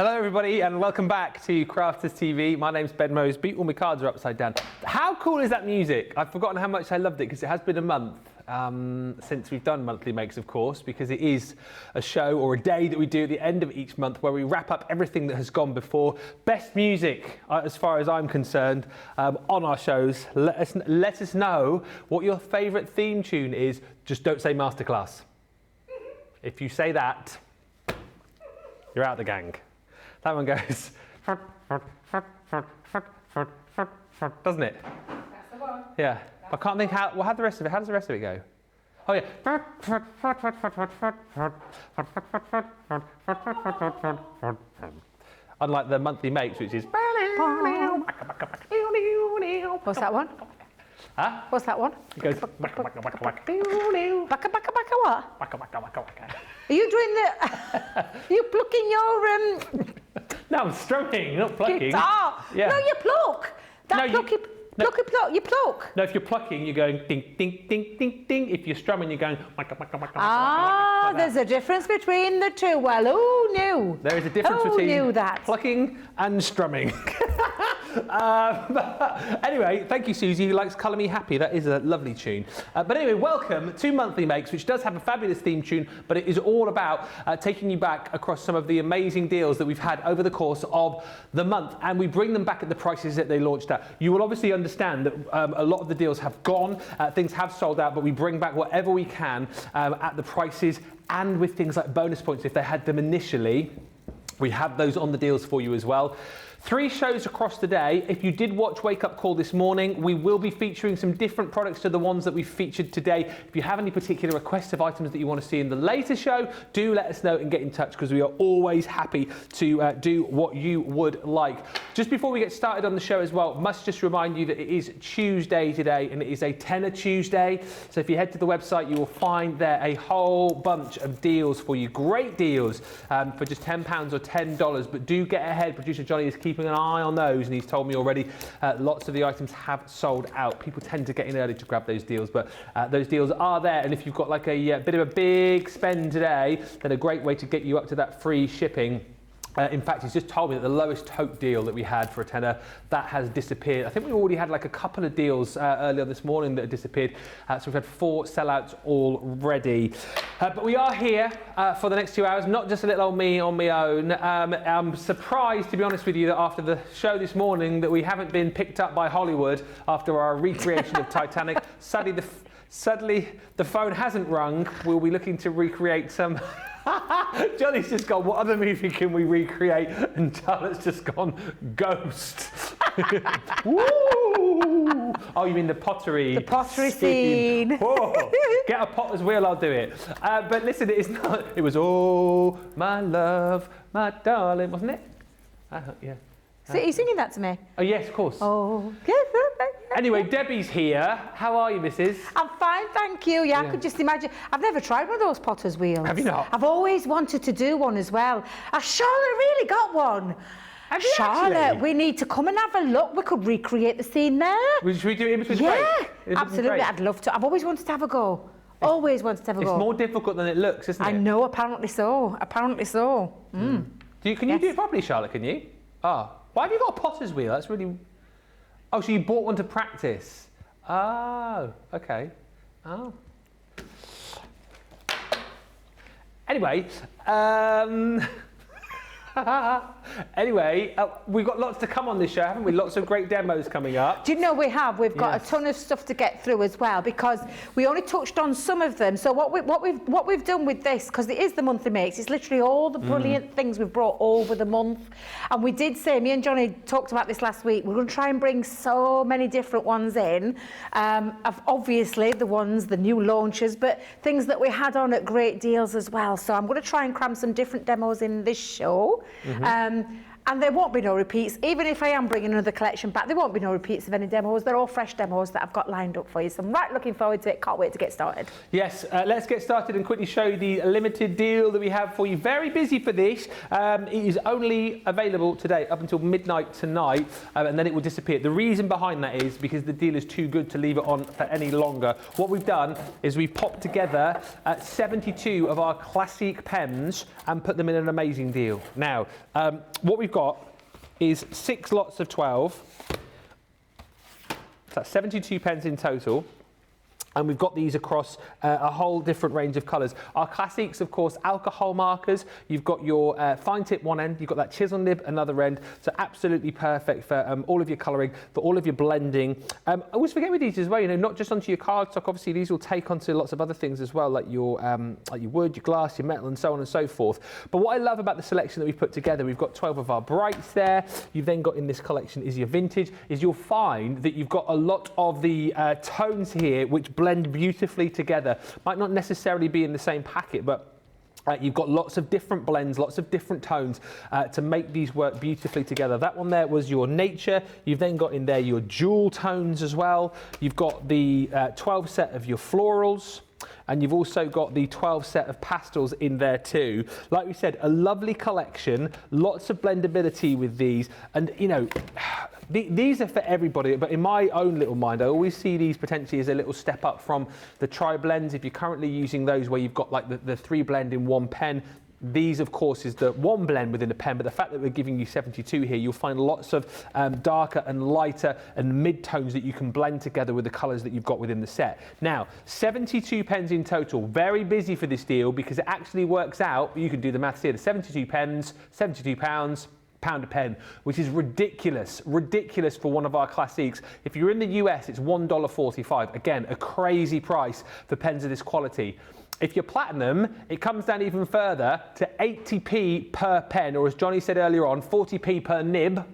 Hello everybody and welcome back to Crafters TV. My name's Ben Moseby. All my cards are upside down. How cool is that music? I've forgotten how much I loved it because it has been a month since we've done monthly makes, of course, because it is a show or a day that we do at the end of each month where we wrap up everything that has gone before. Best music, as far as I'm concerned, on our shows. Let us know what your favourite theme tune is. Just don't say Masterclass. If you say that, you're out the gang. That one goes, doesn't it? That's the one. Yeah. I can't think how the rest of it. How does the rest of it go? Oh yeah. Unlike the monthly makes, which is. What's that one? Huh? What's that one? It goes. Baka what? Are you doing the? Are you plucking your No, I'm strumming, not plucking. guitar? Yeah. No, you pluck. That No, plucky, you pluck. No, if you're plucking, you're going ding, ding, ding, ding, ding. If you're strumming, you're going. Ah, like there's a difference between the two. Well, who knew? There is a difference Who between knew that? plucking and strumming. Anyway, thank you, Susie, who likes Colour Me Happy. That is a lovely tune. But anyway, welcome to Monthly Makes, which does have a fabulous theme tune, but it is all about taking you back across some of the amazing deals that we've had over the course of the month, and we bring them back at the prices that they launched at. You will obviously understand that a lot of the deals have gone, things have sold out, but we bring back whatever we can at the prices, and with things like bonus points, if they had them initially, we have those on the deals for you as well. 3 shows across the day. If you did watch Wake Up Call this morning, we will be featuring some different products to the ones that we've featured today. If you have any particular requests of items that you want to see in the later show, do let us know and get in touch, because we are always happy to do what you would like. Just before we get started on the show as well, must just remind you that it is Tuesday today, and it is a Tenner Tuesday. So if you head to the website, you will find there a whole bunch of deals for you. Great deals for just £10 or $10, but do get ahead. Producer Johnny is keeping an eye on those, and he's told me already lots of the items have sold out. People tend to get in early to grab those deals, but those deals are there, and if you've got like a bit of a big spend today, then a great way to get you up to that free shipping. In fact, he's just told me that the lowest tote deal that we had for a tenner, that has disappeared. I think we already had like a couple of deals earlier this morning that had disappeared. So we've had 4 sellouts already. But we are here for the next 2 hours, not just a little old me on my own. I'm surprised, to be honest with you, that after the show this morning that we haven't been picked up by Hollywood after our recreation of Titanic. Sadly, the phone hasn't rung. We'll be looking to recreate some... Johnny's just gone, what other movie can we recreate? And Charlotte's just gone, Ghost. Woo! Oh, you mean the pottery? The pottery scene. Whoa. Get a potter's wheel, I'll do it. But listen, it is not, it was, oh, my love, my darling, wasn't it? Yeah. So are you singing that to me? Oh, yes, of course. Oh. Anyway, Debbie's here. How are you, missus? I'm fine, thank you. Yeah, I could just imagine. I've never tried one of those potter's wheels. Have you not? I've always wanted to do one as well. Charlotte really got one. Have you Charlotte, actually? we need to come and have a look. We could recreate the scene there. Should we do it in between Yeah, breaks? absolutely. I'd love to. I've always wanted to have a go. Always wanted to have a go. It's more difficult than it looks, isn't it? I know, apparently so. Apparently so. Mm. Can you do it properly, Charlotte, can you? Oh. Why have you got a potter's wheel? That's really... Oh, so you bought one to practice. Oh, okay. Oh. Anyway, we've got lots to come on this show, haven't we? Lots of great demos coming up. Do you know we have? We've got Yes. a ton of stuff to get through as well, because we only touched on some of them. So what we've done with this, because it is the monthly makes, it's literally all the brilliant things we've brought over the month. And we did say, me and Johnny talked about this last week, we're going to try and bring so many different ones in, of obviously the new launches, but things that we had on at great deals as well. So I'm going to try and cram some different demos in this show. And there won't be no repeats. Even if I am bringing another collection back, there won't be no repeats of any demos. They're all fresh demos that I've got lined up for you. So I'm right looking forward to it. Can't wait to get started. Yes, let's get started and quickly show you the limited deal that we have for you. Very busy for this. It is only available today up until midnight tonight, and then it will disappear. The reason behind that is because the deal is too good to leave it on for any longer. What we've done is we've popped together 72 of our classic pens and put them in an amazing deal. Now, what we've got is 6 lots of 12. So that's 72 pens in total. And we've got these across a whole different range of colours. Our classics, of course, alcohol markers. You've got your fine tip one end, you've got that chisel nib another end. So absolutely perfect for all of your colouring, for all of your blending. I always forget with these as well, you know, not just onto your cardstock. Obviously, these will take onto lots of other things as well, like your wood, your glass, your metal, and so on and so forth. But what I love about the selection that we've put together, we've got 12 of our brights there. You've then got in this collection is your vintage. Is you'll find that you've got a lot of the tones here which blend beautifully together. Might not necessarily be in the same packet, but you've got lots of different blends, lots of different tones to make these work beautifully together. That one there was your nature. You've then got in there your jewel tones as well. You've got the 12 set of your florals. And you've also got the 12 set of pastels in there too. Like we said, a lovely collection, lots of blendability with these. And, you know, these are for everybody, but in my own little mind, I always see these potentially as a little step up from the tri-blends. If you're currently using those where you've got like the 3 blend in one pen, these, of course, is the 1 blend within a pen, but the fact that we're giving you 72 here, you'll find lots of darker and lighter and mid-tones that you can blend together with the colours that you've got within the set. Now, 72 pens in total, very busy for this deal because it actually works out, you can do the maths here, the 72 pens, £72, £1 a pen, which is ridiculous for one of our classics. If you're in the US, it's $1.45. Again, a crazy price for pens of this quality. If you're platinum, it comes down even further to 80p per pen, or as Johnny said earlier on, 40p per nib.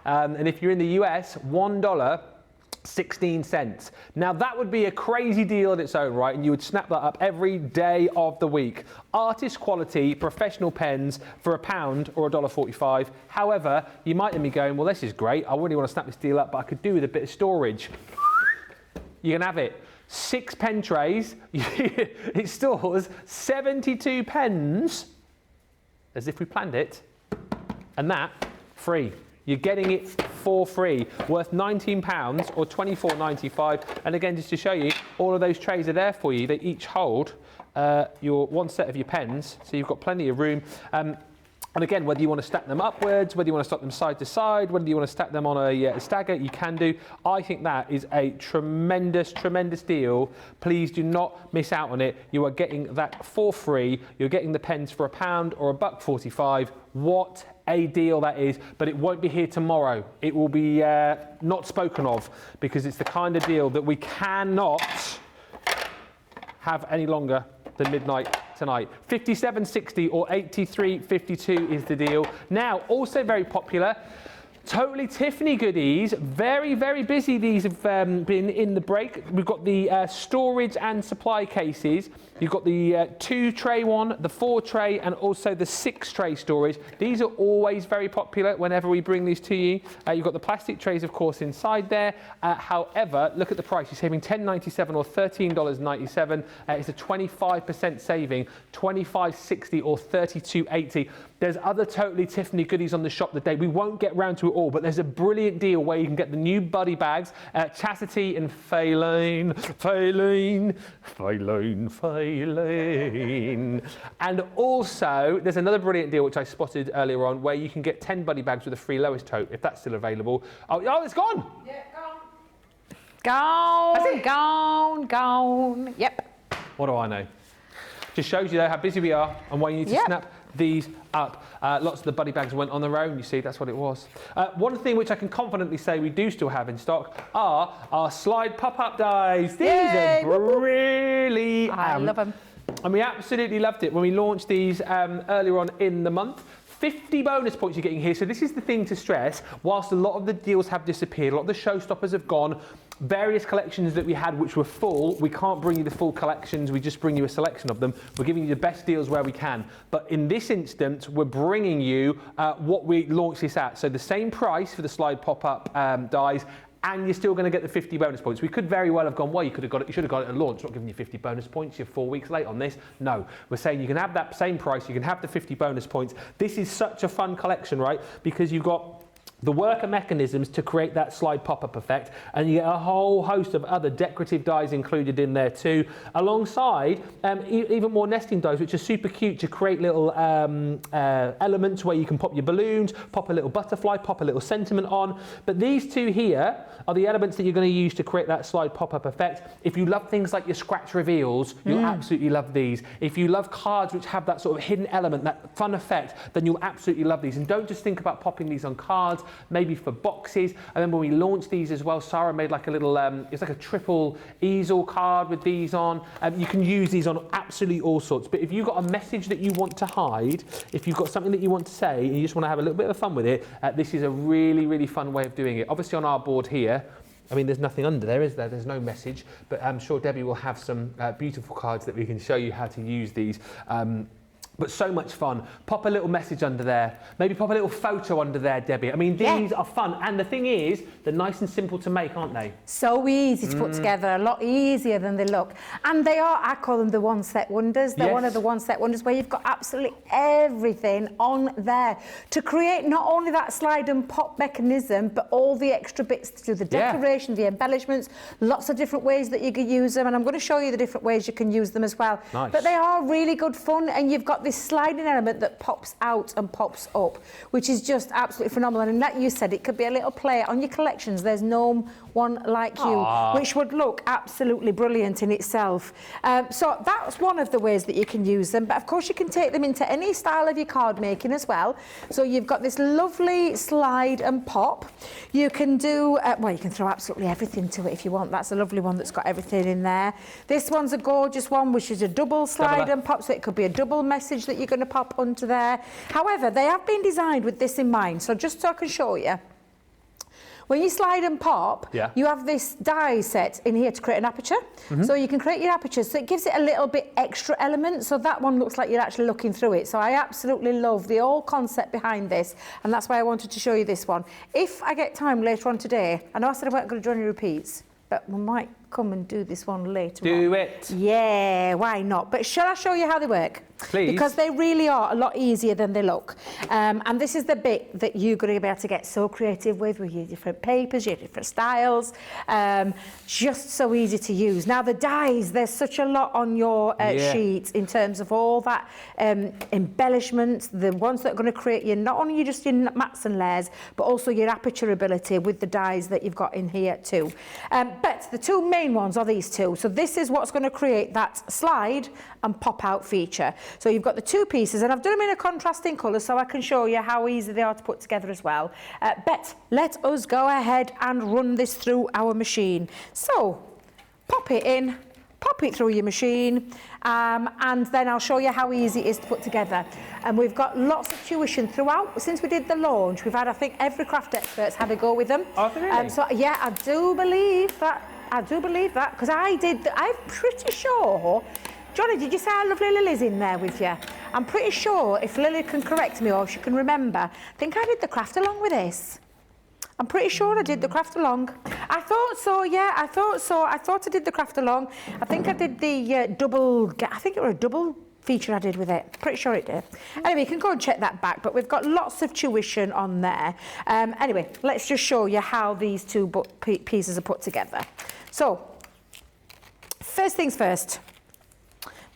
And if you're in the US, $1.16. Now that would be a crazy deal in its own right, and you would snap that up every day of the week. Artist quality, professional pens for £1 or $1.45. However, you might be going, well, this is great. I really want to snap this deal up, but I could do with a bit of storage. You can have it. 6 pen trays, it stores 72 pens, as if we planned it, and that free. You're getting it for free, worth £19 or $24.95. And again, just to show you, all of those trays are there for you. They each hold your 1 set of your pens, so you've got plenty of room. And again, whether you want to stack them upwards, whether you want to stack them side to side, whether you want to stack them on a stagger, you can do. I think that is a tremendous, tremendous deal. Please do not miss out on it. You are getting that for free. You're getting the pens for £1 or $1.45. What a deal that is, but it won't be here tomorrow. It will be not spoken of because it's the kind of deal that we cannot have any longer than midnight tonight. 57.60 or 83.52 is the deal. Now, also very popular, Totally Tiffany goodies. Very, very busy. These have been in the break. We've got the storage and supply cases. You've got the 2 tray one, the 4 tray, and also the 6 tray storage. These are always very popular whenever we bring these to you. You've got the plastic trays, of course, inside there. However, look at the price. You're saving $10.97 or $13.97. It's a 25% saving, $25.60 or $32.80. There's other Totally Tiffany goodies on the shop today. We won't get round to it all, but there's a brilliant deal where you can get the new buddy bags, Chastity and Faylane. And also, there's another brilliant deal which I spotted earlier on where you can get 10 buddy bags with a free lowest tote, if that's still available. Oh, it's gone! Yeah, gone. Yep. What do I know? Just shows you there how busy we are and why you need to snap these up. Lots of the buddy bags went on their own, you see, that's what it was. One thing which I can confidently say we do still have in stock are our slide pop-up dies. These are brilliant. I love them. And we absolutely loved it when we launched these earlier on in the month. 50 bonus points you're getting here. So this is the thing to stress. Whilst a lot of the deals have disappeared, a lot of the showstoppers have gone, various collections that we had which were full, we can't bring you the full collections, we just bring you a selection of them. We're giving you the best deals where we can. But in this instance, we're bringing you what we launched this at. So the same price for the slide pop-up dies, and you're still going to get the 50 bonus points. We could very well have gone, well, you should have got it at launch, not giving you 50 bonus points, you're 4 weeks late on this. No, we're saying you can have that same price, you can have the 50 bonus points. This is such a fun collection, right? Because you've got the worker mechanisms to create that slide pop-up effect, and you get a whole host of other decorative dies included in there too, alongside even more nesting dies, which are super cute to create little elements where you can pop your balloons, pop a little butterfly, pop a little sentiment on. But these two here are the elements that you're going to use to create that slide pop-up effect. If you love things like your scratch reveals, you'll absolutely love these. If you love cards which have that sort of hidden element, that fun effect, then you'll absolutely love these. And don't just think about popping these on cards, maybe for boxes. And then when we launched these as well, Sarah made like a little, it's like a triple easel card with these on. You can use these on absolutely all sorts. But if you've got a message that you want to hide, if you've got something that you want to say and you just want to have a little bit of fun with it, this is a really, really fun way of doing it. Obviously on our board here, I mean, there's nothing under there, is there? There's no message, but I'm sure Debbie will have some beautiful cards that we can show you how to use these. But so much fun. Pop a little message under there. Maybe pop a little photo under there, Debbie. I mean, these are fun. And the thing is, they're nice and simple to make, aren't they? So easy to put together, a lot easier than they look. And they are, I call them the one-set wonders. They're one of the one-set wonders where you've got absolutely everything on there to create not only that slide and pop mechanism, but all the extra bits to do the decoration, the embellishments, lots of different ways that you can use them. And I'm going to show you the different ways you can use them as well. Nice. But they are really good fun, and you've got this sliding element that pops out and pops up, which is just absolutely phenomenal. And like you said, it could be a little play on your collections. There's no one like you, which would look absolutely brilliant in itself. So that's one of the ways that you can use them. But of course, you can take them into any style of your card making as well. So you've got this lovely slide and pop. You can do, well, you can throw absolutely everything to it if you want. That's a lovely one that's got everything in there. This one's a gorgeous one, which is a double slide and pop. So it could be a double message that you're going to pop onto there. However, they have been designed with this in mind. So just so I can show you, when you slide and pop, you have this die set in here to create an aperture. So you can create your aperture, so it gives it a little bit extra element. So that one looks like you're actually looking through it. So I absolutely love the whole concept behind this, and that's why I wanted to show you this one. If I get time later on today, I know I said I weren't going to do any repeats, but we might come and do this one later on. Do it. Yeah, why not? But shall I show you how they work? Please. Because they really are a lot easier than they look. And this is the bit that you're going to be able to get so creative with your different papers, your different styles. Just so easy to use. Now, the dies, there's such a lot on your sheet in terms of all that embellishment, the ones that are going to create you, not only just your mats and layers, but also your aperture ability with the dies that you've got in here too. But the two main ones are these two. So this is what's going to create that slide and pop out feature. So you've got the two pieces, and I've done them in a contrasting colour so I can show you how easy they are to put together as well. But let us go ahead and run this through our machine. So pop it in, pop it through your machine, and then I'll show you how easy it is to put together. And we've got lots of tuition throughout. Since we did the launch, we've had, I think, every craft expert's had a go with them. Oh, really? So yeah, I do believe that, because I'm pretty sure. Johnny, did you say our lovely Lily's in there with you? I'm pretty sure, if Lily can correct me or if she can remember, I think I did the craft along with this. I'm pretty sure I did the craft along. I thought so, yeah, I thought so. I thought I did the craft along. I think I did the double, I think it was a double feature I did with it. Pretty sure it did. Anyway, you can go and check that back, but we've got lots of tuition on there. Anyway, let's just show you how these two pieces are put together. So, first things first.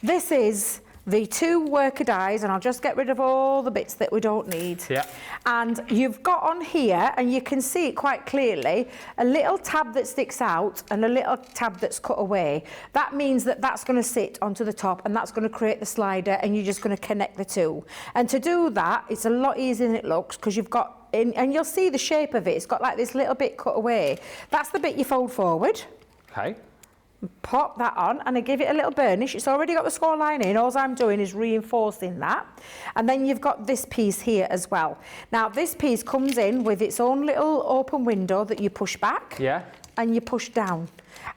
This is the two worker dies, and I'll just get rid of all the bits that we don't need. Yeah. And you've got on here, and you can see it quite clearly, a little tab that sticks out and a little tab that's cut away. That means that that's going to sit onto the top, and that's going to create the slider, and you're just going to connect the two. And to do that, it's a lot easier than it looks, because you've got, and you'll see the shape of it. It's got like this little bit cut away. That's the bit you fold forward. Okay. pop that on and I give it a little burnish. It's already got the score line in. All I'm doing is reinforcing that. And then you've got this piece here as well. Now this piece comes in with its own little open window that you push back and you push down.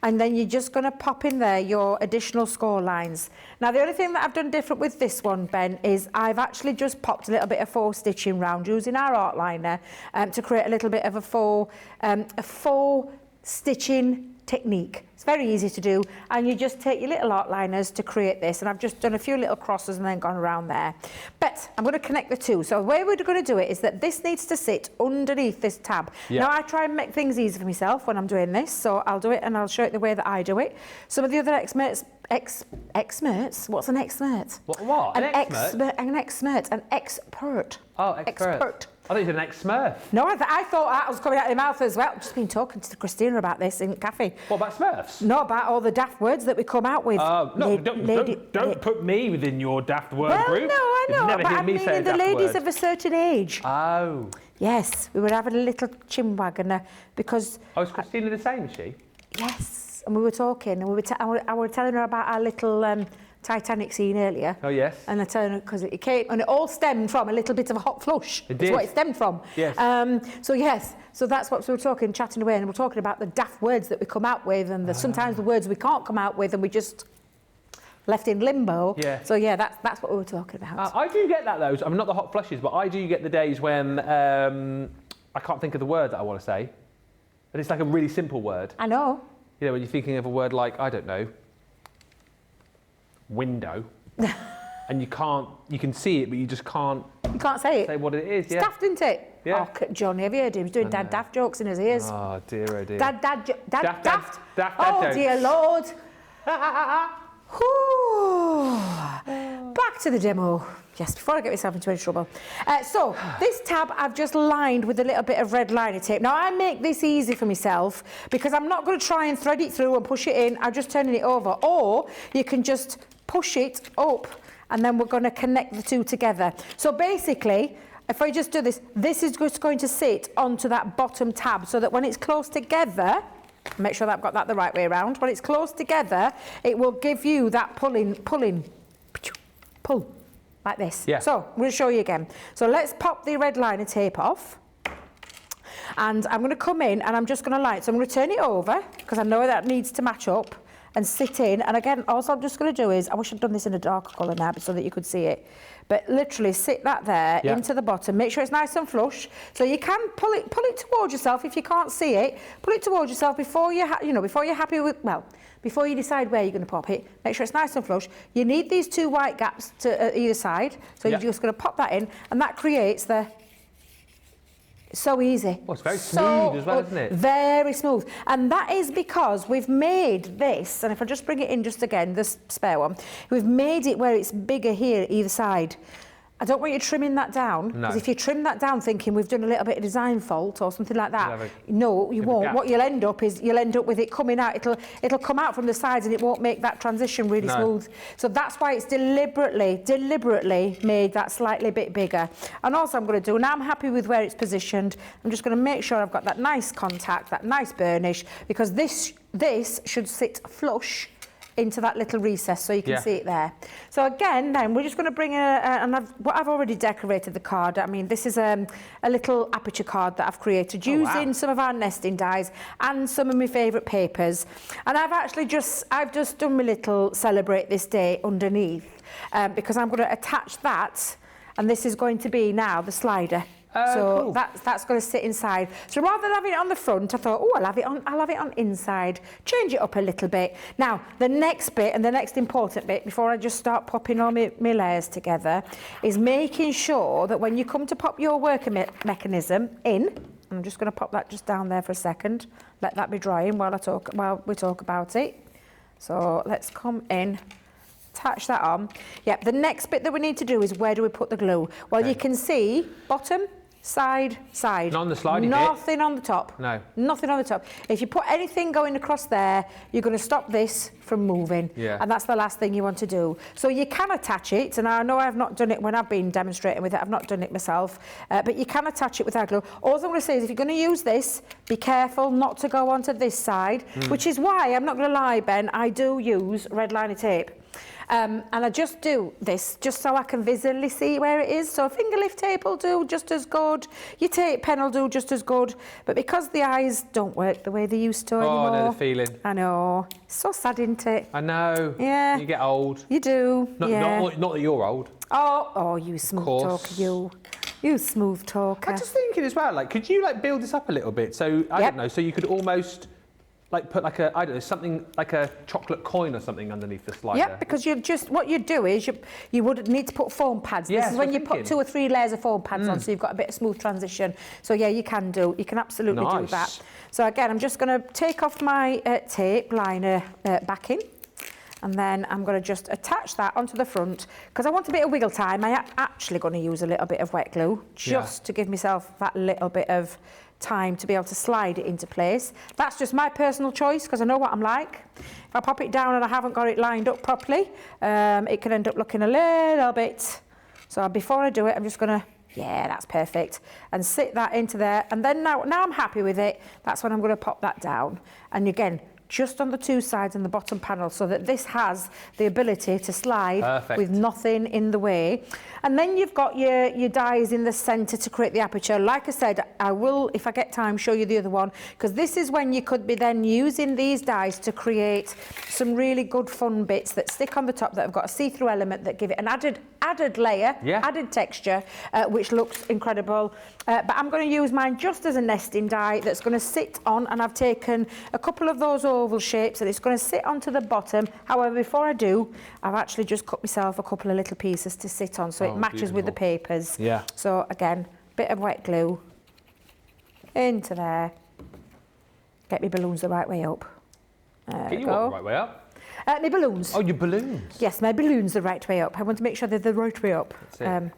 And then you're just going to pop in there your additional score lines. Now the only thing that I've done different with this one, Ben, is I've actually just popped a little bit of faux stitching round using our art liner to create a little bit of a faux stitching technique. It's very easy to do, and you just take your little art liners to create this, and I've just done a few little crosses and then gone around there. But I'm going to connect the two. So the way we're going to do it is that this needs to sit underneath this tab. Now I try and make things easy for myself when I'm doing this, so I'll do it and I'll show it the way that I do it. Some of the other experts, what's an expert? What? An expert? An expert. An expert. Oh, expert. I thought you said an ex-Smurf. No, I thought that was coming out of your mouth as well. I've just been talking to Christina about this in the cafe. What about Smurfs? No, about all the daft words that we come out with. No, don't put me within your daft word group. No, I know, Never but hear I me mean say a the daft ladies word. of a certain age. Oh. Yes, we were having a little chinwag because... Oh, is Christina the same, is she? Yes, and we were talking and I was telling her about our little... Titanic scene earlier. Oh, yes. And I tell her because it came, and it all stemmed from a little bit of a hot flush. It did. That's what it stemmed from. Yes. So that's what we were talking, chatting away, and we're talking about the daft words that we come out with, and sometimes the words we can't come out with, and we just left in limbo. Yeah. So yeah, that's what we were talking about. I do get that though. I mean, not the hot flushes, but I do get the days when I can't think of the word that I want to say, and it's like a really simple word. I know. You know, when you're thinking of a word like, I don't know, window, and you can see it, but you just can't. You can't say it. Say what it is. It's daft, isn't it? Yeah. Oh, Johnny, have you heard him? He was doing dad daft jokes in his ears. Oh dear, oh dear. Daft. Oh Oh dear Lord. Back to the demo. Yes, before I get myself into any trouble. So this tab I've just lined with a little bit of red liner tape. Now I make this easy for myself because I'm not going to try and thread it through and push it in. I'm just turning it over. Or you can just push it up and then we're going to connect the two together. So basically, if I just do this, this is just going to sit onto that bottom tab so that when it's close together, make sure that I've got that the right way around. When it's close together, it will give you that pull, like this. Yeah. So I'm going to show you again. So let's pop the red liner tape off. And I'm going to come in and I'm just going to line it. So I'm going to turn it over because I know that needs to match up and sit in. And again, also I'm just going to do is, I wish I'd done this in a darker colour now so that you could see it. But literally sit that there into the bottom. Make sure it's nice and flush. So you can pull it towards yourself if you can't see it. Pull it towards yourself before before you're happy with, before you decide where you're going to pop it. Make sure it's nice and flush. You need these two white gaps to either side. So you're just going to pop that in, and that creates the. So easy. Well, it's very smooth as well, isn't it? Very smooth. And that is because we've made this, and if I just bring it in just again, this spare one, we've made it where it's bigger here either side. I don't want you trimming that down, because if you trim that down thinking we've done a little bit of design fault or something like that, no, you won't. What you'll end up with it coming out. It'll come out from the sides and it won't make that transition really smooth. So that's why it's deliberately made that slightly bit bigger. And also I'm going to do, now I'm happy with where it's positioned, I'm just going to make sure I've got that nice contact, that nice burnish, because this should sit flush into that little recess so you can see it there. So again, then we're just going to bring I've already decorated the card. I mean, this is a little aperture card that I've created using some of our nesting dies and some of my favourite papers. And I've just done my little celebrate this day underneath because I'm going to attach that, and this is going to be now the slider. So cool. That's going to sit inside. So rather than having it on the front, I thought, I'll have it on inside. Change it up a little bit. Now, the next bit and the next important bit before I just start popping all my layers together is making sure that when you come to pop your worker mechanism in, I'm just going to pop that just down there for a second. Let that be drying while we talk about it. So let's come in. Attach that on. Yep, the next bit that we need to do is where do we put the glue? Well, you can see bottom, side, side. Not on the slidey bit. Nothing on the top. No. Nothing on the top. If you put anything going across there, you're going to stop this from moving. Yeah. And that's the last thing you want to do. So you can attach it, and I know I've not done it when I've been demonstrating with it. I've not done it myself, but you can attach it without glue. All I'm going to say is if you're going to use this, be careful not to go onto this side, which is why, I'm not going to lie, Ben, I do use red liner tape. And I just do this just so I can visually see where it is. So finger lift tape will do just as good. Your tape pen will do just as good. But because the eyes don't work the way they used to anymore. Oh, I know the feeling. I know. It's so sad, isn't it? I know. Yeah. You get old. You do. Not that you're old. Oh, you smooth talker, you. You smooth talker. I'm just thinking as well, like, could you like build this up a little bit? So, I don't know, so you could almost like put like a, I don't know, something like a chocolate coin or something underneath the slider. Yeah, because you just, what you'd do is you would need to put foam pads. Yeah, this is when you put 2 or 3 layers of foam pads on, so you've got a bit of smooth transition. So yeah, you can absolutely do that. So again, I'm just going to take off my tape liner backing. And then I'm going to just attach that onto the front. Because I want a bit of wiggle time, I'm actually going to use a little bit of wet glue just to give myself that little bit of time to be able to slide it into place. That's just my personal choice because I know what I'm like. If I pop it down and I haven't got it lined up properly, it can end up looking a little bit. So before I do it, I'm just going to, yeah, that's perfect, and sit that into there. And then now I'm happy with it, that's when I'm going to pop that down. And again, just on the 2 sides and the bottom panel so that this has the ability to slide with nothing in the way. And then you've got your dies in the centre to create the aperture. Like I said, I will, if I get time, show you the other one, because this is when you could be then using these dies to create some really good fun bits that stick on the top that have got a see-through element that give it an added layer, added texture, which looks incredible. But I'm going to use mine just as a nesting die that's going to sit on, and I've taken a couple of those oval shapes and it's going to sit onto the bottom. However, before I do, I've actually just cut myself a couple of little pieces to sit on so it matches with the papers. Yeah. So again, bit of wet glue into there. Get my balloons the right way up. Get you what, the right way up? My balloons. Oh, your balloons. Yes, my balloons the right way up. I want to make sure they're the right way up. That's it.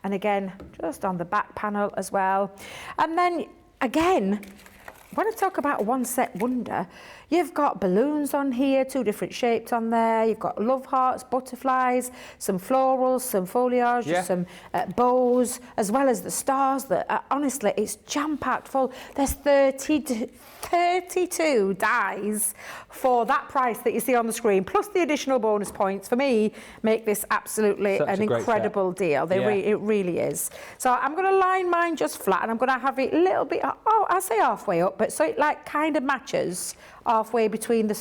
And again, just on the back panel as well. And then again, when I talk about one set wonder, you've got balloons on here, 2 different shapes on there. You've got love hearts, butterflies, some florals, some foliage, some bows, as well as the stars that honestly, it's jam-packed full. There's 32 dies for that price that you see on the screen, plus the additional bonus points. For me, make this absolutely an incredible deal. It really is. So I'm going to line mine just flat, and I'm going to have it a little bit, I'll say halfway up, but so it like kind of matches halfway between the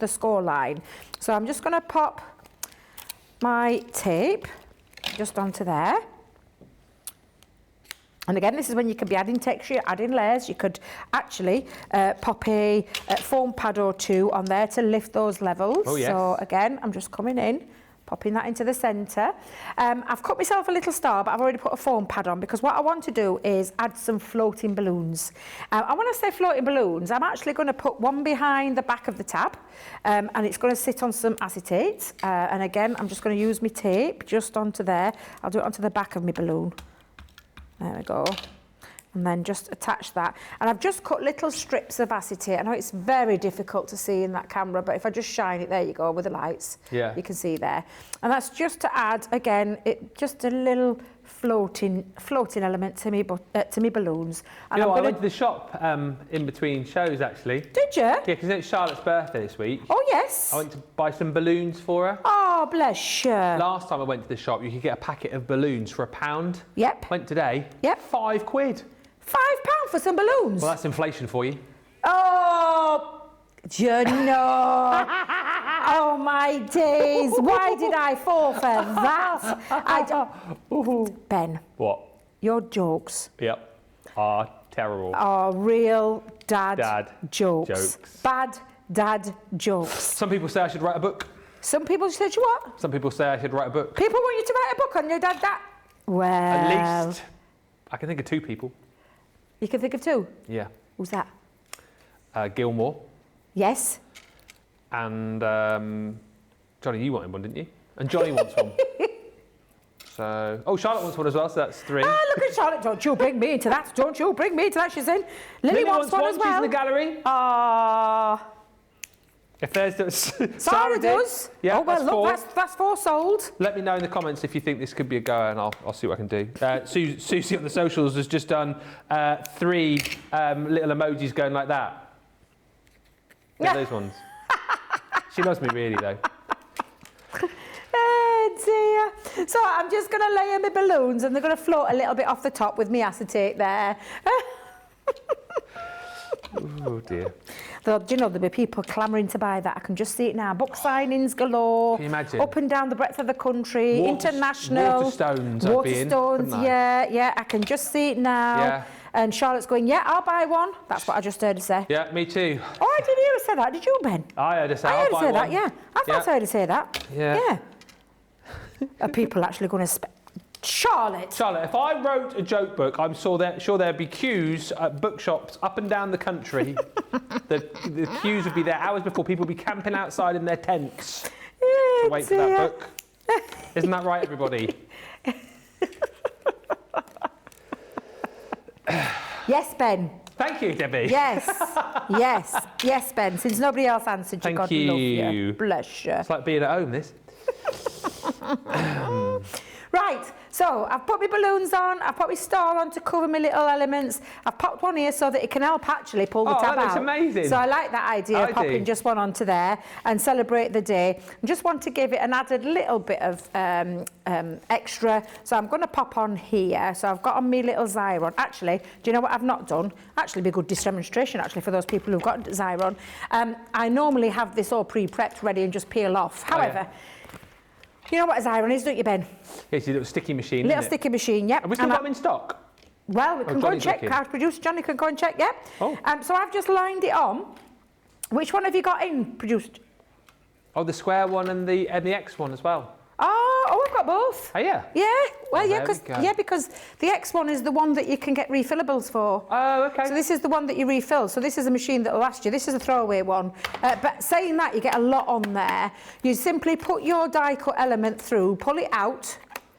score line. So I'm just going to pop my tape just onto there. And again, this is when you can be adding texture, adding layers. You could actually pop a foam pad or 2 on there to lift those levels. Oh, yes. So again, I'm just coming in, popping that into the centre. I've cut myself a little star, but I've already put a foam pad on because what I want to do is add some floating balloons. And when I say floating balloons, I'm actually going to put one behind the back of the tab, and it's going to sit on some acetate. And again, I'm just going to use my tape just onto there. I'll do it onto the back of my balloon. There we go. And then just attach that. And I've just cut little strips of acetate. I know it's very difficult to see in that camera, but if I just shine it, there you go, with the lights. Yeah. You can see there. And that's just to add, again, just a little floating element to me balloons. And I went to the shop in between shows, actually. Did you? Yeah, because it's Charlotte's birthday this week. Oh, yes. I went to buy some balloons for her. Oh, bless you. Last time I went to the shop, you could get a packet of balloons for £1. Yep. Went today. Yep. £5. £5 for some balloons? Well, that's inflation for you. Oh, do you know? Oh, my days. Why did I fall for that? Ben. What? Your jokes. Yep. Are terrible. Are real dad jokes. Bad dad jokes. Some people say I should write a book. Some people said you what? Some people say I should write a book. People want you to write a book on your dad that? Well. At least. I can think of 2 people. You can think of 2? Yeah. Who's that? Gilmore. Yes. And Johnny, you wanted one, didn't you? And Johnny wants one. So, oh, Charlotte wants one as well, so that's 3. Ah, look at Charlotte. Don't you bring me into that. Don't you bring me into that. She's in. Lily wants one as well. She's in the gallery. Ah. If there's... Sarah does. Yeah, oh, well, that's look, 4. that's 4 sold. Let me know in the comments if you think this could be a goer, and I'll see what I can do. Susie on the socials has just done 3 little emojis going like that. Yeah, those ones. She loves me really, though. Oh, dear. So I'm just going to layer my balloons, and they're going to float a little bit off the top with me acetate there. Oh, dear. Do you know, there'll be people clamouring to buy that. I can just see it now. Book signings galore. Can you imagine? Up and down the breadth of the country. International. Waterstones, yeah. I can just see it now. Yeah. And Charlotte's going, yeah, I'll buy one. That's what I just heard her say. Yeah, me too. Oh, I didn't hear her say that. Did you, Ben? I heard her say, I I'll heard her buy say one. that, yeah. I thought I heard her say that. Yeah. Are people actually going to Charlotte, if I wrote a joke book, I'm sure there'd be queues at bookshops up and down the country. the queues would be there hours before. People would be camping outside in their tents to wait for that book. Isn't that right, everybody? Yes, Ben. Thank you, Debbie. Yes, Ben. Since nobody else answered you, God love you. Bless you. It's like being at home, this. Right, so I've put my balloons on, I've put my star on to cover my little elements. I've popped one here so that it can help actually pull the tab out. Oh, that looks amazing. So I like that idea of popping just one onto there and celebrate the day. I just want to give it an added little bit of extra. So I'm going to pop on here. So I've got on my little Xyron. Actually, do you know what I've not done? Actually, be a good demonstration actually for those people who've got Xyron. I normally have this all pre-prepped ready and just peel off. However, you know what a Xyron is, don't you, Ben? It's a little sticky machine. Little sticky machine, yep. Have we still got them in stock? Well, we can go and check. Our producer Johnny can go and check, yeah. Oh. So I've just lined it on. Which one have you got in, produced? Oh, the square one and the X one as well. Oh, I've got both. Oh, yeah? Yeah, well, Oh, because the X one is the one that you can get refillables for. Oh, okay. So this is the one that you refill. So this is a machine that will last you. This is a throwaway one. But saying that, you get a lot on there. You simply put your die cut element through, pull it out.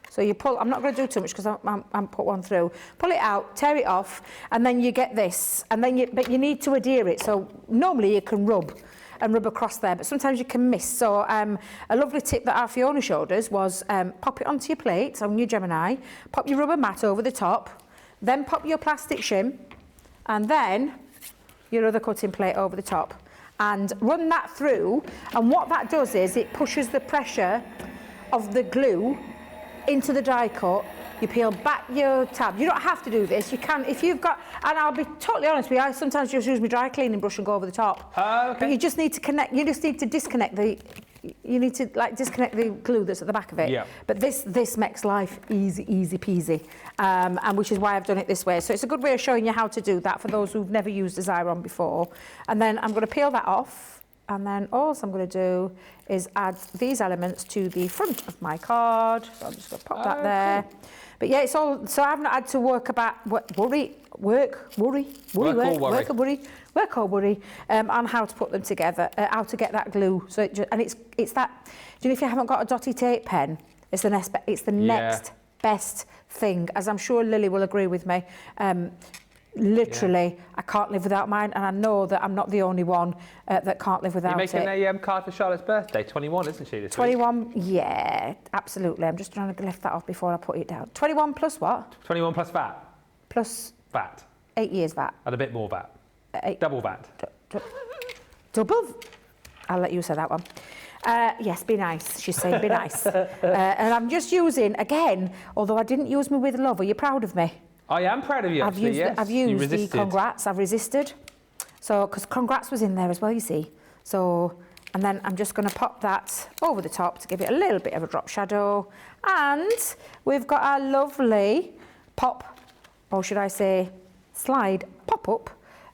So you pull, I'm not going to do too much because I'm put one through. Pull it out, tear it off, and then you get this. And then but you need to adhere it. So normally you can rub across there, but sometimes you can miss. So a lovely tip that our Fiona showed us was pop it onto your plate on your Gemini, pop your rubber mat over the top, then pop your plastic shim, and then your other cutting plate over the top, and run that through. And what that does is it pushes the pressure of the glue into the die cut. You peel back your tab. You don't have to do this. You can, if you've got, and I'll be totally honest with you, I sometimes just use my dry cleaning brush and go over the top. Okay. But you just need to connect, you just need to disconnect disconnect the glue that's at the back of it. Yeah. But this makes life easy peasy. And which is why I've done it this way. So it's a good way of showing you how to do that for those who've never used a Xyron before. And then I'm going to peel that off. And then all I'm going to do is add these elements to the front of my card. So I'm just going to pop that there. Cool. But yeah, it's all, so I've not had to work or worry on how to put them together, how to get that glue. So it's that, do you know, if you haven't got a dotty tape pen, it's the next best thing, as I'm sure Lily will agree with me. Literally, I can't live without mine, and I know that I'm not the only one that can't live without it. You're making a card for Charlotte's birthday, 21, isn't she, this 21, week? Yeah, absolutely. I'm just trying to lift that off before I put it down. 21 plus what? 21 plus VAT. Plus? VAT. 8 years VAT. And a bit more VAT. Double VAT. Double? I'll let you say that one. Yes, be nice, she's saying, be nice. And I'm just using, again, although I didn't use me with love, are you proud of me? I am proud of you, actually, I've used the congrats, I've resisted. So, because congrats was in there as well, you see. So, and then I'm just going to pop that over the top to give it a little bit of a drop shadow. And we've got our lovely pop, or should I say, slide pop-up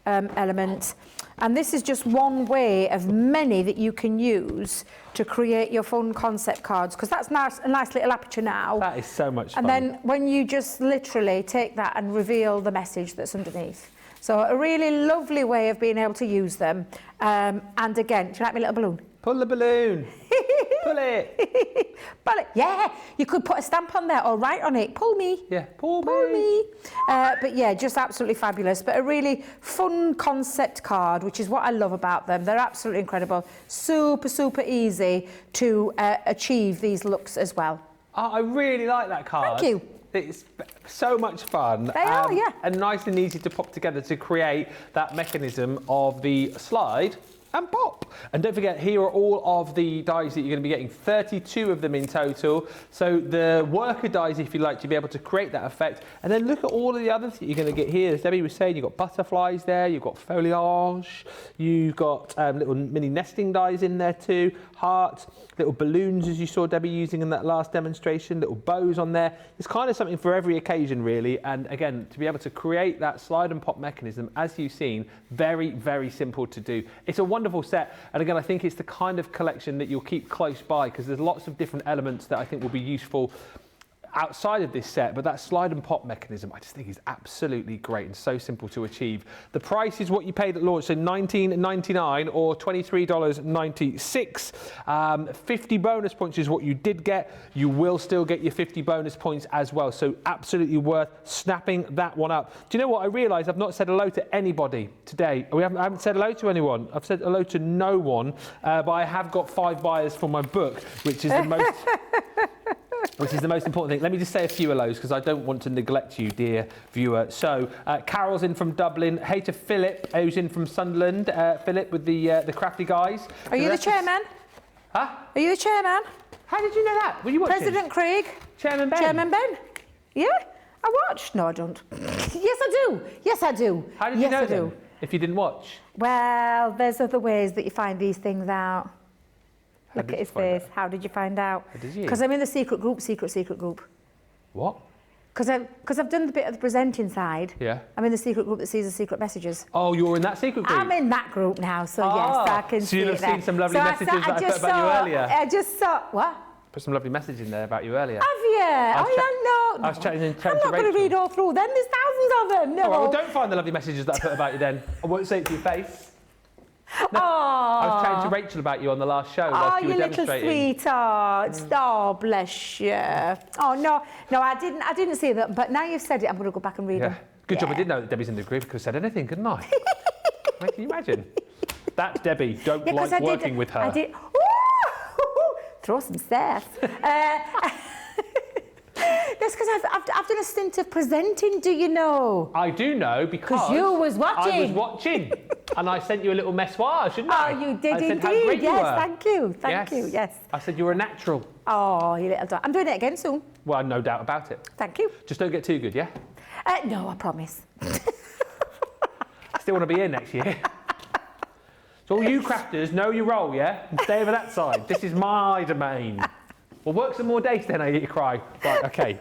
element. And this is just one way of many that you can use to create your fun concept cards, because that's a nice little aperture now. That is so much fun. And then when you just literally take that and reveal the message that's underneath. So a really lovely way of being able to use them. And again, do you like my little balloon? Pull the balloon. Pull Bullet. Bullet. Yeah, you could put a stamp on there or write on it. Pull me. Yeah, pull me. But yeah, just absolutely fabulous. But a really fun concept card, which is what I love about them. They're absolutely incredible. Super, super easy to achieve these looks as well. Oh, I really like that card. Thank you. It's so much fun. They are, yeah. And nice and easy to pop together to create that mechanism of the slide and pop. And don't forget, here are all of the dies that you're going to be getting, 32 of them in total. So the worker dies, if you like, to be able to create that effect. And then look at all of the others that you're going to get here. As Debbie was saying, you've got butterflies there, you've got foliage, you've got little mini nesting dies in there too, hearts, little balloons, as you saw Debbie using in that last demonstration, little bows on there. It's kind of something for every occasion, really. And again, to be able to create that slide and pop mechanism, as you've seen, very, very simple to do. It's a wonderful set. And again, I think it's the kind of collection that you'll keep close by, because there's lots of different elements that I think will be useful outside of this set, but that slide and pop mechanism I just think is absolutely great and so simple to achieve. The price is what you paid at launch, so $19.99 or $23.96. 50 bonus points is what you did get. You will still get your 50 bonus points as well, so absolutely worth snapping that one up. Do you know what? I realise I've not said hello to anybody today. I haven't said hello to anyone. I've said hello to no one, but I have got 5 buyers for my book, which is the most... which is the most important thing. Let me just say a few hellos, because I don't want to neglect you, dear viewer. So, Carol's in from Dublin. Hey to Philip, who's in from Sunderland. Philip with the crafty guys. Are you the chairman? Huh? Are you the chairman? How did you know that? Were you watching? President Craig. Chairman Ben. Chairman Ben. Yeah, I watched. No, I don't. Yes, I do. Yes, I do. How did you know then, if you didn't watch? Well, there's other ways that you find these things out. Look at his face. How did you find out? How did you? Because I'm in the secret group, secret group. What? Because I've done the bit of the presenting side. Yeah. I'm in the secret group that sees the secret messages. Oh, you're in that secret group? I'm in that group now, so yes, I can see it. So you'll have seen some lovely messages that I put about you earlier. I just saw, what? Put some lovely messages in there about you earlier. Have you? I was chatting to I'm not going to read all through them. There's thousands of them. No. All right, well, don't find the lovely messages that I put about you then. I won't say it to your face. No, I was chatting to Rachel about you on the last show whilst you were demonstrating. Oh, you little sweetheart. Oh, bless you. Oh, no, I didn't see that, but now you've said it, I'm going to go back and read them. Good job I did know that Debbie's in the group, because I said anything, couldn't I? Can you imagine? That's Debbie. Don't like working with her. I did. Ooh, throw some sass. That's because I've done a stint of presenting, do you know? I do know, because you was watching. I was watching. And I sent you a little message, didn't I? Oh, you did indeed. How great you were. Thank you. Thank you, yes. I said you were a natural. Oh, you little dog. I'm doing it again soon. Well, no doubt about it. Thank you. Just don't get too good, yeah? No, I promise. I still want to be here next year. So all you crafters, know your role, yeah? And stay over that side. This is my domain. Well, work some more days then, I hear you cry. Right, okay.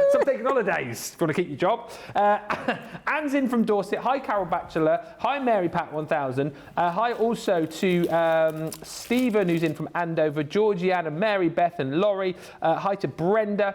Stop taking holidays if you want to keep your job. Anne's in from Dorset. Hi, Carol Batchelor. Hi, Mary Pat 1000. Hi also to Stephen, who's in from Andover, Georgiana, Mary Beth and Laurie. Hi to Brenda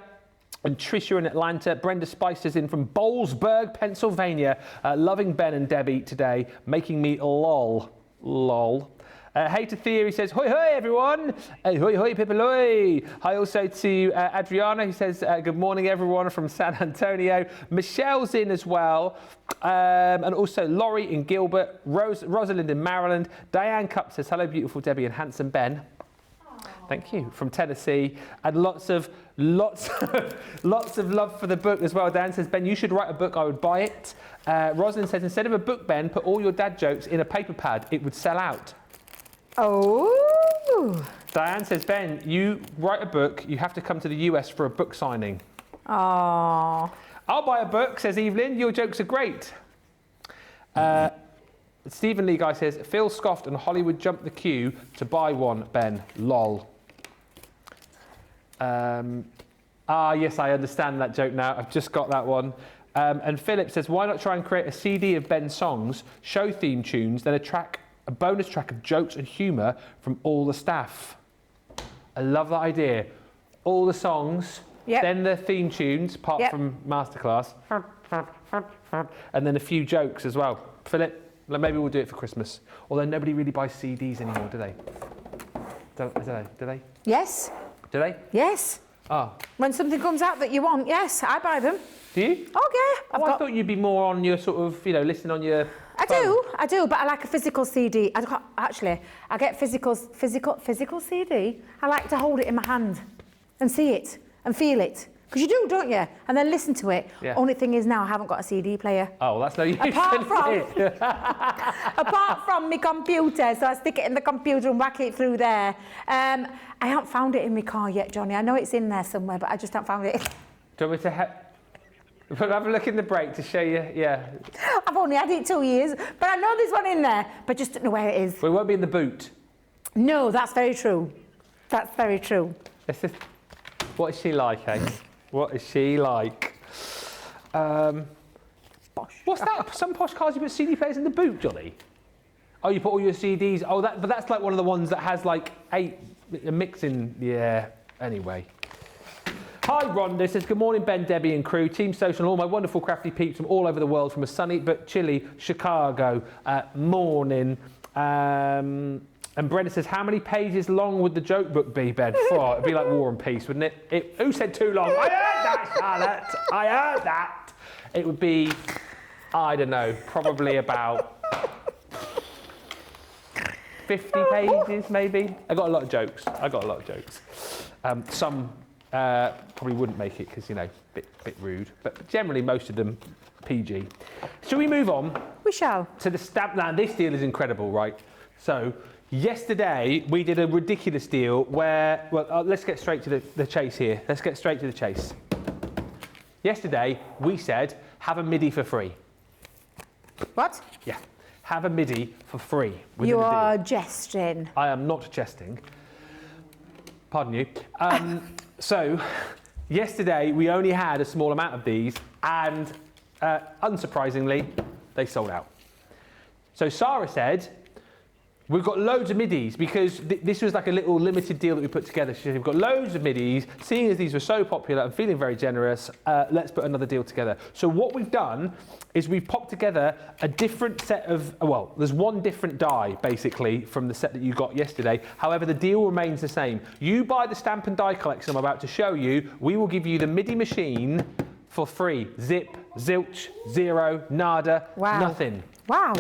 and Tricia in Atlanta. Brenda Spicer's in from Bowlesburg, Pennsylvania. Loving Ben and Debbie today, making me lol. Lol. Hey to Thea, he says, hoi hoi everyone. Hoi hoi pipaloi. Hi also to Adriana, who says, good morning everyone from San Antonio. Michelle's in as well. And also Laurie in Gilbert. Rosalind in Maryland. Diane Cup says, hello beautiful Debbie and handsome Ben. Thank you, from Tennessee. And lots of love for the book as well. Dan says, Ben, you should write a book, I would buy it. Rosalind says, instead of a book, Ben, put all your dad jokes in a paper pad, it would sell out. Oh. Diane says, Ben, you write a book, you have to come to the US for a book signing. Oh. I'll buy a book, says Evelyn, your jokes are great. Stephen Lee guy says, Phil scoffed and Hollywood jumped the queue to buy one, Ben, lol. Yes, I understand that joke now. I've just got that one. And Philip says, why not try and create a CD of Ben's songs, show theme tunes, then a bonus track of jokes and humour from all the staff. I love that idea. All the songs, then the theme tunes, apart from Masterclass, and then a few jokes as well. Philip, maybe we'll do it for Christmas. Although nobody really buys CDs anymore, do they? I don't know. Do they? Yes. Do they? Yes. Oh. When something comes out that you want, yes, I buy them. Do you? Oh, yeah. I thought you'd be more on your sort of, listening on your I phone. do, but I like a physical CD. I get physical CD. I like to hold it in my hand and see it and feel it. Because you do, don't you? And then listen to it. Yeah. Only thing is now I haven't got a CD player. Oh, well, that's no use. Apart from my computer, so I stick it in the computer and whack it through there. I haven't found it in my car yet, Johnny. I know it's in there somewhere, but I just haven't found it. Do you want me to have a look in the break to show you? Yeah. I've only had it 2 years, but I know there's one in there, but just don't know where it is. Well, it won't be in the boot. No, that's very true. That's very true. What is she like, eh? What is she like? Bosh. What's that? Some posh cars you put CD players in the boot, Johnny? Oh, you put all your CDs. Oh, but that's like one of the ones that has like 8 mixing. Yeah. Anyway. Hi, Rhonda says, good morning, Ben, Debbie and crew, Team Social and all my wonderful crafty peeps from all over the world from a sunny but chilly Chicago morning. And Brenda says, how many pages long would the joke book be, Ben? Oh, it'd be like War and Peace, wouldn't it? Who said too long? I heard that, Charlotte. I heard that. It would be, I don't know, probably about 50 pages, maybe. I got a lot of jokes. Some probably wouldn't make it because, bit rude. But generally, most of them PG. Shall we move on? We shall. To the stamp. Now, this deal is incredible, right? So, yesterday, we did a ridiculous deal where, let's get straight to the chase here. Let's get straight to the chase. Yesterday, we said, have a Midi for free. What? Yeah, have a Midi for free. You are jesting. I am not jesting. Pardon you. So, yesterday we only had a small amount of these, and unsurprisingly, they sold out. So Sarah said, we've got loads of Midis, because this was like a little limited deal that we put together. She said, we've got loads of Midis, seeing as these were so popular and feeling very generous, let's put another deal together. So what we've done is we've popped together a different set of, there's one different die, basically, from the set that you got yesterday. However, the deal remains the same. You buy the stamp and die collection I'm about to show you, we will give you the Midi machine for free. Zip, zilch, zero, nada, nothing. Wow.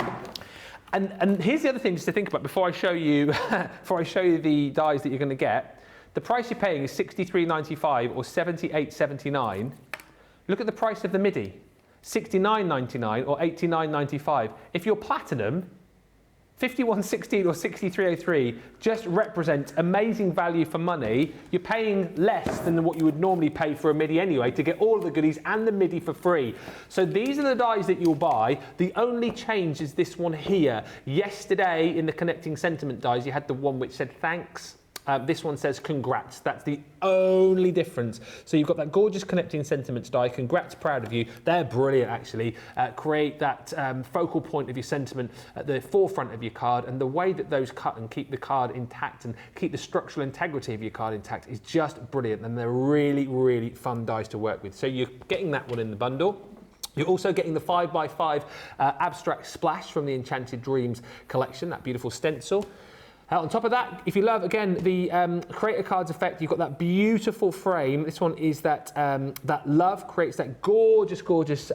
And here's the other thing just to think about before I show you the dies that you're going to get. The price you're paying is $63.95 or $78.79. Look at the price of the Midi, $69.99 or $89.95. If you're platinum, $51.16 or $63.03 just represents amazing value for money. You're paying less than what you would normally pay for a Midi anyway to get all of the goodies and the Midi for free. So these are the dies that you'll buy. The only change is this one here. Yesterday in the connecting sentiment dies, you had the one which said thanks. This one says congrats. That's the only difference. So you've got that gorgeous connecting sentiments die. Congrats, proud of you. They're brilliant, actually. Create that focal point of your sentiment at the forefront of your card, and the way that those cut and keep the card intact and keep the structural integrity of your card intact is just brilliant, and they're really, really fun dies to work with. So you're getting that one in the bundle. You're also getting the 5x5 abstract splash from the Enchanted Dreams collection, that beautiful stencil. On top of that, if you love, again, the Creator Cards effect, you've got that beautiful frame. This one is that love, creates that gorgeous, gorgeous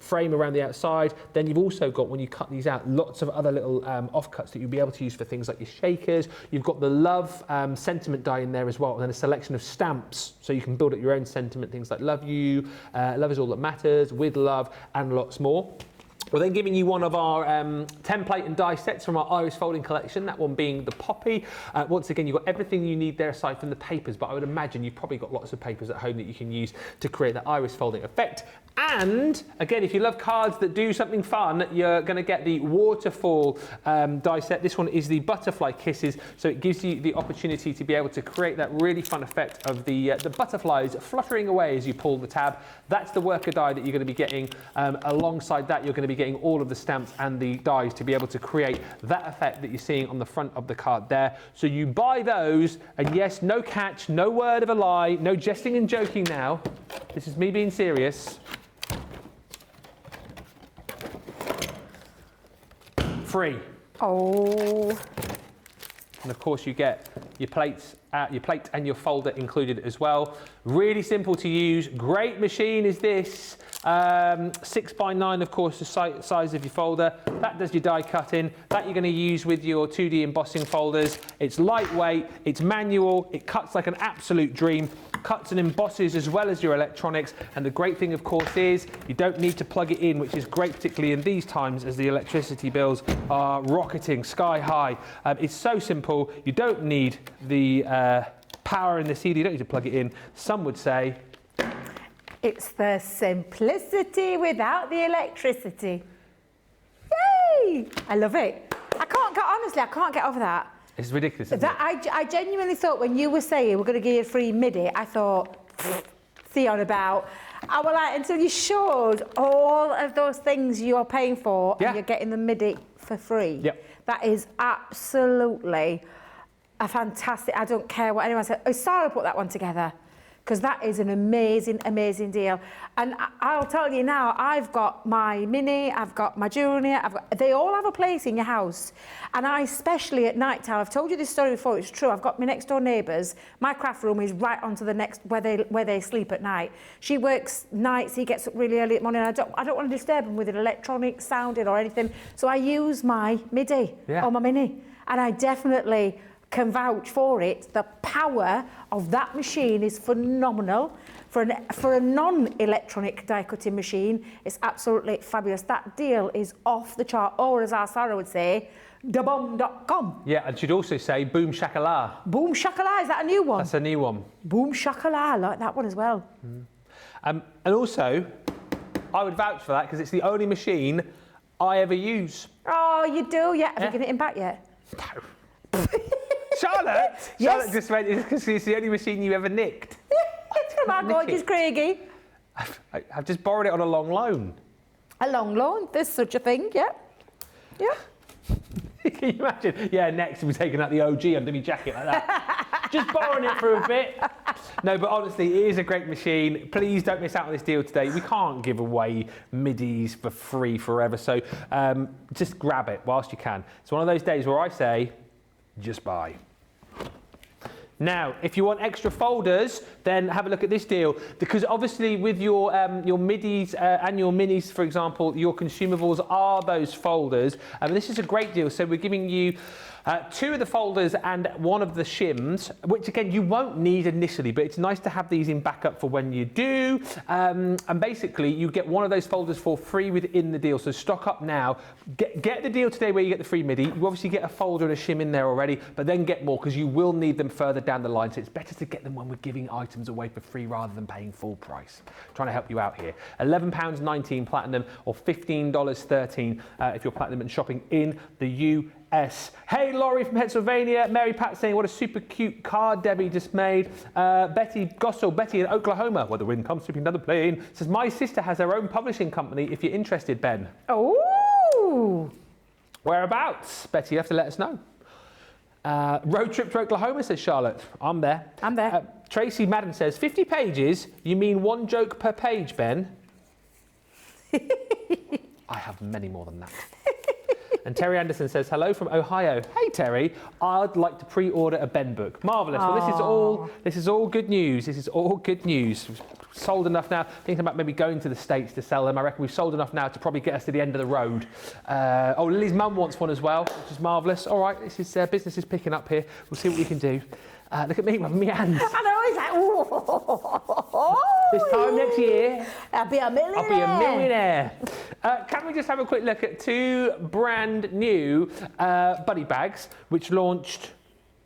frame around the outside. Then you've also got, when you cut these out, lots of other little offcuts that you'll be able to use for things like your shakers. You've got the love sentiment die in there as well, and then a selection of stamps, so you can build up your own sentiment, things like love you, love is all that matters, with love, and lots more. We're then giving you one of our template and die sets from our iris folding collection, that one being the Poppy. Once again, you've got everything you need there aside from the papers, but I would imagine you've probably got lots of papers at home that you can use to create that iris folding effect. And again, if you love cards that do something fun, you're going to get the waterfall die set. This one is the Butterfly Kisses, so it gives you the opportunity to be able to create that really fun effect of the butterflies fluttering away as you pull the tab. That's the worker die that you're going to be getting. Alongside that, you're going to be getting all of the stamps and the dies to be able to create that effect that you're seeing on the front of the card there. So you buy those, and yes, no catch, no word of a lie, no jesting and joking now. This is me being serious. Free. Oh. and of course you get your plates, your plate and your folder included as well. Really simple to use. Great machine is this. 6x9, of course, the size of your folder. That does your die cutting. That you're going to use with your 2D embossing folders. It's lightweight, it's manual, it cuts like an absolute dream. Cuts and embosses as well as your electronics, and the great thing of course is you don't need to plug it in, which is great particularly in these times as the electricity bills are rocketing sky high. It's so simple. You don't need the power in the CD, you don't need to plug it in. Some would say it's the simplicity without the electricity. Yay! I love it. Honestly, I can't get over that. It's ridiculous, isn't it? I genuinely thought when you were saying we're going to give you a free Midi, I thought, see on about. I was like, until you showed all of those things you're paying for and you're getting the Midi for free. Yep. That is absolutely a fantastic, I don't care what anyone says. Oh, Sarah put that one together. Because that is an amazing, amazing deal. And I'll tell you now, I've got my Mini, I've got my Junior, they all have a place in your house. And I, especially at night time, I've told you this story before, it's true, I've got my next door neighbours, my craft room is right onto the next, where they sleep at night. She works nights, he gets up really early in the morning, I don't want to disturb him with an electronic sounding or anything. So I use my Midi or my Mini. And I definitely can vouch for it. The power of that machine is phenomenal. For a non-electronic die cutting machine, it's absolutely fabulous. That deal is off the chart, or as our Sarah would say, dabomb.com. Yeah, and she'd also say boom shakala. Boom shakala, is that a new one? That's a new one. Boom shakala, I like that one as well. And also, I would vouch for that because it's the only machine I ever use. Oh, you do? Yeah. Have you given it him back yet? No. Charlotte Yes. just went, it's the only machine you ever nicked. From our gorgeous Craigie. I've just borrowed it on a long loan. A long loan, there's such a thing, yeah. Yeah. Can you imagine? Yeah, next we'll be taking out the OG under my jacket like that. Just borrowing it for a bit. No, but honestly, it is a great machine. Please don't miss out on this deal today. We can't give away Midis for free forever, so just grab it whilst you can. It's one of those days where I say, just buy. Now, if you want extra folders, then have a look at this deal, because obviously with your Midis and your Minis, for example, your consumables are those folders. This is a great deal. So we're giving you 2 of the folders and 1 of the shims, which again you won't need initially, but it's nice to have these in backup for when you do. And basically you get 1 of those folders for free within the deal. So stock up now. Get the deal today where you get the free Midi. You obviously get a folder and a shim in there already, but then get more because you will need them further down the line. So it's better to get them when we're giving items away for free rather than paying full price. Trying to help you out here. £11.19 platinum or $15.13 if you're platinum and shopping in the US. Hey, Laurie from Pennsylvania. Mary Pat saying, what a super cute card Debbie just made. Betty Gossel, Betty in Oklahoma, where the wind comes sweeping down the plain, says, my sister has her own publishing company if you're interested, Ben. Oh! Whereabouts? Betty, you have to let us know. Road trip to Oklahoma, says Charlotte. I'm there. I'm there. Tracy Madden says, 50 pages? You mean 1 joke per page, Ben? I have many more than that. And Terry Anderson says, hello from Ohio. Hey, Terry, I'd like to pre-order a Ben book. Marvellous. Well, this is all good news. This is all good news. We've sold enough now. Thinking about maybe going to the States to sell them. I reckon we've sold enough now to probably get us to the end of the road. Lily's mum wants one as well, which is marvellous. All right, this is business is picking up here. We'll see what we can do. Look at me, with my hands. I know, he's like, oh. This time next year, I'll be a millionaire. I'll be a millionaire. Can we just have a quick look at 2 brand new buddy bags, which launched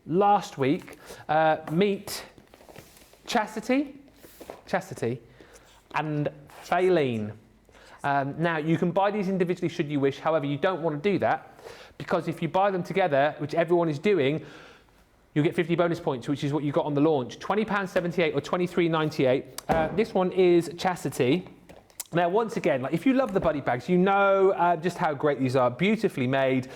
last week. Meet Chastity and Faline. Now, you can buy these individually should you wish. However, you don't want to do that because if you buy them together, which everyone is doing, you'll get 50 bonus points, which is what you got on the launch. £20.78 or £23.98. This one is Chastity. Now, once again, like if you love the buddy bags, you know just how great these are, beautifully made,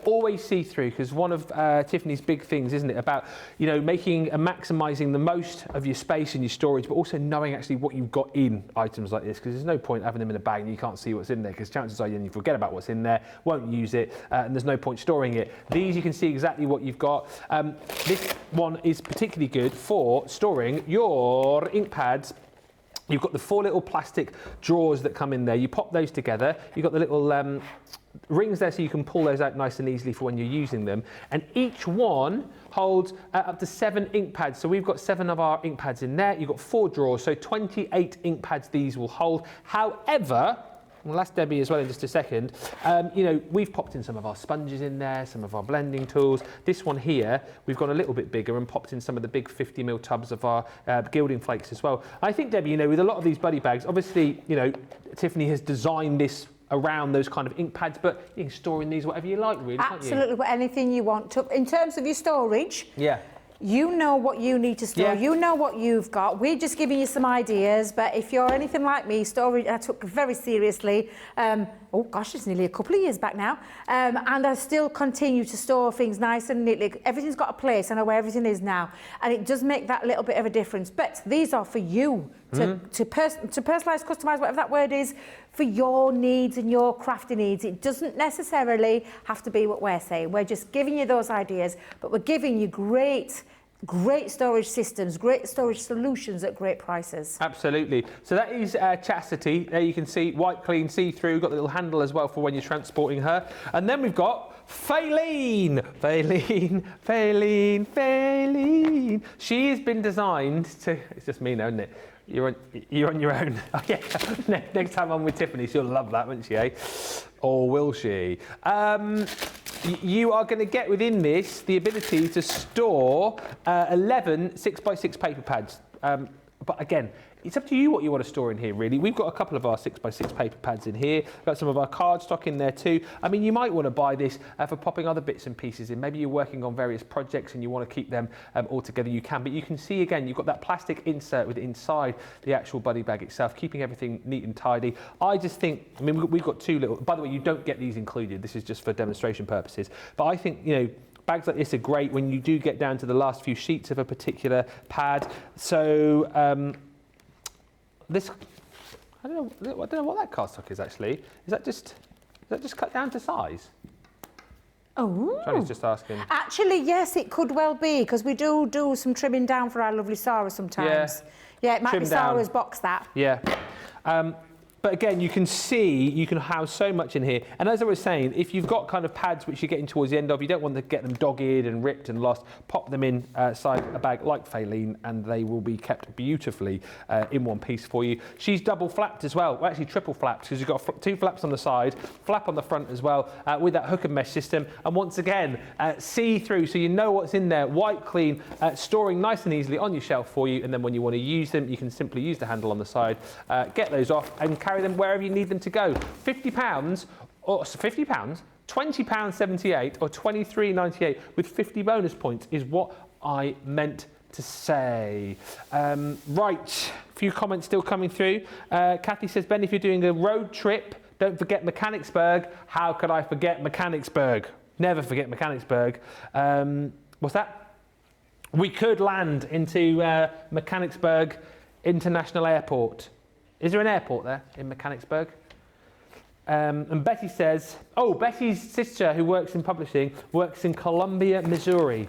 always see through, because one of Tiffany's big things, isn't it, about, you know, making and maximising the most of your space and your storage, but also knowing actually what you've got in items like this, because there's no point having them in a bag and you can't see what's in there, because chances are you forget about what's in there, won't use it, and there's no point storing it. These, you can see exactly what you've got. This one is particularly good for storing your ink pads. You've got the 4 little plastic drawers that come in there. You pop those together. You've got the little rings there so you can pull those out nice and easily for when you're using them. And each one holds up to 7 ink pads. So we've got 7 of our ink pads in there. You've got 4 drawers, so 28 ink pads these will hold. However, we'll ask Debbie as well in just a second. You know, we've popped in some of our sponges in there, some of our blending tools. This one here, we've gone a little bit bigger and popped in some of the big 50ml tubs of our gilding flakes as well. I think, Debbie, you know, with a lot of these buddy bags, obviously, you know, Tiffany has designed this around those kind of ink pads, but you can store in these whatever you like, really, can't you? Absolutely, anything you want to. In terms of your storage, yeah. You know what you need to store, you know what you've got. We're just giving you some ideas, but if you're anything like me, storage I took very seriously. Oh gosh, it's nearly a couple of years back now. And I still continue to store things nice and neatly. Everything's got a place, I know where everything is now. And it does make that little bit of a difference. But these are for you, to personalise, customise, whatever that word is, for your needs and your crafty needs. It doesn't necessarily have to be what we're saying. We're just giving you those ideas, but we're giving you great storage systems, great storage solutions at great prices. Absolutely. So that is Chastity. There you can see, white, clean, see-through. Got the little handle as well for when you're transporting her. And then we've got Faylene. Faylene. She has been designed to... It's just me now, isn't it? You're on your own. Oh, yeah. Next time I'm with Tiffany, she'll love that, won't she, eh? Or will she? You are going to get within this the ability to store 11 6x6 paper pads. But again, it's up to you what you want to store in here, really. We've got a couple of our 6x6 paper pads in here. We've got some of our card stock in there too. I mean, you might want to buy this for popping other bits and pieces in. Maybe you're working on various projects and you want to keep them all together, you can. But you can see, again, you've got that plastic insert with inside the actual buddy bag itself, keeping everything neat and tidy. I just think, I mean, we've got 2 little... By the way, you don't get these included. This is just for demonstration purposes. But I think, you know, bags like this are great when you do get down to the last few sheets of a particular pad. So... This, I don't know what that cardstock is actually. Is that just cut down to size? Oh. Johnny's just asking. Actually, yes, it could well be, because we do some trimming down for our lovely Sarah sometimes. Yeah, it might be Sarah's box, that. Yeah. But again, you can see, you can house so much in here. And as I was saying, if you've got kind of pads which you're getting towards the end of, you don't want to get them dog-eared and ripped and lost, pop them inside a bag like Faylene and they will be kept beautifully in one piece for you. She's double flapped as well, actually triple flapped, because you've got 2 flaps on the side, flap on the front as well, with that hook and mesh system. And once again, see-through, so you know what's in there, white, clean, storing nice and easily on your shelf for you. And then when you want to use them, you can simply use the handle on the side, get those off and carry them wherever you need them to go. £50 or £50, £20.78 or £23.98 with 50 bonus points is what I meant to say. Right, a few comments still coming through. Kathy says, Ben, if you're doing a road trip, don't forget Mechanicsburg. How could I forget Mechanicsburg? Never forget Mechanicsburg. What's that? We could land into Mechanicsburg International Airport. Is there an airport there in Mechanicsburg? And Betty says, oh, Betty's sister, who works in publishing, works in Columbia, Missouri.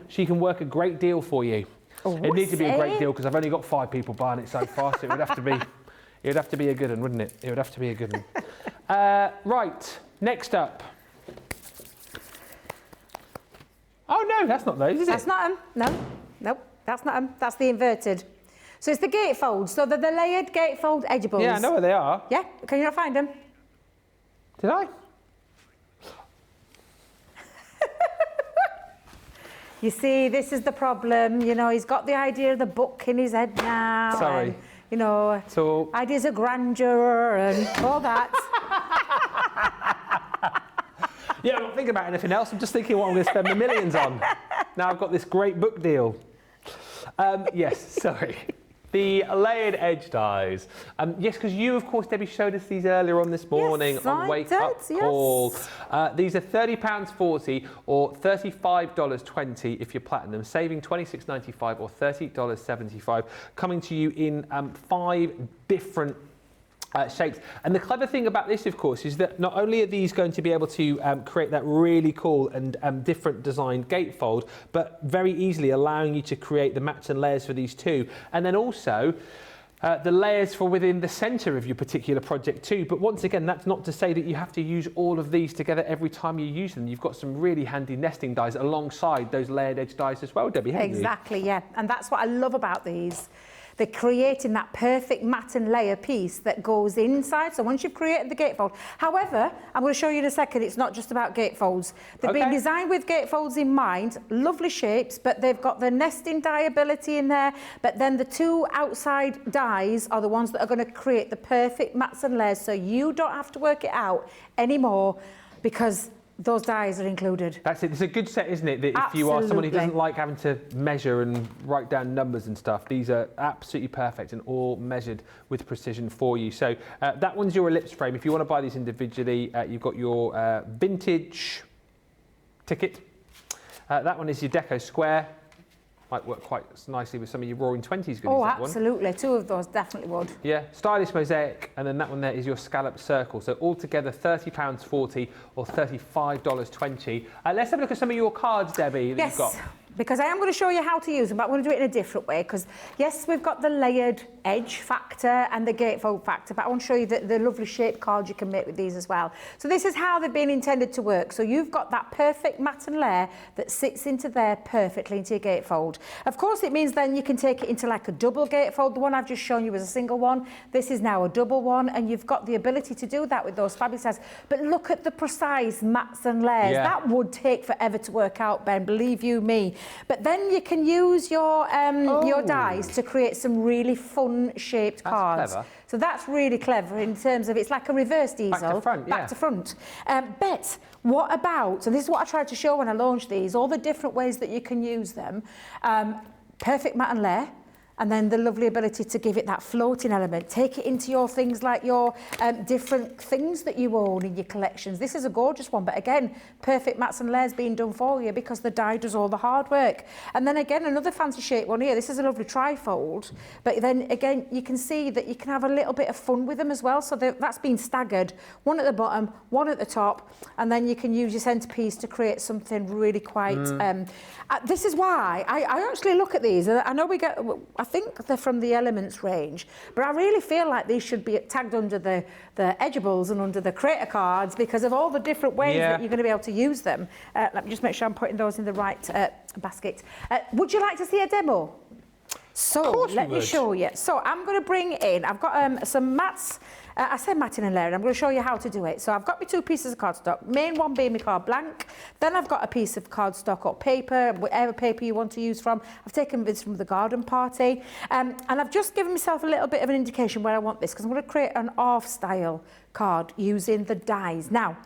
She can work a great deal for you. Oh, it needs to be a great deal because I've only got 5 people buying it so far, so it would have to be a good one, wouldn't it? It would have to be a good one. Right, next up. Oh no, that's not those, is it? That's not them. No, that's not them. That's the inverted. So it's the gatefolds. So they're the layered gatefold edgeables. Yeah, I know where they are. Yeah, can you not find them? Did I? You see, this is the problem. You know, he's got the idea of the book in his head now. Sorry. And, you know, so... ideas of grandeur and all that. Yeah, I'm not thinking about anything else. I'm just thinking what I'm going to spend my millions on. Now I've got this great book deal. Yes, sorry. the layered edge dies. Yes, because you, of course, Debbie, showed us these earlier on this morning on Wake Up Call. These are £30.40 or $35.20 if you're platinum, saving $26.95 or $30.75, coming to you in 5 different shapes. And the clever thing about this, of course, is that not only are these going to be able to create that really cool and different designed gatefold, but very easily allowing you to create the mats and layers for these too. And then also the layers for within the centre of your particular project too. But once again, that's not to say that you have to use all of these together every time you use them. You've got some really handy nesting dies alongside those layered edge dies as well, Debbie, haven't you? Exactly, yeah. And that's what I love about these. They're creating that perfect mat and layer piece that goes inside. So once you've created the gatefold, however, I'm going to show you in a second, it's not just about gatefolds. They've been designed with gatefolds in mind, lovely shapes, but they've got the nesting die ability in there. But then the 2 outside dies are the ones that are going to create the perfect mats and layers, so you don't have to work it out anymore because those dies are included. That's it. It's a good set, isn't it? That if you are someone who doesn't like having to measure and write down numbers and stuff, these are absolutely perfect and all measured with precision for you. So that one's your ellipse frame. If you want to buy these individually, you've got your vintage ticket. That one is your deco square. Might work quite nicely with some of your roaring 20s goodies. Oh, absolutely. 2 of those definitely would. Yeah, stylish mosaic, and then that one there is your scallop circle. So altogether £30.40 or $35.20. Let's have a look at some of your cards, Debbie, that you've got. Because I am going to show you how to use them, but I'm going to do it in a different way. Because yes, we've got the layered edge factor and the gatefold factor, but I want to show you the lovely shaped cards you can make with these as well. So this is how they've been intended to work. So you've got that perfect mat and layer that sits into there perfectly into your gatefold. Of course, it means then you can take it into like a double gatefold. The one I've just shown you was a single one. This is now a double one, and you've got the ability to do that with those fabulous layers. But look at the precise mats and layers. Yeah. That would take forever to work out, Ben, believe you me. But then you can use your dies to create some really fun shaped cards. That's clever. So that's really clever in terms of it's like a reversed easel. Back to front, Back to front. But what about, and this is what I tried to show when I launched these, all the different ways that you can use them. Perfect mat and layer. And then the lovely ability to give it that floating element. Take it into your things like your different things that you own in your collections. This is a gorgeous one, but again, perfect mats and layers being done for you because the die does all the hard work. And then again, another fancy shape one here. This is a lovely trifold, but then again, you can see that you can have a little bit of fun with them as well. So that's been staggered. One at the bottom, one at the top, and then you can use your centerpiece to create something really quite... this is why I actually look at these. I know I think they're from the Elements range, but I really feel like these should be tagged under the edgeables and under the creator cards because of all the different ways that you're going to be able to use them. Let me just make sure I'm putting those in the right basket. Would you like to see a demo? So let me show you. So I'm going to bring in, I've got some mats. I said matting and layering. I'm going to show you how to do it. So I've got my 2 pieces of cardstock. Main one being my card blank. Then I've got a piece of cardstock or paper, whatever paper you want to use from. I've taken this from the garden party. And I've just given myself a little bit of an indication where I want this because I'm going to create an off style card using the dies. Now,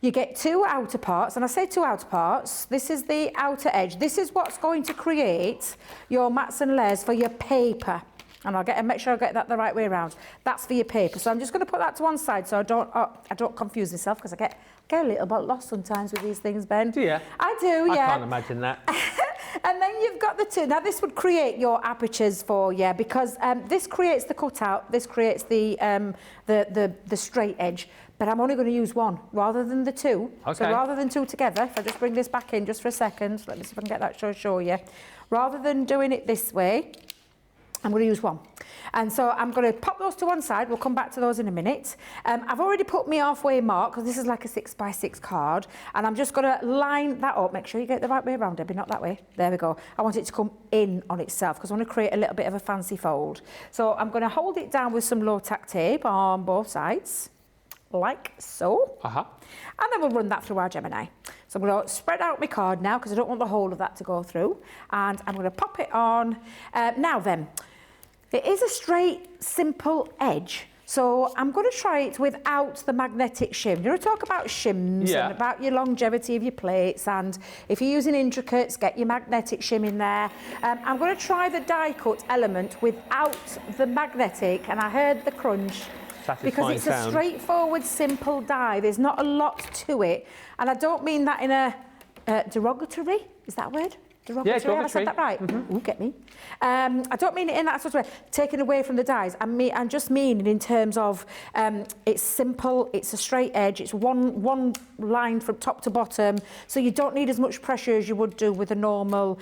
you get 2 outer parts, and I say 2 outer parts. This is the outer edge. This is what's going to create your mats and layers for your paper. And I'll make sure I get that the right way around. That's for your paper. So I'm just going to put that to one side so I don't confuse myself because I get a little bit lost sometimes with these things, Ben. Do you? I do, yeah. I can't imagine that. And then you've got the 2. Now this would create your apertures for you because this creates the cutout. This creates the straight edge. But I'm only going to use 1 rather than the 2. Okay. So rather than 2 together, if I just bring this back in just for a second, let me see if I can get that to show you. Rather than doing it this way, I'm going to use 1. And so I'm going to pop those to one side. We'll come back to those in a minute. I've already put my halfway mark because this is like a 6x6 card. And I'm just going to line that up. Make sure you get it the right way around, Debbie, not that way. There we go. I want it to come in on itself because I want to create a little bit of a fancy fold. So I'm going to hold it down with some low tack tape on both sides, like so. And then we'll run that through our Gemini. So I'm going to spread out my card now because I don't want the whole of that to go through. And I'm going to pop it on. Now then, it is a straight, simple edge, So I'm going to try it without the magnetic shim. You know, talk about shims Yeah. and about your longevity of your plates, and if you're using intricates, get your magnetic shim in there. I'm going to try the die cut element without the magnetic, and I heard the crunch. Because Satisfying it's sound. a straightforward, simple die. There's not a lot to it. And I don't mean that in a derogatory, is that a word? Derogatory, have I said that right? Ooh, get me. I don't mean it in that sort of way, taken away from the dies. I'm just meaning in terms of it's simple, it's a straight edge, it's one line from top to bottom, so you don't need as much pressure as you would do with a normal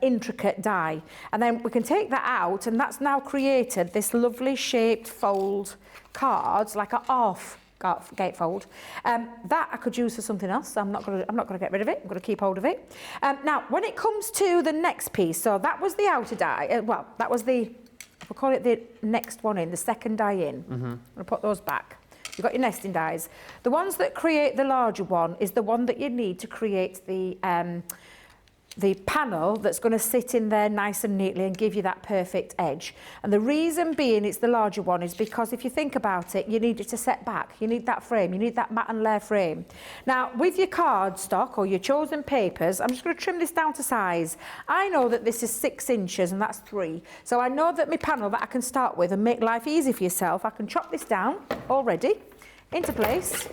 intricate die. And then we can take that out, and that's now created this lovely shaped fold cards, like a gatefold. That I could use for something else. So I'm not going to get rid of it. I'm going to keep hold of it. Now, when it comes to the next piece, so that was the outer die. Well, that was we'll call it the next one in, the second die in. I'm going to put those back. You've got your nesting dies. The ones that create the larger one is the one that you need to create the panel that's going to sit in there nice and neatly and give you that perfect edge. And the reason being it's the larger one is because if you think about it, you need it to set back. You need that frame. You need that matte and layer frame. Now, with your cardstock or your chosen papers, I'm just going to trim this down to size. I know that this is 6 inches and that's 3. So I know that my panel that I can start with and make life easy for yourself, I can chop this down already into place.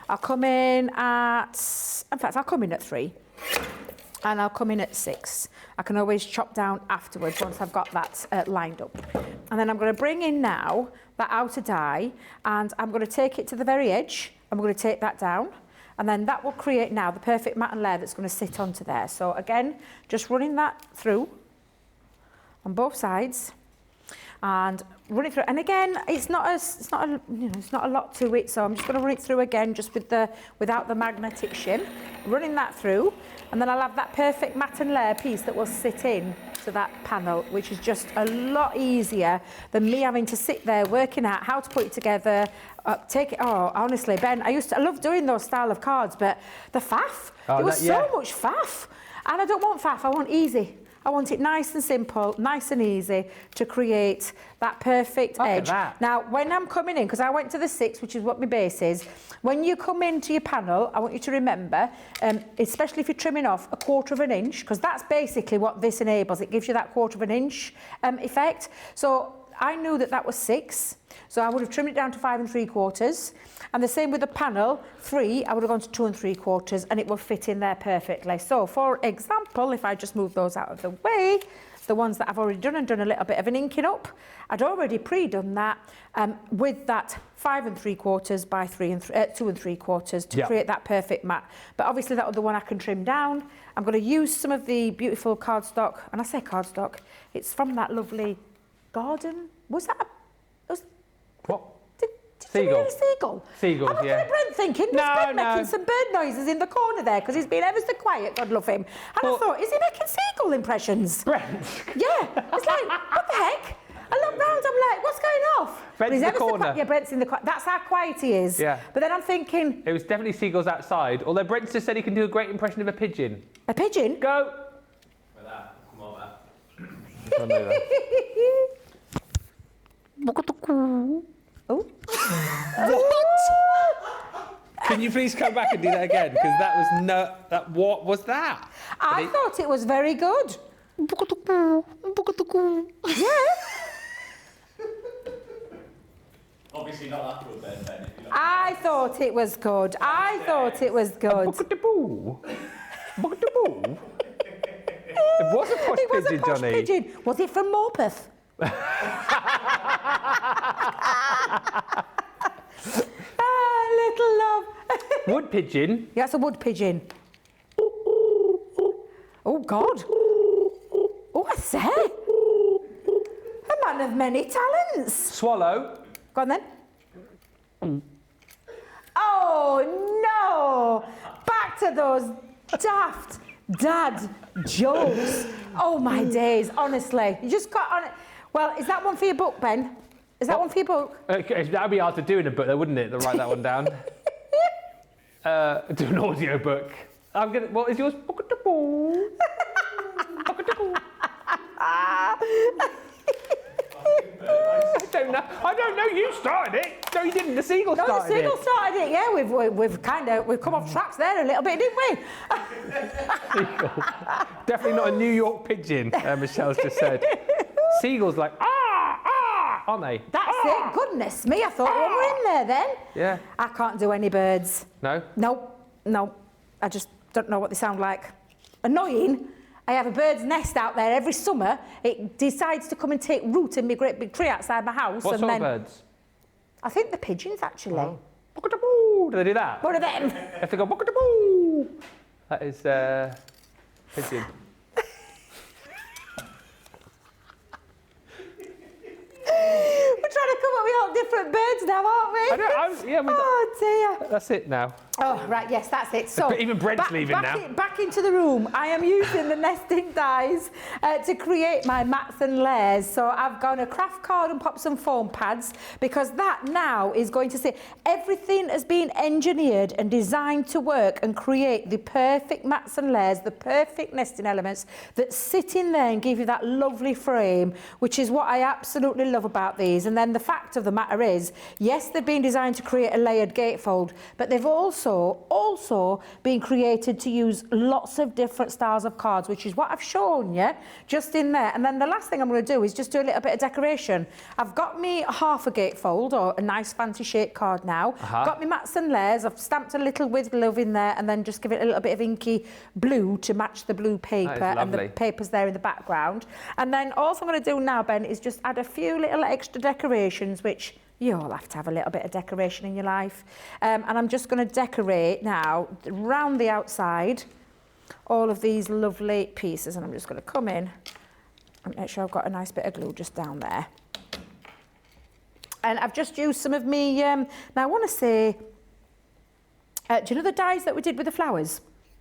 I'll come in at 3. And I'll come in at 6. I can always chop down afterwards once I've got that lined up. And then I'm going to bring in now that outer die, and I'm going to take it to the very edge. I'm going to take that down, and then that will create now the perfect matte and layer that's going to sit onto there. So again, just running that through on both sides. And run it through, and again, it's not a lot to it, so I'm just going to run it through again, just without the magnetic shim, running that through, and then I'll have that perfect matte and layer piece that will sit in to that panel, which is just a lot easier than me having to sit there working out how to put it together. Honestly, Ben, I love doing those style of cards, but the faff, there was so much faff, and I don't want faff, I want easy. I want it nice and simple, nice and easy to create that perfect edge. Now, when I'm coming in, because I went to the 6, which is what my base is, when you come into your panel, I want you to remember, especially if you're trimming off 1/4 inch, because that's basically what this enables. It gives you that 1/4 inch effect. So I knew that was 6, so I would have trimmed it down to 5 3/4. And the same with the panel, 3, I would have gone to 2 3/4, and it will fit in there perfectly. So for example, if I just move those out of the way, the ones that I've already done and done a little bit of an inking up, I'd already pre-done that with that 5 3/4 by 2 3/4 to create that perfect matte. But obviously that other one I can trim down. I'm going to use some of the beautiful cardstock, and I say cardstock, it's from that lovely garden. Was that what? Seagull. Seagull. Seagulls, I'm looking at Brent thinking, Brent making some bird noises in the corner there because he's been ever so quiet, God love him. And I thought, is he making seagull impressions? Brent? Yeah. It's like, what the heck? I look round, I'm like, what's going off? Brent's in the corner. Yeah, Brent's in the corner. That's how quiet he is. Yeah. But then I'm thinking... It was definitely seagulls outside, although Brent just said he can do a great impression of a pigeon. A pigeon? Go! Like that. Come on, that. I know that. Oh. What? Can you please come back and do that again? Because that was what was that? I thought it was very good. Yeah. Obviously not that good then, Ben. I thought it was good. I thought it was good. It was a posh pigeon, Johnny. Pigeon. Was it from Morpeth? Little love. Wood pigeon? Yeah, it's a wood pigeon. Oh, God. Oh, I say. A man of many talents. Swallow? Go on then. Oh, no. Back to those daft dad jokes. Oh, my days, honestly. You just got on it. Well, is that one for your book, Ben? Is that one for your book? Okay, that'd be hard to do in a book, though, wouldn't it? To write that one down. Do an audio book. What is yours? I don't don't know. You started it. No, you didn't. The seagull No, started the seagull it. started it. Yeah, we've come off tracks there a little bit, didn't we? Seagull. Definitely not a New York pigeon, Michelle's just said. Seagulls like, aren't they? That's it. Goodness me, I thought one were in there then. Yeah. I can't do any birds. No? No. I just don't know what they sound like. Annoying. I have a bird's nest out there every summer. It decides to come and take root in my great big tree outside my house. What and sort then, of birds? I think the pigeons, actually. Oh. Book-a-da-boo. Do they do that? One of them. They have to go book-a-da-boo. That is pigeon. We're trying to come up with all different birds now, aren't we? Oh, dear. That's it now. Oh, right, yes, that's it. So Even Brent's leaving now. Back into the room. I am using the nesting dies to create my mats and layers. So I've gone a craft card and popped some foam pads because that now is going to say everything has been engineered and designed to work and create the perfect mats and layers, the perfect nesting elements that sit in there and give you that lovely frame, which is what I absolutely love about these. And then the fact of the matter is, yes, they've been designed to create a layered gatefold, but they've also been created to use lots of different styles of cards, which is what I've shown you just in there. And then the last thing I'm going to do is just do a little bit of decoration. I've got me half a gatefold or a nice fancy shaped card now. Got me mats and layers. I've stamped a little with love in there and then just give it a little bit of inky blue to match the blue paper, and the paper's there in the background. And then all I'm going to do now, Ben, is just add a few little extra decorations, which you all have to have a little bit of decoration in your life. And I'm just going to decorate now around the outside all of these lovely pieces. And I'm just going to come in and make sure I've got a nice bit of glue just down there. And I've just used some of me, now I want to say, do you know the dies that we did with the flowers?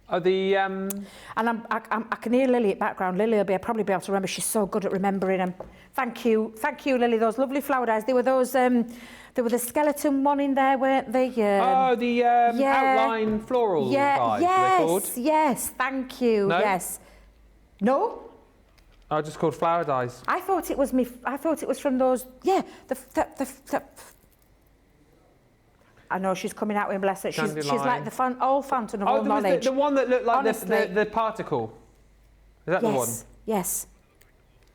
Oh, the... And I can hear Lily at background. Lily will probably be able to remember. She's so good at remembering them. Thank you, Lily. Those lovely flower dies. They were those. There were the skeleton one in there, weren't they? Outline floral dies. Yes. Thank you. No? Yes. No. I just called flower dies. I thought it was me. I thought it was from those. Yeah. I know she's coming out with bless it. She's like the old fountain of all knowledge. The one that looked like Honestly. the particle. Is that the one? Yes.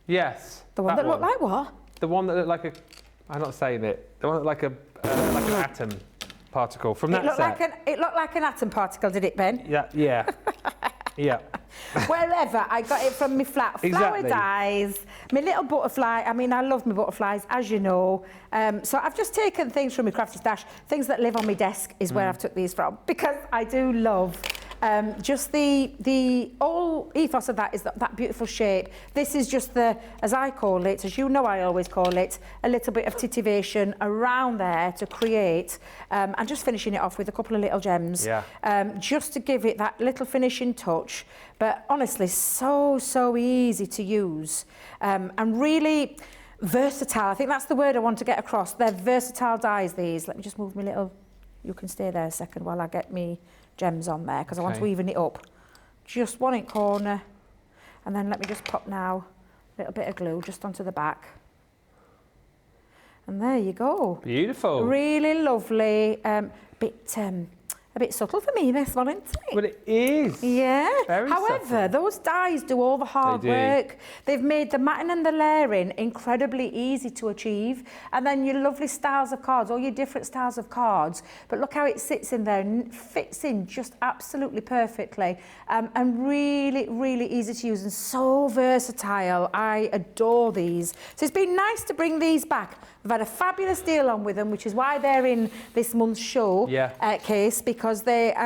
Yes. The one that looked like what? The one that looked like a... I'm not saying it. The one that looked like like an atom particle from that set. It looked like an atom particle, did it, Ben? Yeah. Yeah. Wherever I got it from my flower dies, my little butterfly. I mean, I love my butterflies, as you know. So I've just taken things from my crafty stash. Things that live on my desk is where I've took these from, because I do love just the whole ethos of that is that beautiful shape. This is just as I call it, as you know I always call it, a little bit of titivation around there to create, and just finishing it off with a couple of little gems, just to give it that little finishing touch. But honestly, so easy to use, and really versatile. I think that's the word I want to get across. They're versatile dies, these. Let me just move my little... You can stay there a second while I get me gems on there, because I want to even it up. Just one in corner, and then let me just pop now a little bit of glue just onto the back. And there you go. Beautiful. Really lovely. A bit subtle for me, this one, isn't it? Well, it is. Yeah. Very However, subtle. those dies do all the hard work. They've made the matting and the layering incredibly easy to achieve. And then your lovely styles of cards, all your different styles of cards. But look how it sits in there and fits in just absolutely perfectly. And really easy to use and so versatile. I adore these. So it's been nice to bring these back. We've had a fabulous deal on with them, which is why they're in this month's show case, because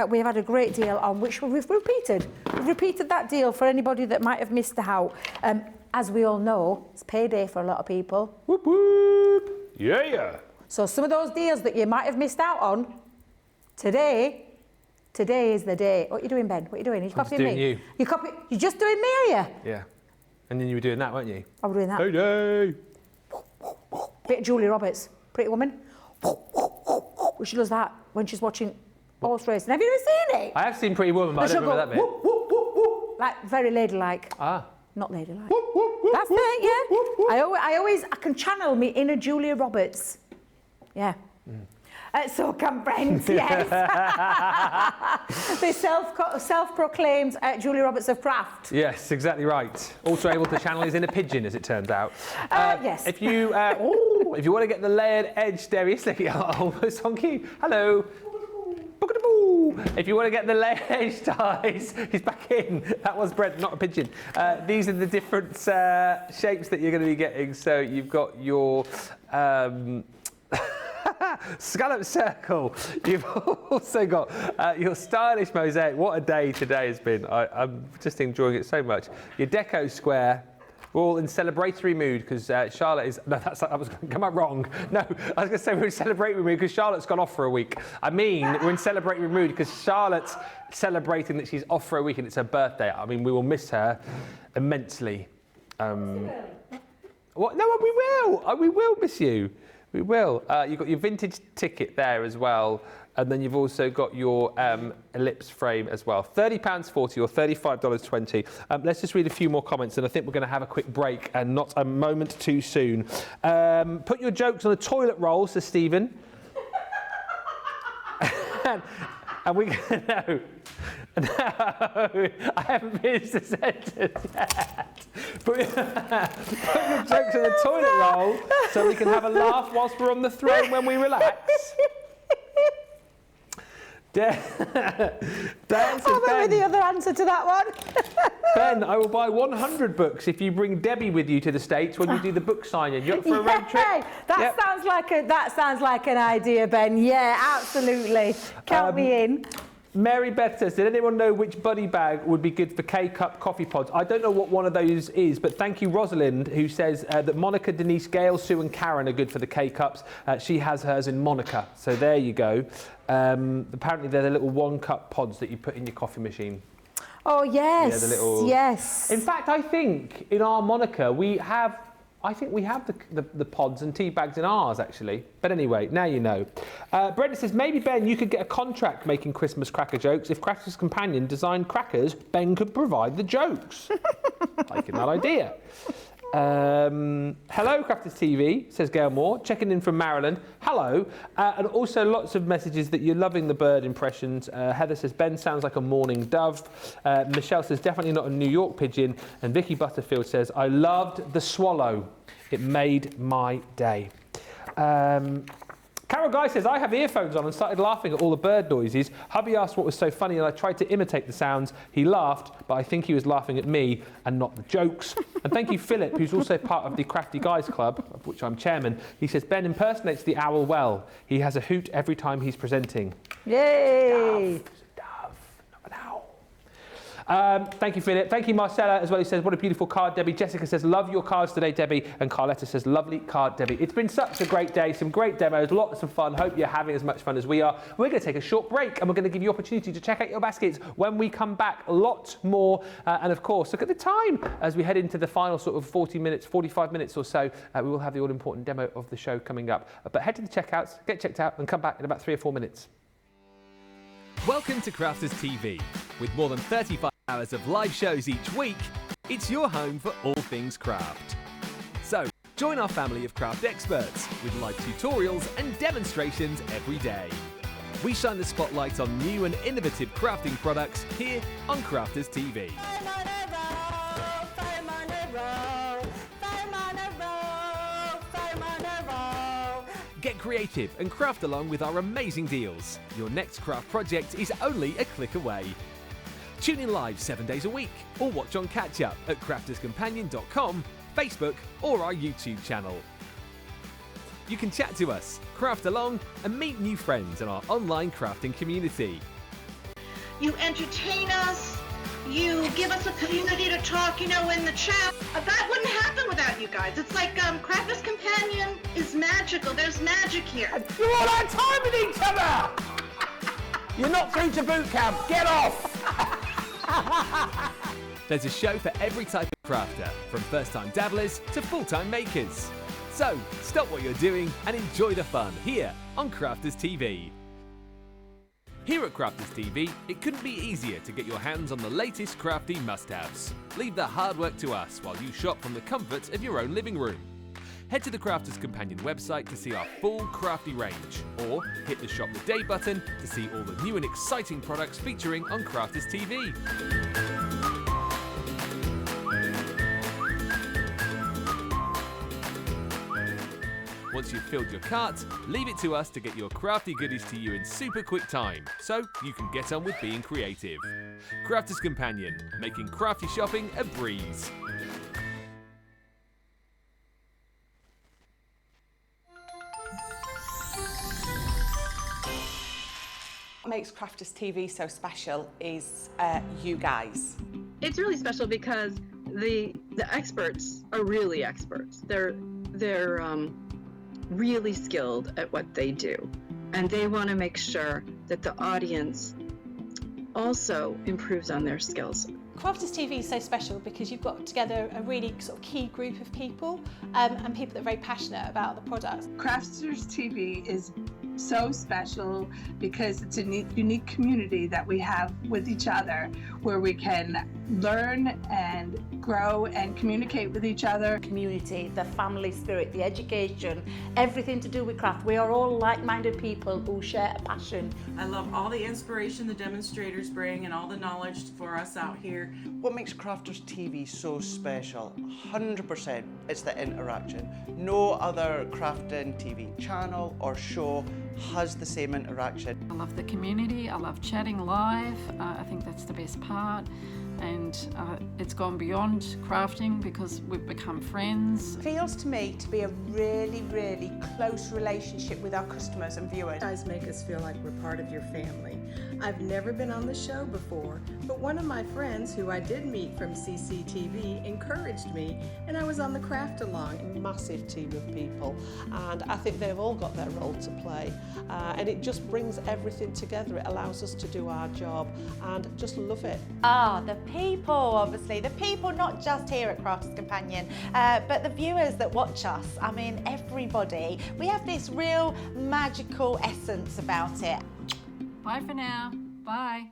we've had a great deal on, which we've repeated. We've repeated that deal for anybody that might have missed out. As we all know, it's payday for a lot of people. Whoop, whoop. Yeah. So some of those deals that you might have missed out on, today is the day. What are you doing, Ben? What are you doing? Are you copying me? You're just doing me, are you? Yeah. And then you were doing that, weren't you? I was doing that. Payday. Bit of Julia Roberts, Pretty Woman. She does that when she's watching horse racing. Have you ever seen it? I have seen Pretty Woman, but I don't remember that bit. Like very ladylike. Ah. Not ladylike. That's it, yeah. I can channel me inner Julia Roberts. Yeah. So can friends, yes. The self-proclaimed Julia Roberts of craft. Yes, exactly right. Also able to channel his inner pigeon, as it turns out. Yes. If you want to get the layered edge, there he is. Almost on cue. Hello. If you want to get the layered edge ties, he's back in. That was Brent, not a pigeon. These are the different shapes that you're going to be getting. So you've got your scallop circle. You've also got your stylish mosaic. What a day today has been. I'm just enjoying it so much. Your deco square. We're all in celebratory mood because Charlotte is... No, that was going to come out wrong. No, I was going to say we're in celebratory mood because Charlotte's gone off for a week. I mean, we're in celebratory mood because Charlotte's celebrating that she's off for a week and it's her birthday. I mean, we will miss her immensely. What? No, we will. We will miss you. We will. You've got your vintage ticket there as well. And then you've also got your ellipse frame as well. £30.40 or $35.20. Let's just read a few more comments, and I think we're going to have a quick break, and not a moment too soon. Put your jokes on the toilet roll, says Stephen. And we no, I haven't finished the sentence yet. Put your jokes on the toilet roll so we can have a laugh whilst we're on the throne when we relax. Dan says, maybe the other answer to that one. Ben, I will buy 100 books if you bring Debbie with you to the States when you do the book signing. You up for a road trip? That sounds like an idea, Ben. Yeah, absolutely. Count me in. Mary Beth says, did anyone know which buddy bag would be good for K-Cup coffee pods? I don't know what one of those is, but thank you, Rosalind, who says that Monica, Denise, Gail, Sue and Karen are good for the K-Cups. She has hers in Monica, so there you go. Apparently they're the little 1-cup pods that you put in your coffee machine. Oh, yes, yeah, the little... yes. In fact, I think in our Monica we have the pods and tea bags in ours, actually. But anyway, now you know. Brenda says, maybe, Ben, you could get a contract making Christmas cracker jokes. If Crackers Companion designed crackers, Ben could provide the jokes. Liking that idea. Hello, Crafters TV, says Gail Moore, checking in from Maryland. Hello. And also lots of messages that you're loving the bird impressions. Heather says, Ben sounds like a mourning dove. Michelle says, definitely not a New York pigeon. And Vicky Butterfield says, I loved the swallow. It made my day. Carol Guy says, I have earphones on and started laughing at all the bird noises. Hubby asked what was so funny and I tried to imitate the sounds. He laughed, but I think he was laughing at me and not the jokes. And thank you, Philip, who's also part of the Crafty Guys Club, of which I'm chairman. He says, Ben impersonates the owl well. He has a hoot every time he's presenting. Yay! Thank you, Philip. Thank you, Marcella, as well. He says, what a beautiful card, Debbie. Jessica says, love your cards today, Debbie. And Carletta says, lovely card, Debbie. It's been such a great day, some great demos, lots of fun. Hope you're having as much fun as we are. We're going to take a short break and we're going to give you opportunity to check out your baskets when we come back. Lots more. And of course, look at the time as we head into the final sort of 40 minutes, 45 minutes or so. We will have the all-important demo of the show coming up. But head to the checkouts, get checked out and come back in about 3 or 4 minutes. Welcome to Crafters TV. With more than 35 hours of live shows each week, it's your home for all things craft. So, join our family of craft experts with live tutorials and demonstrations every day. We shine the spotlight on new and innovative crafting products here on Crafters TV. Get creative and craft along with our amazing deals. Your next craft project is only a click away. Tune in live 7 days a week or watch on catch up at crafterscompanion.com, Facebook or our YouTube channel. You can chat to us, craft along and meet new friends in our online crafting community. You entertain us, you give us a community to talk, in the chat. That wouldn't happen without you guys. It's like Crafters Companion is magical. There's magic here. You're all our time with each other! You're not through to boot camp. Get off! There's a show for every type of crafter, from first-time dabblers to full-time makers. So, stop what you're doing and enjoy the fun here on Crafters TV. Here at Crafters TV, it couldn't be easier to get your hands on the latest crafty must-haves. Leave the hard work to us while you shop from the comfort of your own living room. Head to the Crafters Companion website to see our full crafty range, or hit the Shop the Day button to see all the new and exciting products featuring on Crafters TV. Once you've filled your cart, leave it to us to get your crafty goodies to you in super quick time, so you can get on with being creative. Crafters Companion, making crafty shopping a breeze. What makes Crafters TV so special is you guys. It's really special because the experts are really experts. They're really skilled at what they do, and they want to make sure that the audience also improves on their skills. Crafters TV is so special because you've got together a really sort of key group of people and people that are very passionate about the products. Crafters TV is so special because it's a unique community that we have with each other, where we can learn and grow and communicate with each other. Community, the family spirit, the education, everything to do with craft. We are all like-minded people who share a passion. I love all the inspiration the demonstrators bring and all the knowledge for us out here. What makes Crafters TV so special? 100% it's the interaction. No other crafting TV channel or show has the same interaction. I love the community, I love chatting live, I think that's the best part. And it's gone beyond crafting because we've become friends. It feels to me to be a really, really close relationship with our customers and viewers. You guys make us feel like we're part of your family. I've never been on the show before, but one of my friends who I did meet from CCTV encouraged me, and I was on the craft along. A massive team of people, and I think they've all got their role to play, and it just brings everything together. It allows us to do our job and just love it. The people, obviously. The people not just here at Crafters Companion, but the viewers that watch us. I mean, everybody. We have this real magical essence about it. Bye for now. Bye.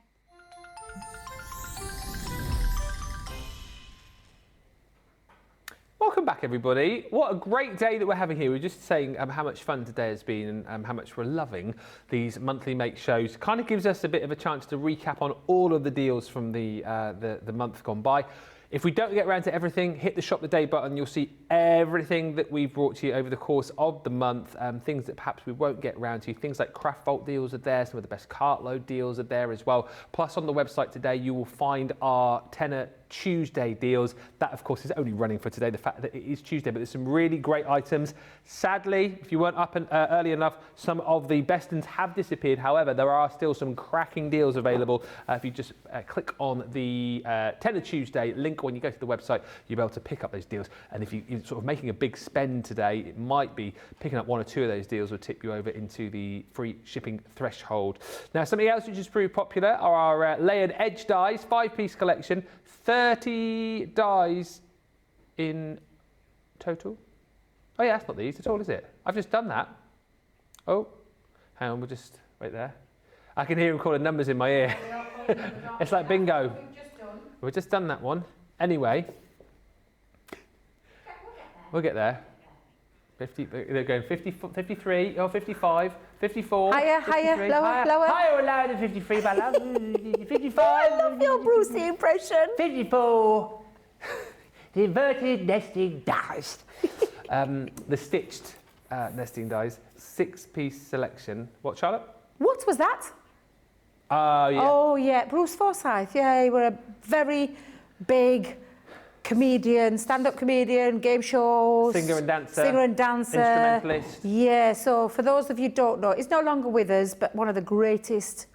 Welcome back, everybody. What a great day that we're having here. We were just saying how much fun today has been and how much we're loving these monthly make shows. Kind of gives us a bit of a chance to recap on all of the deals from the month gone by. If we don't get around to everything, hit the Shop the Day button. You'll see everything that we've brought to you over the course of the month. Things that perhaps we won't get around to. Things like Craft Vault deals are there. Some of the best cartload deals are there as well. Plus, on the website today, you will find our Tenner Tuesday deals. That, of course, is only running for today, the fact that it is Tuesday, but there's some really great items. Sadly, if you weren't up early enough, some of the best ones have disappeared. However, there are still some cracking deals available. If you just click on the Tenner Tuesday link when you go to the website, you'll be able to pick up those deals. And if you're sort of making a big spend today, it might be picking up one or two of those deals will tip you over into the free shipping threshold. Now, something else which has proved popular are our layered edge dies, 5-piece collection. 30 dies in total. Oh yeah, that's not these at all, is it? I've just done that. Oh, hang on, we'll just wait there. I can hear him calling numbers in my ear. It's like bingo. We've just done that one. Anyway, we'll get there. 50, they're going 50, 53, or 55, 54. Higher, 53, higher, lower, higher, lower. Higher or lower than 53, my love. 55. I love your Brucey impression. 54. The inverted nesting dies. The stitched nesting dies. 6-piece selection. What, Charlotte? What was that? Yeah. Oh, yeah. Bruce Forsyth. Yeah, he were a very big comedian, stand-up comedian, game shows. Singer and dancer. Singer and dancer. Instrumentalist. Yeah, so for those of you who don't know, he's no longer with us, but one of the greatest,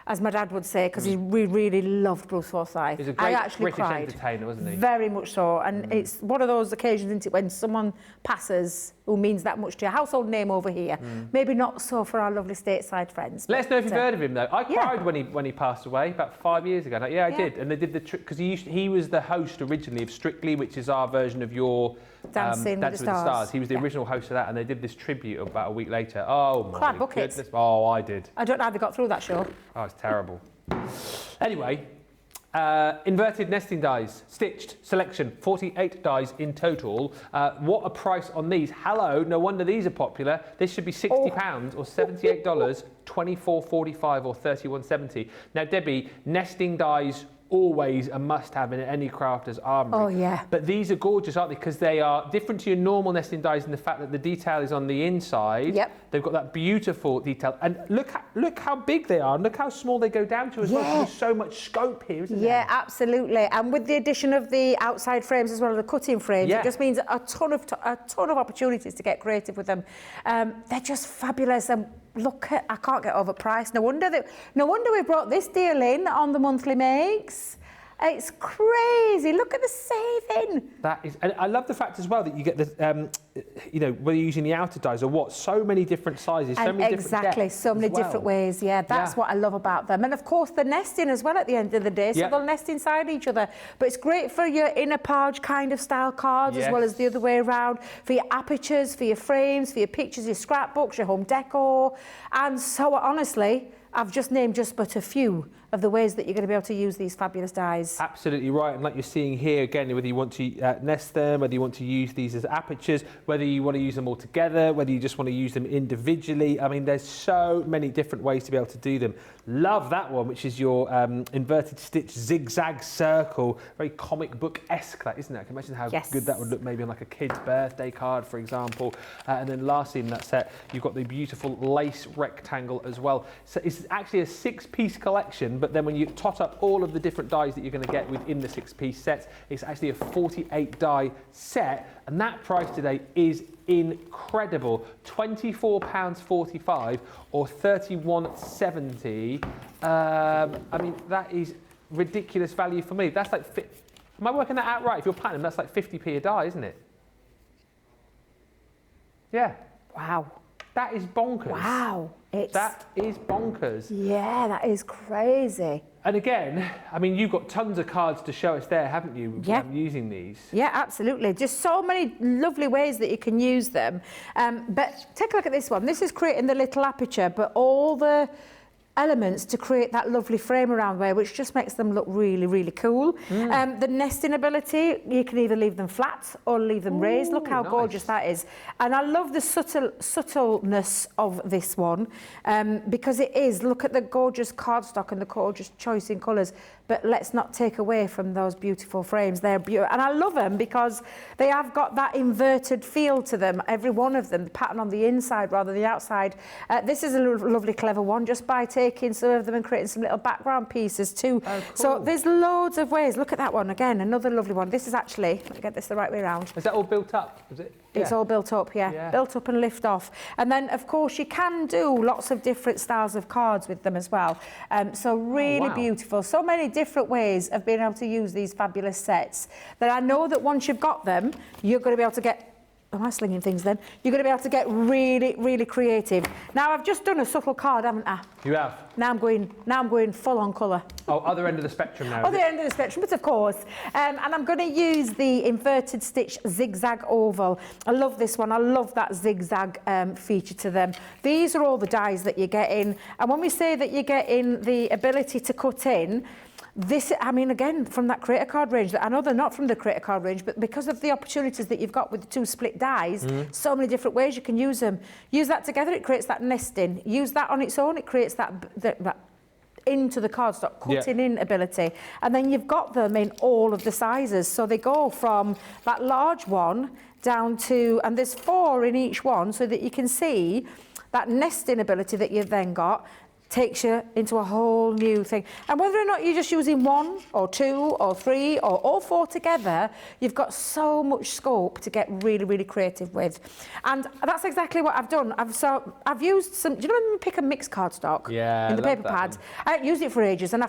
as my dad would say, because we really loved Bruce Forsyth. He's a great British cried. entertainer, wasn't he? Very much so, and it's one of those occasions, isn't it, when someone passes who means that much to you. Household name over here. Maybe not so for our lovely stateside friends. Let us know if you've heard of him, though. I cried when he passed away about 5 years ago. Yeah, I did. And they did the trick because he was the host originally of Strictly, which is our version of your Dancing with the Stars. He was the original host of that, and they did this tribute about a week later. Oh my Crab buckets. goodness! Oh, I did. I don't know how they got through that show. Oh, it's terrible. Anyway, inverted nesting dies, stitched selection, 48 dies in total. What a price on these. Hello, no wonder these are popular. This should be £60 or $78, $24.45 or $31.70. Now, Debbie, nesting dies always a must-have in any crafter's armoury. Oh, yeah. But these are gorgeous, aren't they? Because they are different to your normal nesting dies in the fact that the detail is on the inside. Yep. They've got that beautiful detail. And look how big they are and look how small they go down to as well. There's so much scope here, isn't there? Yeah, absolutely. And with the addition of the outside frames as well as the cutting frames, it just means a ton of opportunities to get creative with them. They're just fabulous. And look at, I can't get overpriced. No wonder we brought this deal in on the monthly makes. It's crazy. Look at the saving. That is, and I love the fact as well that you get the, you know, whether you're using the outer dies or what, so many different sizes, so many different depths so many as well. different ways. Yeah, that's what I love about them. And of course, the nesting as well at the end of the day, so they'll nest inside each other. But it's great for your inner page kind of style cards as well as the other way around, for your apertures, for your frames, for your pictures, your scrapbooks, your home decor. And so honestly, I've just named just but a few of the ways that you're going to be able to use these fabulous dies. Absolutely right, and like you're seeing here again, whether you want to nest them, whether you want to use these as apertures, whether you want to use them all together, whether you just want to use them individually. I mean, there's so many different ways to be able to do them. Love that one, which is your inverted stitch zigzag circle, very comic book-esque, that, isn't it? I can imagine how good that would look maybe on like a kid's birthday card, for example. And then lastly in that set, you've got the beautiful lace rectangle as well. So it's actually a 6-piece collection, but then when you tot up all of the different dies that you're going to get within the 6-piece sets, it's actually a 48 die set, and that price today is incredible. £24.45 or $31.70. I mean, that is ridiculous value for me. That's like, am I working that out right? If you're platinum, that's like 50p a die, isn't it? Yeah. Wow. That is bonkers. Wow. That is bonkers. Yeah, that is crazy. And again, I mean, you've got tons of cards to show us there, haven't you, using these? Yeah, absolutely. Just so many lovely ways that you can use them. But take a look at this one. This is creating the little aperture, but all the elements to create that lovely frame around there, which just makes them look really, really cool. The nesting ability, you can either leave them flat or leave them raised. Look how gorgeous that is. And I love the subtleness of this one, because it is, look at the gorgeous cardstock and the gorgeous choice in colours, but let's not take away from those beautiful frames. They're beautiful. And I love them because they have got that inverted feel to them, every one of them, the pattern on the inside rather than the outside. This is a lovely, clever one, just by taking some of them and creating some little background pieces too. Oh, cool. So there's loads of ways. Look at that one again, another lovely one. This is actually, let me get this the right way around. Is that all built up? Is it? It's all built up, built up and lift off. And then, of course, you can do lots of different styles of cards with them as well. So really beautiful. So many different ways of being able to use these fabulous sets that I know that once you've got them, you're going to be able to get... Am I slinging things then? You're going to be able to get really, really creative. Now, I've just done a subtle card, haven't I? You have. Now I'm going full on colour. Oh, other end of the spectrum now. Other end of the spectrum, but of course. And I'm going to use the inverted stitch zigzag oval. I love this one. I love that zigzag feature to them. These are all the dies that you're getting. And when we say that you're getting the ability to cut in, this, I mean, again, from that creator card range, I know they're not from the creator card range, but because of the opportunities that you've got with the 2 split dies, so many different ways you can use them. Use that together, it creates that nesting. Use that on its own, it creates that into the cardstock, cutting in ability. And then you've got them in all of the sizes. So they go from that large one down to, and there's 4 in each one, so that you can see that nesting ability that you've then got takes you into a whole new thing. And whether or not you're just using 1 or 2 or 3 or all 4 together, you've got so much scope to get really, really creative with. And that's exactly what I've done. I've used some, do you know when you pick a mixed cardstock in the paper pad? I hadn't used it for ages, and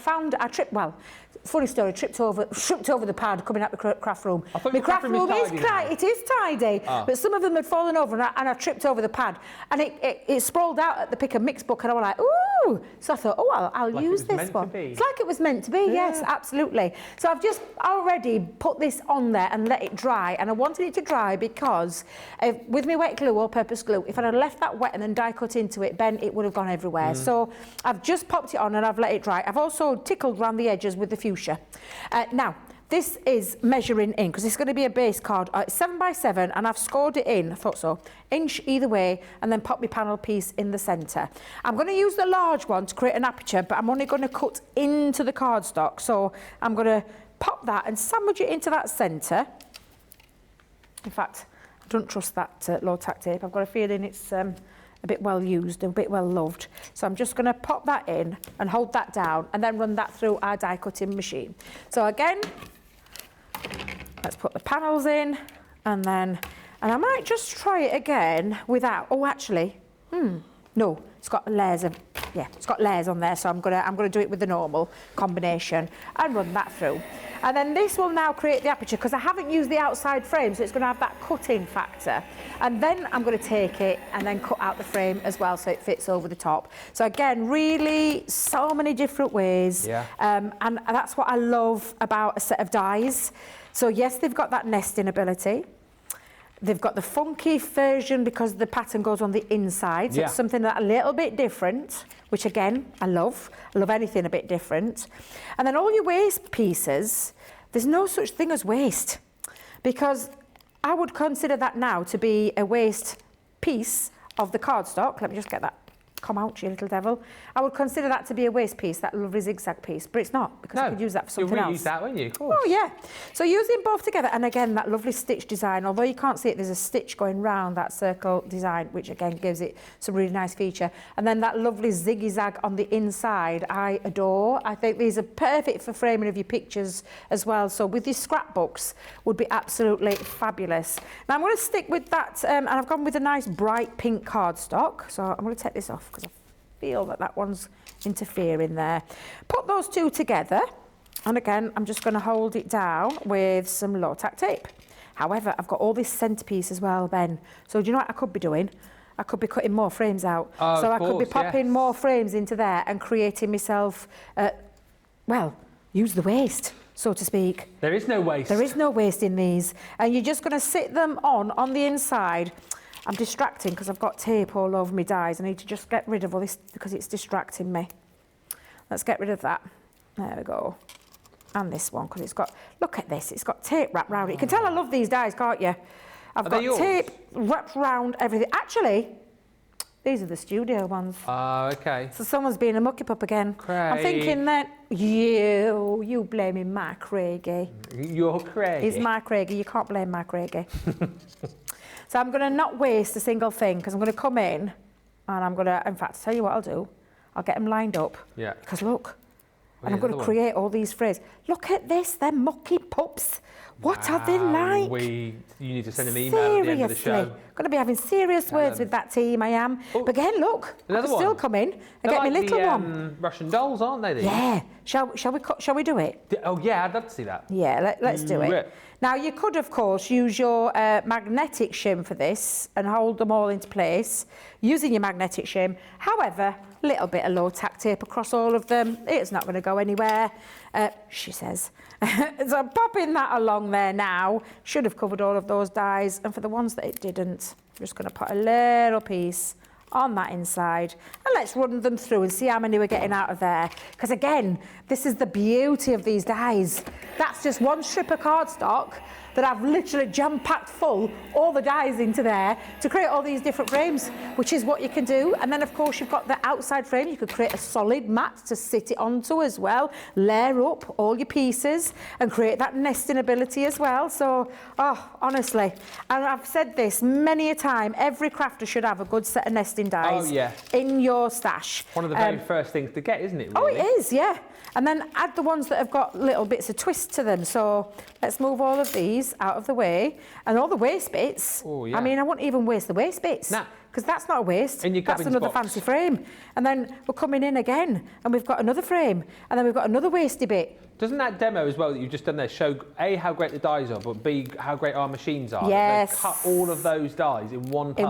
funny story, tripped over the pad coming out the craft room. My craft room is tidy, but some of them had fallen over and I tripped over the pad, and it sprawled out at the pick and mix book, and I was like, ooh, Oh, so I thought, oh, I'll Like use it was this meant one. to be. It's like it was meant to be, yes, absolutely. So I've just already put this on there and let it dry, and I wanted it to dry because with my wet glue, all-purpose glue, if I'd have left that wet and then die cut into it, Ben, it would have gone everywhere. So I've just popped it on and I've let it dry. I've also tickled around the edges with the fuchsia. Now, this is measuring in, because it's going to be a base card. It's 7 by 7, and I've scored it in, I thought so, inch either way, and then pop my panel piece in the centre. I'm going to use the large one to create an aperture, but I'm only going to cut into the cardstock. So I'm going to pop that and sandwich it into that centre. In fact, I don't trust that low-tack tape. I've got a feeling it's a bit well used, a bit well loved. So I'm just going to pop that in and hold that down, and then run that through our die cutting machine. So again, let's put the panels in, and I might just try it again without. Oh, actually, no, it's got layers of, it's got layers on there. So I'm gonna do it with the normal combination and run that through. And then this will now create the aperture, because I haven't used the outside frame, so it's going to have that cut-in factor. And then I'm going to take it and then cut out the frame as well, so it fits over the top. So again, really so many different ways. And that's what I love about a set of dies. So yes, they've got that nesting ability. They've got the funky version because the pattern goes on the inside. So it's something that a little bit different, which again, I love. I love anything a bit different. And then all your waste pieces, there's no such thing as waste, because I would consider that now to be a waste piece of the cardstock. Let me just get that. Come out, you little devil. I would consider that to be a waste piece, that lovely zigzag piece, but it's not, because I could use that for something else. You'll reuse that, won't you? Of course. Oh, yeah. So using both together, and again, that lovely stitch design, although you can't see it, there's a stitch going round that circle design, which again gives it some really nice feature. And then that lovely ziggy-zag on the inside, I adore. I think these are perfect for framing of your pictures as well. So with your scrapbooks, would be absolutely fabulous. Now I'm going to stick with that, and I've gone with a nice bright pink cardstock. So I'm going to take this off, because I feel that one's interfering there. Put those two together, and again, I'm just going to hold it down with some low-tack tape. However, I've got all this centrepiece as well, Ben. So do you know what I could be doing? I could be cutting more frames out. So I could be popping more frames into there and creating myself, well, use the waste, so to speak. There is no waste. There is no waste in these. And you're just going to sit them on the inside. I'm distracting because I've got tape all over my dies. I need to just get rid of all this because it's distracting me. Let's get rid of that. There we go. And this one, because it's got, look at this, it's got tape wrapped around it. You can tell I love these dies, can't you? I've got tape wrapped around everything. Actually, these are the studio ones. Oh, okay. So someone's being a mucky pup again. Craig. I'm thinking that you blaming my Craigie. You're Craigie. He's my Craigie. You can't blame my Craigie. So I'm going to not waste a single thing, because I'm going to come in and I'm going to, in fact, tell you what I'll do. I'll get them lined up. Yeah. Because look, and I'm going to create all these frames. Look at this, they're mucky pups. What are they like? You need to send an email at the end of the show. I'm going to be having serious words with that team, I am. But again, look, I can still come in and get my little one. Russian dolls, aren't they? These? Yeah. Shall we do it? Oh, yeah, I'd love to see that. Yeah, let's do it. Now, you could, of course, use your magnetic shim for this and hold them all into place using your magnetic shim. However, a little bit of low-tack tape across all of them. It's not going to go anywhere, she says. So I'm popping that along there now. Should have covered all of those dies. And for the ones that it didn't, I'm just going to put a little piece on that inside, and let's run them through and see how many we're getting out of there. Because again, this is the beauty of these dies. That's just one strip of cardstock that I've literally jam-packed full, all the dies into there to create all these different frames, which is what you can do. And then of course you've got the outside frame. You could create a solid mat to sit it onto as well, layer up all your pieces and create that nesting ability as well. So, honestly, and I've said this many a time, every crafter should have a good set of nesting dies in your stash. One of the very first things to get, isn't it, really? Oh, it is, yeah. And then add the ones that have got little bits of twist to them. So let's move all of these out of the way. And all the waste bits, I mean, I won't even waste the waste bits. because that's not a waste. In your That's gubbins another box. fancy frame. And then we're coming in again, and we've got another frame, and then we've got another wasty bit. Doesn't that demo as well that you've just done there show A, how great the dies are, but B, how great our machines are? Yes. They've cut all of those dies in one pass.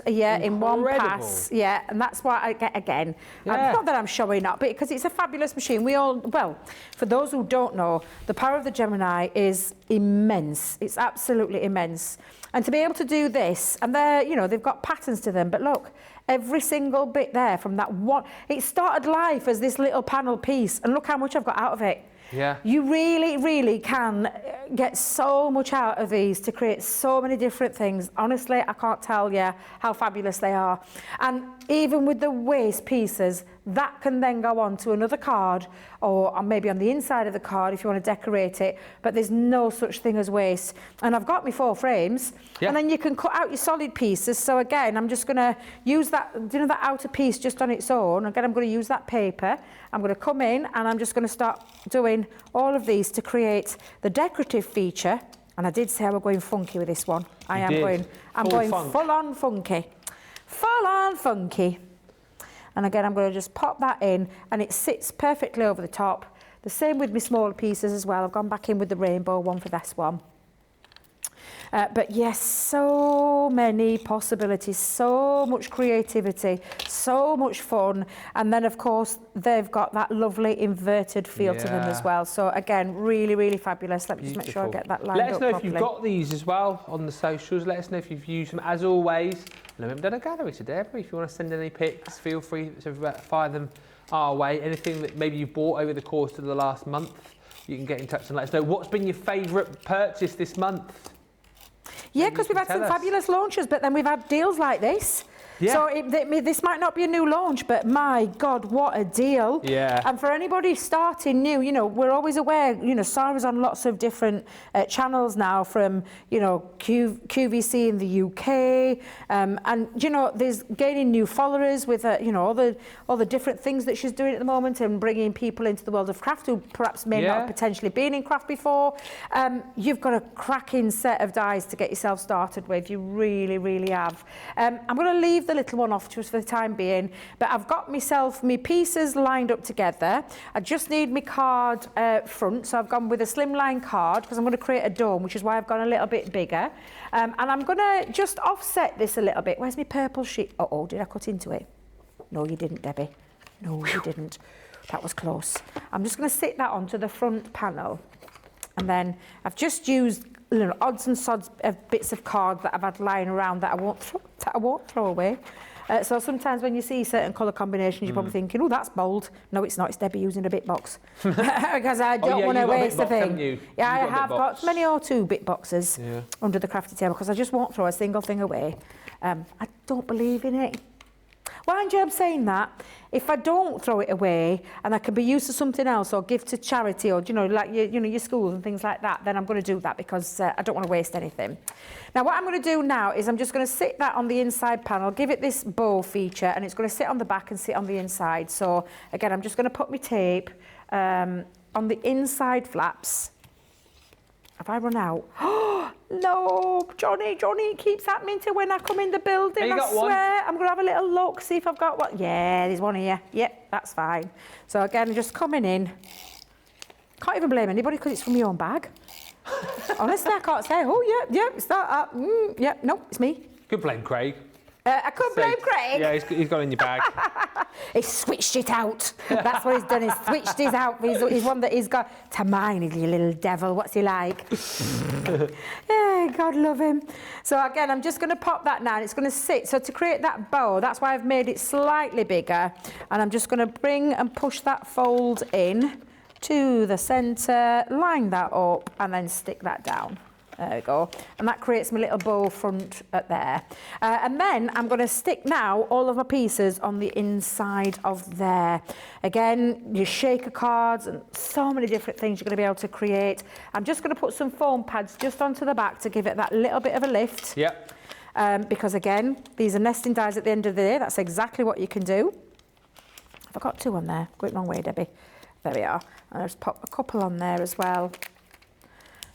In one Incredible. pass, yeah, and that's why I get again. Yeah. Not that I'm showing up, but because it's a fabulous machine. Well, for those who don't know, the power of the Gemini is immense. It's absolutely immense. And to be able to do this, and they've got patterns to them, but look, every single bit there from that one, it started life as this little panel piece, and look how much I've got out of it. Yeah. You really, really can get so much out of these to create so many different things. Honestly, I can't tell you how fabulous they are. And even with the waste pieces, that can then go on to another card or maybe on the inside of the card if you want to decorate it, but there's no such thing as waste. And I've got my 4 frames, and then you can cut out your solid pieces. So again, I'm just going to use that, that outer piece just on its own. Again, I'm going to use that paper. I'm going to come in and I'm just going to start doing all of these to create the decorative feature. And I did say I was going funky with this one. I'm going full on funky. Full on funky. And again, I'm going to just pop that in and it sits perfectly over the top. The same with my smaller pieces as well. I've gone back in with the rainbow one for this one. But yes, so many possibilities, so much creativity, so much fun. And then, of course, they've got that lovely inverted feel to them as well. So again, really, really fabulous. Let me just make sure I get that lined up properly. Let us know properly. if you've got these as well on the socials. Let us know if you've used them. As always, I know we haven't done a gallery today, have we? If you want to send any pics, feel free to fire them our way. Anything that maybe you've bought over the course of the last month, you can get in touch and let us know. What's been your favourite purchase this month? Yeah, because we've had some fabulous launches, but then we've had deals like this. Yeah. So this might not be a new launch, but my God, what a deal. Yeah. And for anybody starting new, we're always aware, Sarah's on lots of different channels now from, QVC in the UK. And, there's gaining new followers with, all the different things that she's doing at the moment and bringing people into the world of craft who perhaps may not have potentially been in craft before. You've got a cracking set of dies to get yourself started with. You really, really have. I'm going to leave the little one off just for the time being, but I've got myself my pieces lined up together. I just need my card front, so I've gone with a slimline card because I'm going to create a dome, which is why I've gone a little bit bigger. And I'm going to just offset this a little bit. Where's my purple sheet? Oh, did I cut into it? No, you didn't, Debbie. No, you didn't. That was close. I'm just going to sit that onto the front panel. And then I've just used odds and sods of bits of card that I've had lying around that I won't throw away. So sometimes when you see certain colour combinations, you're probably thinking, oh, that's bold. No, it's not. It's Debbie using a bit box. Because I don't want to waste the thing. Yeah, I have got many or 2 bit boxes under the crafty table because I just won't throw a single thing away. I don't believe in it. Mind you, I'm saying that if I don't throw it away and I can be used to something else or give to charity or like your schools and things like that, then I'm going to do that because I don't want to waste anything. Now what I'm going to do now is I'm just going to sit that on the inside panel, give it this bow feature, and it's going to sit on the back and sit on the inside. So again, I'm just going to put my tape on the inside flaps. Have I run out? Oh, no, Johnny, it keeps happening to when I come in the building, I swear. I'm going to have a little look, see if I've got one. Yeah, there's one here. Yep, that's fine. So again, just coming in. Can't even blame anybody because it's from your own bag. Honestly, I can't say, oh, yeah, it's that. No, it's me. Could blame Craig. I could blame Craig. Yeah, he's got it in your bag. He's switched it out. That's what he's done. He's switched it out. He's one that he's got. To mine, you little devil. What's he like? Yeah, God love him. So again, I'm just going to pop that now. And it's going to sit. So to create that bow, that's why I've made it slightly bigger. And I'm just going to bring and push that fold in to the centre, line that up, and then stick that down. There we go. And that creates my little bow front at there. And then I'm going to stick now all of my pieces on the inside of there. Again, your shaker cards and so many different things you're going to be able to create. I'm just going to put some foam pads just onto the back to give it that little bit of a lift. Yep. Because again, these are nesting dies at the end of the day. That's exactly what you can do. I've got 2 on there. Go it wrong way, Debbie. There we are. And I'll just pop a couple on there as well.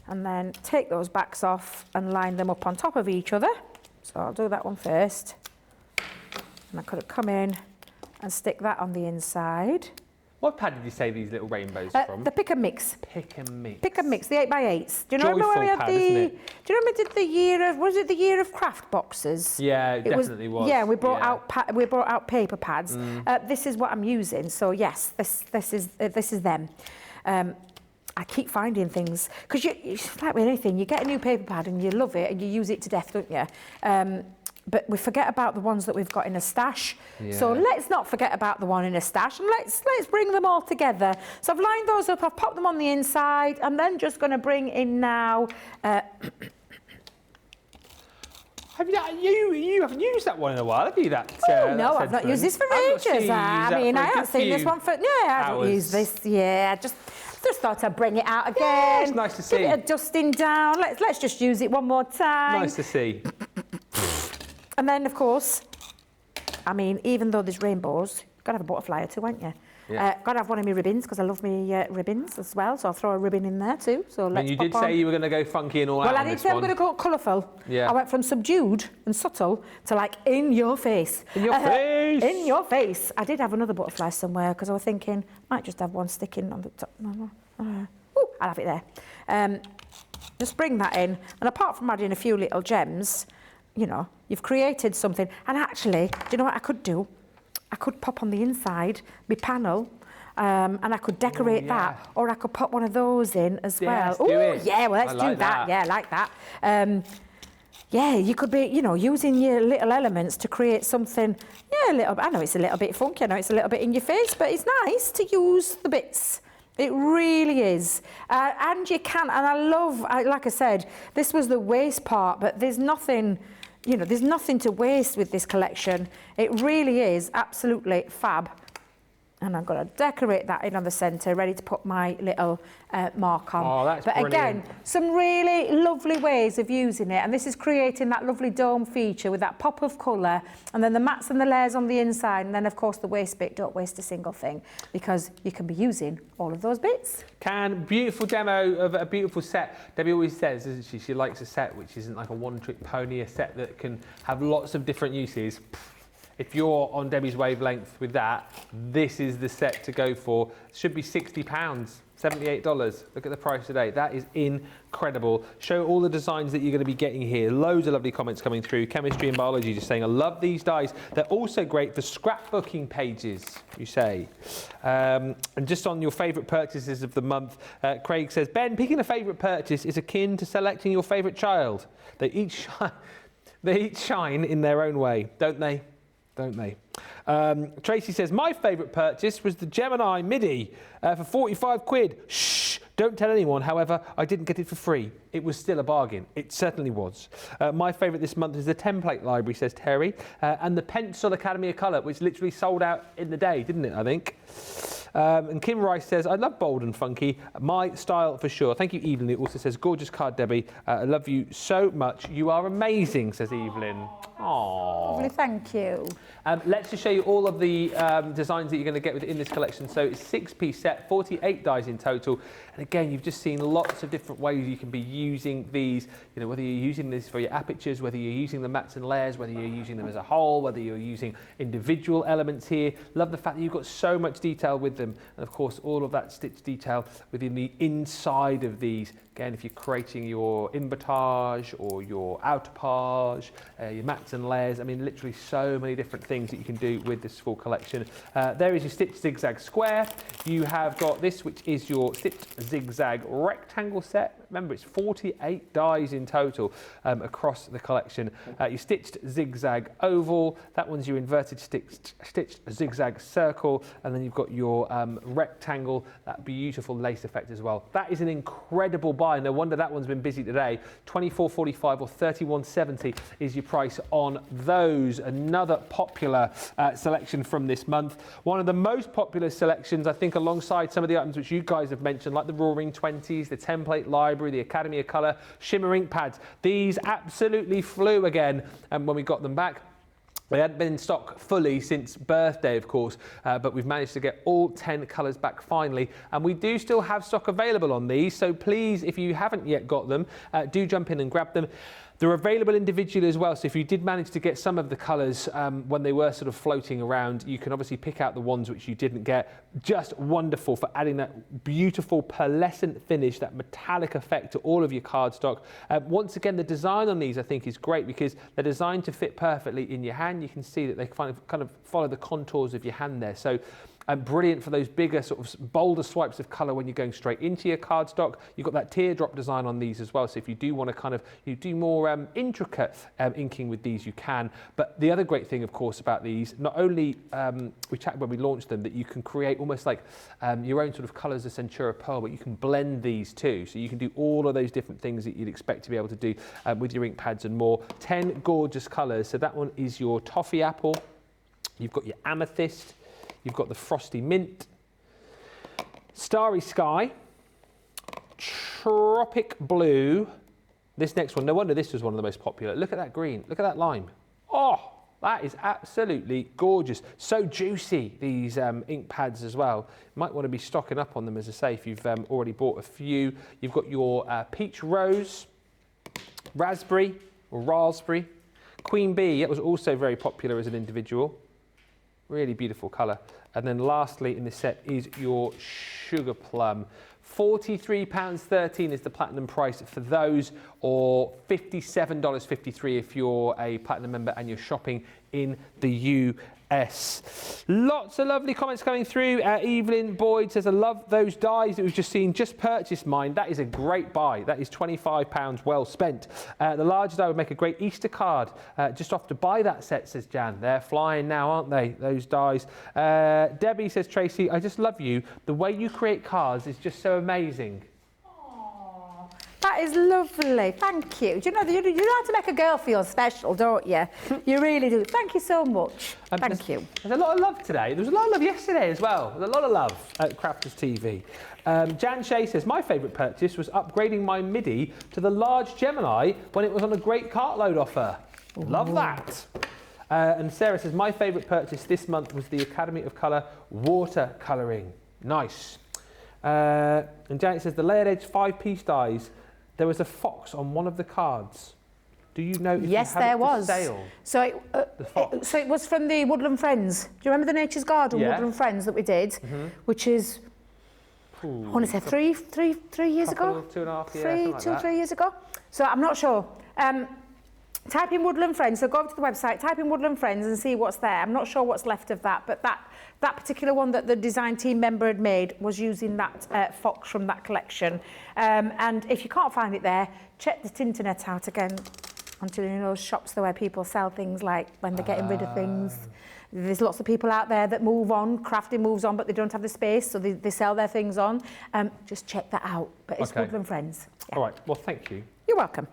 And then take those backs off and line them up on top of each other. So I'll do that one first. And I could have come in and stick that on the inside. What pad did you say these little rainbows from? The Pick and Mix. Pick and Mix. Pick and Mix, the 8x8s. Do you Joyful remember when we had pad, the? isn't it? Do you remember we did the year of? Was it the year of craft boxes? Yeah, it definitely was. Yeah, we brought out paper pads. This is what I'm using. So yes, this is them. I keep finding things because it's like with anything. You get a new paper pad and you love it and you use it to death, don't you? But we forget about the ones that we've got in a stash. Yeah. So let's not forget about the one in a stash, and let's bring them all together. So I've lined those up, I've popped them on the inside. I'm then just going to bring in now. You haven't used that one in a while, have you? No, I've not used this for ages. I haven't seen this one for. Yeah, I haven't used this. Yeah, just thought I'd bring it out again. Yeah, it's nice to see. Give it a dusting down. Let's just use it one more time. Nice to see. And then, of course, I mean, even though there's rainbows, you've got to have a butterfly or two, ain't you? Yeah. Got to have one of my ribbons because I love my ribbons as well. So I'll throw a ribbon in there too. So let's. And you did say you were going to go funky and all out. Well, I did say I'm going to go colourful. Yeah. I went from subdued and subtle to like in your face. In your face. In your face. I did have another butterfly somewhere because I was thinking might just have one sticking on the top. Ooh, I'll have it there. Just bring that in, and apart from adding a few little gems, you know, you've created something. And actually, do you know what I could do? I could pop on the inside my panel, and I could decorate that, or I could pop one of those in as well. Do it. Yeah, well, let's do that. Yeah, I like that. Yeah, you could be, you know, using your little elements to create something. Yeah, I know it's a little bit funky. I know it's a little bit in your face, but it's nice to use the bits. It really is. And you can, and I love, like I said, this was the waste part, but there's nothing, you know, there's nothing to waste with this collection. It really is absolutely fab. And I'm going to decorate that in on the centre, ready to put my little mark on. Oh, that's but brilliant. again, some really lovely ways of using it. And this is creating that lovely dome feature with that pop of colour. And then the mats and the layers on the inside. And then, of course, the waste bit. Don't waste a single thing because you can be using all of those bits. Beautiful demo of a beautiful set. Debbie always says, isn't she, she likes a set which isn't like a one-trick pony, a set that can have lots of different uses. If you're on Debbie's wavelength with that, this is the set to go for. It should be £60, $78. Look at the price today. That is incredible. Show all the designs that you're going to be getting here. Loads of lovely comments coming through. Chemistry and biology just saying, I love these dies. They're also great for scrapbooking pages, you say. And just on your favourite purchases of the month, Craig says, Ben, picking a favourite purchase is akin to selecting your favourite child. They each shine in their own way, don't they? Don't they? Tracy says, my favourite purchase was the Gemini Midi for 45 quid. Shh, don't tell anyone. However, I didn't get it for free. It was still a bargain. It certainly was. My favourite this month is the template library, says Terry, and the Pencil Academy of Colour, which literally sold out in the day, didn't it, I think? And Kim Rice says, I love bold and funky. My style for sure. Thank you, Evelyn. It also says, gorgeous card, Debbie. I love you so much. You are amazing, says Evelyn. Aww. Lovely, thank you. Let's just show you all of the designs that you're going to get within this collection. So it's a 6-piece set, 48 dies in total. And again, you've just seen lots of different ways you can be using these, you know, whether you're using this for your apertures, whether you're using the mats and layers, whether you're using them as a whole, whether you're using individual elements here. Love the fact that you've got so much detail with them. And of course, all of that stitch detail within the inside of these. Again, if you're creating your invertage or your outerpage, your mats and layers, I mean, literally so many different things that you can do with this full collection. There is your stitch zigzag square. You have got this, which is your stitch zigzag rectangle set. Remember, it's 48 dies in total across the collection. Your stitched zigzag oval. That one's your inverted stitched zigzag circle. And then you've got your rectangle, that beautiful lace effect as well. That is an incredible buy. No wonder that one's been busy today. $24.45 or $31.70 is your price on those. Another popular selection from this month. One of the most popular selections, I think, alongside some of the items which you guys have mentioned, like the Roaring 20s, the Template Library, the Academy of Colour, Shimmer ink pads. These absolutely flew again when we got them back. They hadn't been in stock fully since birthday, of course, but we've managed to get all 10 colours back finally. And we do still have stock available on these, so please, if you haven't yet got them, do jump in and grab them. They're available individually as well, so if you did manage to get some of the colours when they were sort of floating around, you can obviously pick out the ones which you didn't get. Just wonderful for adding that beautiful pearlescent finish, that metallic effect to all of your cardstock. Once again, the design on these I think is great because they're designed to fit perfectly in your hand. You can see that they kind of follow the contours of your hand there. So brilliant for those bigger, sort of bolder swipes of colour when you're going straight into your cardstock. You've got that teardrop design on these as well, so if you do want to you do more intricate inking with these, you can. But the other great thing, of course, about these, not only we chatted when we launched them, that you can create almost like your own sort of colours of Centura Pearl, but you can blend these too. So you can do all of those different things that you'd expect to be able to do with your ink pads and more. 10 gorgeous colours. So that one is your toffee apple. You've got your amethyst. You've got the frosty mint, starry sky, tropic blue. This next one, no wonder this was one of the most popular. Look at that green, look at that lime. Oh, that is absolutely gorgeous. So juicy, these ink pads as well. Might want to be stocking up on them, as I say, if you've already bought a few. You've got your peach rose, raspberry or raspberry, queen bee. That was also very popular as an individual. Really beautiful colour. And then lastly in this set is your sugar plum. £43.13 is the platinum price for those, or $57.53 if you're a platinum member and you're shopping in the US. Lots of lovely comments coming through. Evelyn Boyd says, I love those dies that we've just seen. Just purchased mine. That is a great buy. That is £25 well spent. The larger die would make a great Easter card. Just off to buy that set, says Jan. They're flying now, aren't they, those dies? Debbie says, Tracy, I just love you. The way you create cards is just so amazing. That is lovely, thank you. Do you know, you know how to make a girl feel special, don't you? You really do. Thank you so much. Thank you. There's a lot of love today. There was a lot of love yesterday as well. There's a lot of love at Crafters TV. Jan Shea says, my favourite purchase was upgrading my Midi to the large Gemini when it was on a great cartload offer. Ooh. Love that. And Sarah says, my favourite purchase this month was the Academy of Colour watercolouring. Nice. And Janet says, the layered edge 5-piece dies. There was a fox on one of the cards. Do you know if yes, you had there it was. For sale? So it was from the Woodland Friends. Do you remember the Nature's Garden Woodland Friends that we did? Which is, I want to say three years ago? 2.5 years, two or 3 years ago. So I'm not sure. Type in Woodland Friends, so go over to the website, type in Woodland Friends and see what's there. I'm not sure what's left of that, but that particular one that the design team member had made was using that fox from that collection. And if you can't find it there, check the internet out again onto those shops where people sell things like when they're getting rid of things. There's lots of people out there that move on, crafting moves on, but they don't have the space, so they sell their things on. Just check that out, but it's Woodland Friends. Yeah. All right, well, thank you. You're welcome.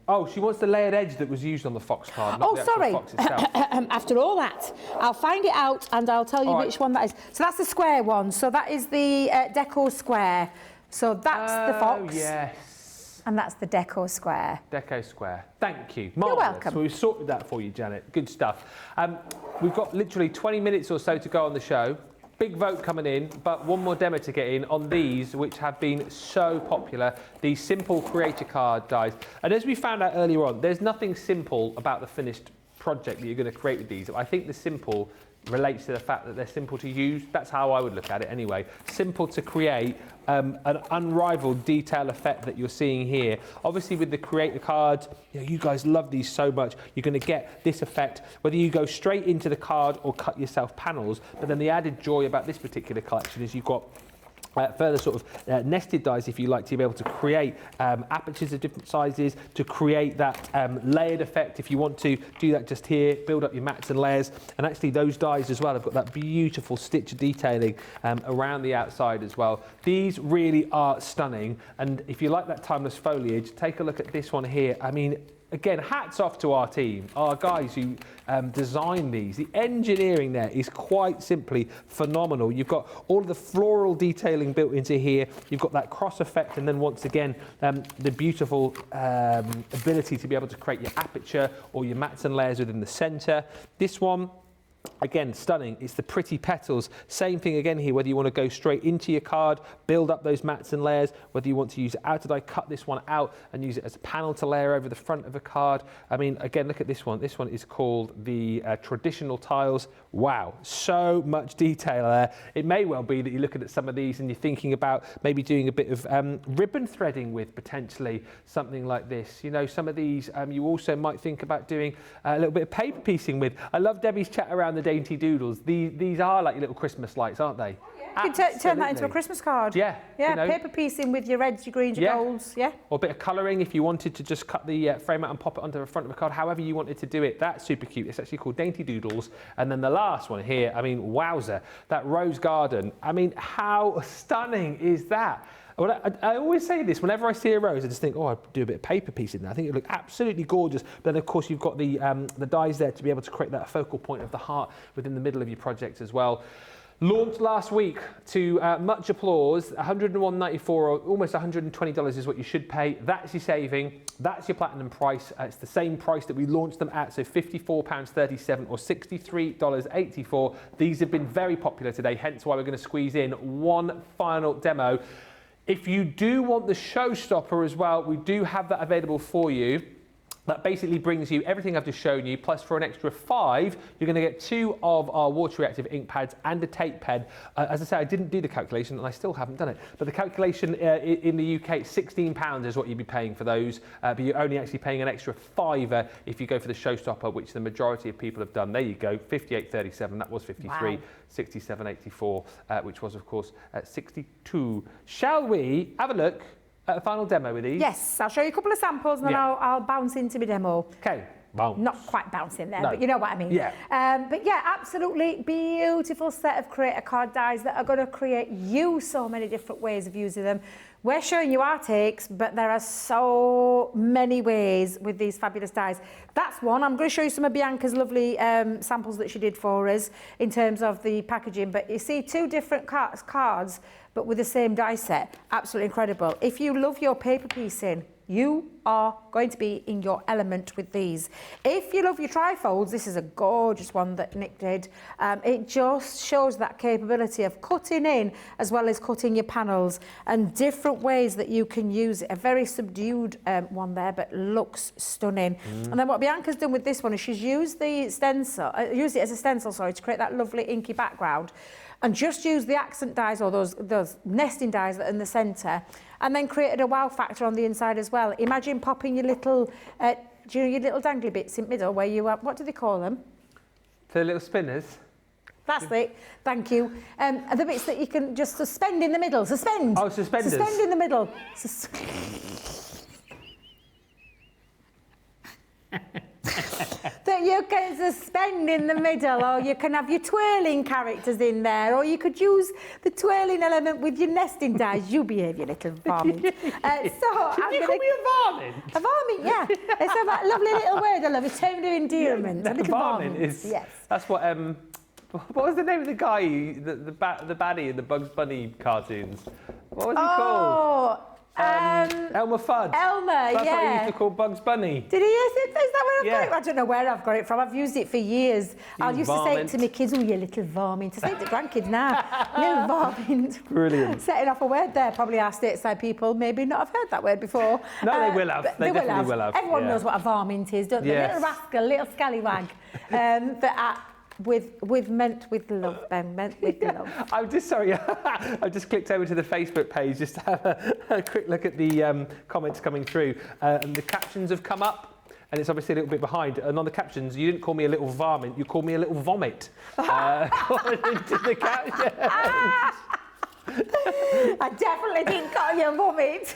Oh, she wants the layered edge that was used on the fox card, not the sorry. fox itself. After all that, I'll find it out and I'll tell you which one that is. So that's the square one. So that is the Deco Square. So that's the fox. Yes. And that's the Deco Square. Deco Square. Thank you. Marvellous. You're welcome. So we've sorted that for you, Janet. Good stuff. We've got literally 20 minutes or so to go on the show. Big vote coming in, but one more demo to get in on these, which have been so popular, these simple creator card dies. And as we found out earlier on, there's nothing simple about the finished project that you're going to create with these. I think the simple relates to the fact that they're simple to use. That's how I would look at it anyway. Simple to create, an unrivaled detail effect that you're seeing here. Obviously with the creator cards, you guys love these so much. You're going to get this effect whether you go straight into the card or cut yourself panels. But then the added joy about this particular collection is you've got further sort of nested dies, if you like, to be able to create apertures of different sizes, to create that layered effect if you want to do that just here, build up your mats and layers. And actually those dies as well have got that beautiful stitch detailing around the outside as well. These really are stunning, and if you like that timeless foliage, take a look at this one here. I mean, again, hats off to our team, our guys who designed these. The engineering there is quite simply phenomenal. You've got all of the floral detailing built into here. You've got that cross effect, and then once again, the beautiful ability to be able to create your aperture or your mats and layers within the center. This one, Again, stunning. It's the pretty petals. Same thing again here, whether you want to go straight into your card, build up those mats and layers, whether you want to use out-to-die, cut this one out and use it as a panel to layer over the front of a card. I mean, again, look at this one. This one is called the traditional tiles. Wow, so much detail there. It may well be that you're looking at some of these and you're thinking about maybe doing a bit of ribbon threading with potentially something like this. You know, some of these you also might think about doing a little bit of paper piecing with. I love Debbie's chat around the dainty doodles. These are like your little Christmas lights, aren't they? You can turn that into a Christmas card. Yeah. Yeah, you know. paper piecing with your reds, your greens, your golds. Yeah. Or a bit of colouring if you wanted to just cut the frame out and pop it onto the front of a card, however you wanted to do it. That's super cute. It's actually called Dainty Doodles. And then the last one here, I mean, wowzer, that rose garden. I mean, how stunning is that? Well, I always say this, whenever I see a rose, I just think, oh, I'd do a bit of paper piecing there. I think it would look absolutely gorgeous. But then, of course, you've got the dies there to be able to create that focal point of the heart within the middle of your project as well. Launched last week to much applause. $101.94 or almost $120 is what you should pay. That's your saving. That's your platinum price. It's the same price that we launched them at, so £54.37 or $63.84. These have been very popular today, hence why we're going to squeeze in one final demo. If you do want the showstopper as well, we do have that available for you. That basically brings you everything I've just shown you, plus for an extra £5, you're going to get 2 of our water reactive ink pads and a tape pen. As I say, I didn't do the calculation and I still haven't done it, but the calculation in the UK, £16 is what you'd be paying for those, but you're only actually paying an extra £5 if you go for the showstopper, which the majority of people have done. There you go, $58.37, that was $53, wow. $67.84, which was of course $62. Shall we have a look at a final demo with these? Yes, I'll show you a couple of samples and then I'll bounce into my demo. Okay. Bounce. Not quite bouncing there, No. but you know what I mean. Yeah. But yeah, absolutely beautiful set of creator card dies that are going to create you so many different ways of using them. We're showing you our takes, but there are so many ways with these fabulous dies. That's one. I'm going to show you some of Bianca's lovely samples that she did for us in terms of the packaging. But you see 2 different cards, but with the same die set. Absolutely incredible. If you love your paper piecing, you are going to be in your element with these. If you love your trifolds, this is a gorgeous one that Nick did. It just shows that capability of cutting in as well as cutting your panels and different ways that you can use it. A very subdued one there, but looks stunning. And then what Bianca's done with this one is she's used the stencil, used it as a stencil, sorry, to create that lovely inky background. And just use the accent dies or those nesting dies that are in the centre, and then created a wow factor on the inside as well. Imagine popping your little, do you know, your little dangly bits in the middle where you, what do they call them? The little spinners. That's it, thank you. The bits that you can just suspend in the middle, suspend. Oh, suspenders. Suspend in the middle. That you can suspend in the middle, or you can have your twirling characters in there, or you could use the twirling element with your nesting dies. You behave, you little varmint. Can you call me a varmint? A varmint, yeah. It's a lovely little word I love. It's term of endearment. Yeah, a little varmint. Is, yes. That's what was the name of the guy, the baddie in the Bugs Bunny cartoons? What was he called? Elmer Fudd. Elmer, That's yeah. what he used to call Bugs Bunny. Did he use it? Is that where I've got Yeah. it? I don't know where I've got it from. I've used it for years. I used to say it varmint. to my kids, oh, you little varmint. I say it to grandkids now. Little varmint. Brilliant. Setting off a word there. Probably our stateside people maybe not have heard that word before. No, they will have. But They definitely will have. Everyone Yeah. knows what a varmint is, don't they? Yes. Little rascal, little scallywag. Meant with love, Ben, meant with love. I'm just sorry. I've just clicked over to the Facebook page just to have a quick look at the comments coming through. And the captions have come up, and it's obviously a little bit behind. And on the captions, you didn't call me a little varmint, you called me a little vomit. According to the caption. I definitely didn't call you vomit.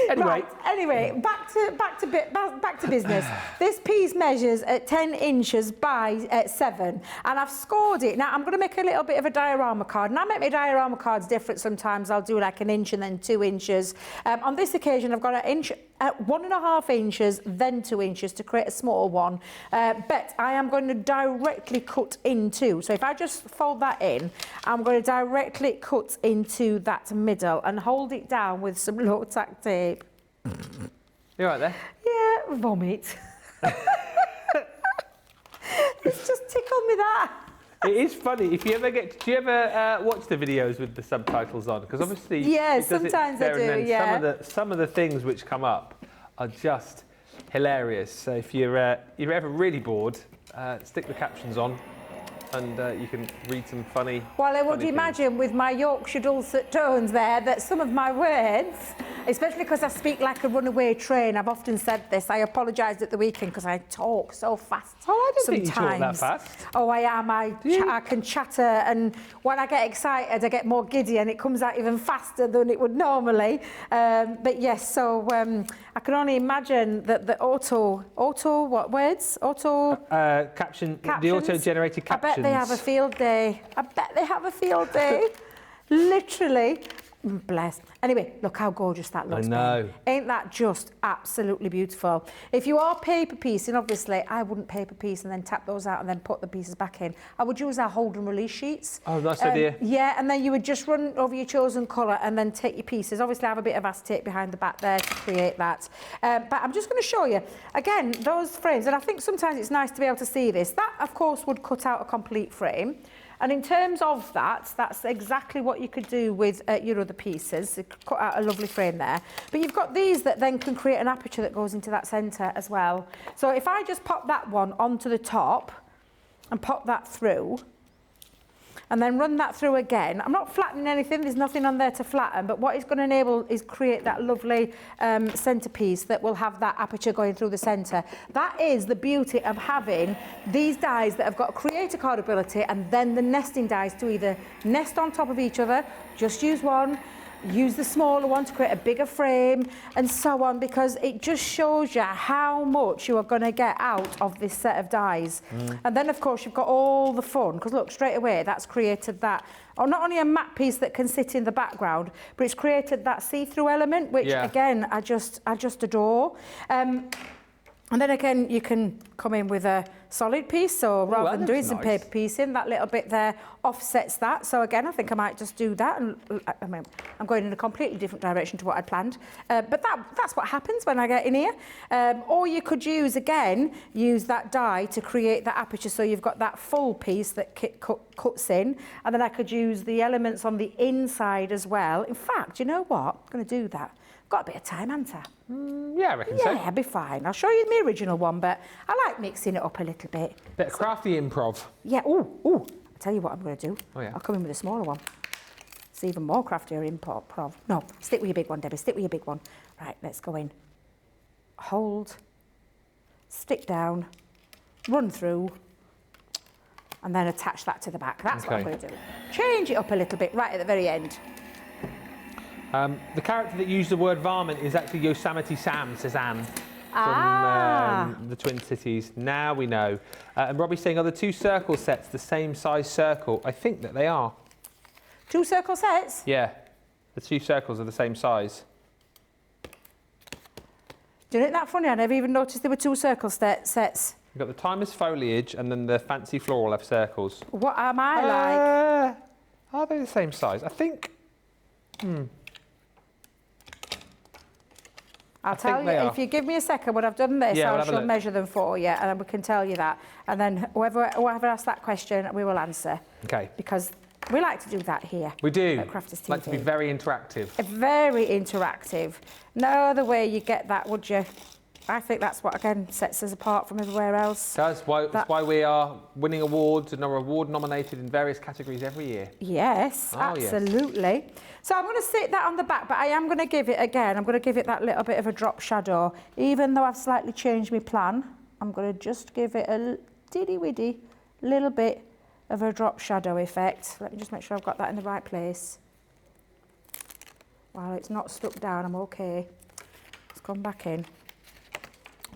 Anyway, back to business. This piece measures at 10 inches by 7, and I've scored it. Now I'm going to make a little bit of a diorama card, and I make my diorama cards different sometimes. I'll do like 1 inch and then 2 inches. On this occasion, I've got 1 inch, 1.5 inches, then 2 inches to create a smaller one. But I am going to directly cut into. So if I just fold that in, I'm going to directly cut into that middle and hold it down with some low tack tape. You right there? Yeah, vomit. It's just tickled me that. It is funny. If you ever get, do you ever watch the videos with the subtitles on? Because obviously, Yeah, it does it sometimes I there and do, then. yeah. Some of the things which come up are just hilarious. So if you're ever really bored, stick the captions on, and you can read some funny. Well, I would funny imagine with my Yorkshire dulcet tones there that some of my words, especially because I speak like a runaway train, I've often said this. I apologised at the weekend because I talk so fast. Oh, I don't sometimes. think you talk that fast. Oh, I am. I can chatter, and when I get excited, I get more giddy, and it comes out even faster than it would normally. But yes, so I can only imagine that the what words? caption, the auto-generated captions. I bet they have a field day. I bet they have a field day. Literally. Bless. Anyway, look how gorgeous that looks. I know. Ben. Ain't that just absolutely beautiful? If you are paper piecing, obviously, I wouldn't paper piece and then tap those out and then put the pieces back in. I would use our hold and release sheets. Oh, nice idea. Yeah, and then you would just run over your chosen colour and then take your pieces. Obviously, I have a bit of acetate behind the back there to create that. But I'm just going to show you, again, those frames, and I think sometimes it's nice to be able to see this. That, of course, would cut out a complete frame. And in terms of that, that's exactly what you could do with your other pieces. You could cut out a lovely frame there. But you've got these that then can create an aperture that goes into that centre as well. So if I just pop that one onto the top and pop that through, and then run that through again. I'm not flattening anything, there's nothing on there to flatten, but what it's going to enable is create that lovely centrepiece that will have that aperture going through the centre. That is the beauty of having these dies that have got creator card ability, and then the nesting dies to either nest on top of each other, just use one, use the smaller one to create a bigger frame, and so on, because it just shows you how much you are going to get out of this set of dies. And then, of course, you've got all the fun, because look, straight away, that's created that, or not only a matte piece that can sit in the background, but it's created that see-through element, which, again, I just adore. And then again, you can come in with a solid piece, so rather than doing some paper piecing, that little bit there offsets that. So again, I think I might just do that. And I mean, I'm going in a completely different direction to what I'd planned. But that's what happens when I get in here. Or you could use that die to create that aperture, so you've got that full piece that cuts in. And then I could use the elements on the inside as well. In fact, you know what? I'm going to do that. Got a bit of time, haven't I? Yeah, I reckon so. Yeah, I'll be fine. I'll show you my original one, but I like mixing it up a little bit. Bit of crafty improv. Yeah, ooh. I'll tell you what I'm going to do. Oh, yeah. I'll come in with a smaller one. It's even more craftier improv. No, stick with your big one, Debbie. Stick with your big one. Right, let's go in. Hold. Stick down. Run through. And then attach that to the back. That's what I'm going to do. Change it up a little bit right at the very end. The character that used the word varmint is actually Yosemite Sam, says Anne, from the Twin Cities. Now we know. And Robbie's saying, are the two circle sets the same size circle? I think that they are. Two circle sets? Yeah, the two circles are the same size. Do you think that funny? I never even noticed there were two circle sets. You've got the timeless foliage and then the fancy floral have circles. What am I like? Are they the same size? I think... I'll tell you, if you give me a second when I've done this, I shall measure them for you, and we can tell you that. And then whoever asks that question, we will answer. Okay. Because we like to do that here. We do. At Crafters TV. Like to be very interactive. Very interactive. No other way you get that, would you? I think that's what, again, sets us apart from everywhere else. That's why we are winning awards and are award nominated in various categories every year. Yes, absolutely. Yes. So I'm going to sit that on the back, but I am going to give it, again, I'm going to give it that little bit of a drop shadow. Even though I've slightly changed my plan, I'm going to just give it a diddy-widdy little bit of a drop shadow effect. Let me just make sure I've got that in the right place. While it's not stuck down, I'm okay. Let's come back in.